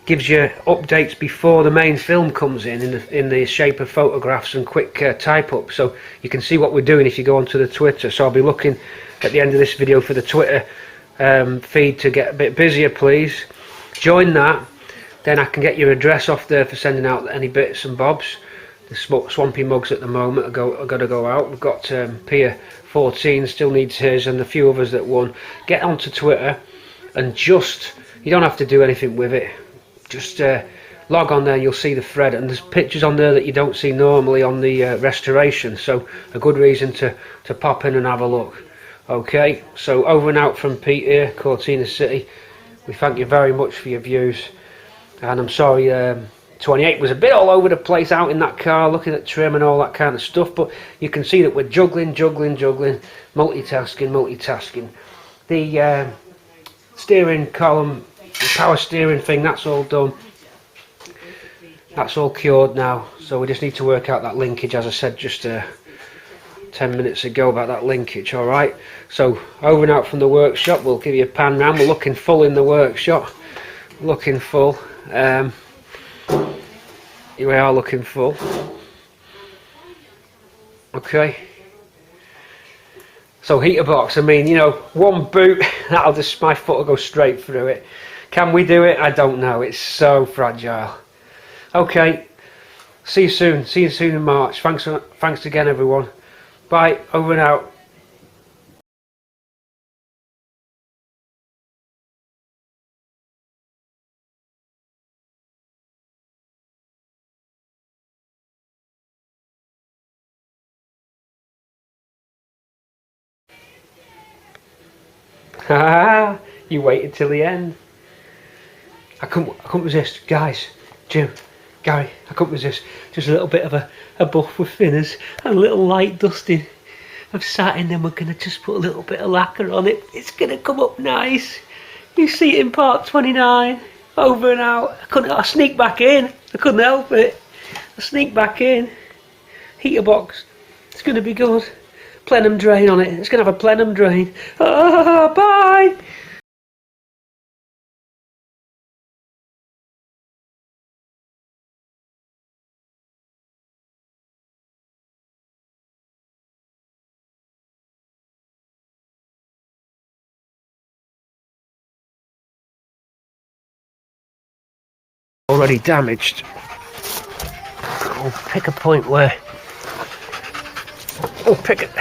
gives you updates before the main film comes in the shape of photographs and quick type up, so you can see what we're doing if you go onto the Twitter. So I'll be looking at the end of this video for the Twitter feed to get a bit busier. Please join that, then I can get your address off there for sending out any bits and bobs. The swampy mugs at the moment are got to go out. We've got Pier 14 still needs his, and a few others that won. Get onto Twitter and just, you don't have to do anything with it. Just log on there, you'll see the thread, and there's pictures on there that you don't see normally on the restoration, so a good reason to pop in and have a look. Okay, so over and out from Pete here, Cortina City. We thank you very much for your views, and I'm sorry 28 was a bit all over the place out in that car, looking at trim and all that kind of stuff, but you can see that we're juggling, multitasking. The steering column, the power steering thing, that's all done. That's all cured now, so we just need to work out that linkage, as I said just 10 minutes ago about that linkage. Alright, so over and out from the workshop. We'll give you a pan round. We're looking full in the workshop, looking full. We are looking full. Okay, so heater box, I mean, you know, one boot, that'll just, my foot will go straight through it. Can we do it? I don't know, it's so fragile. Okay, see you soon in March. Thanks again everyone. Bye, over and out. Ah, you waited till the end. I couldn't resist, guys. Jim, Gary, I couldn't resist. Just a little bit of a buff with thinners and a little light dusting of satin. Then we're gonna just put a little bit of lacquer on it. It's gonna come up nice. You see it in part 29. Over and out. I sneak back in. I couldn't help it. I sneak back in. Heater box. It's gonna be good. Plenum drain on it. It's going to have a plenum drain. Bye! Already damaged. I'll pick a point where... Oh, pick it.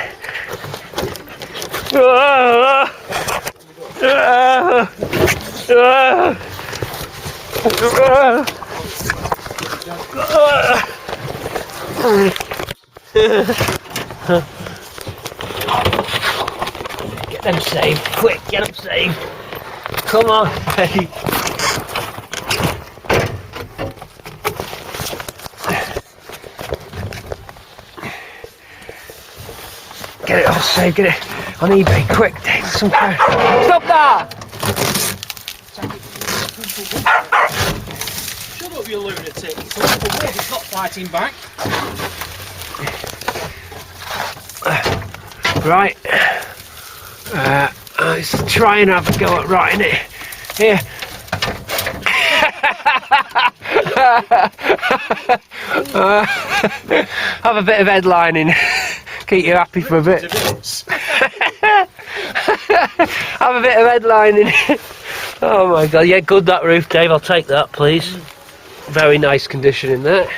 Get them saved, quick, get them saved. Come on, hey. Get it all saved, get it on eBay, quick, take some cash. Stop that! Shut up, you lunatic. It's not fighting back. Right. Let's try and have a go at writing it. Here. Have a bit of headlining. Keep you happy for a bit. Have a bit of headlining. Oh my god, yeah, good that roof, Dave. I'll take that, please. Very nice condition in that.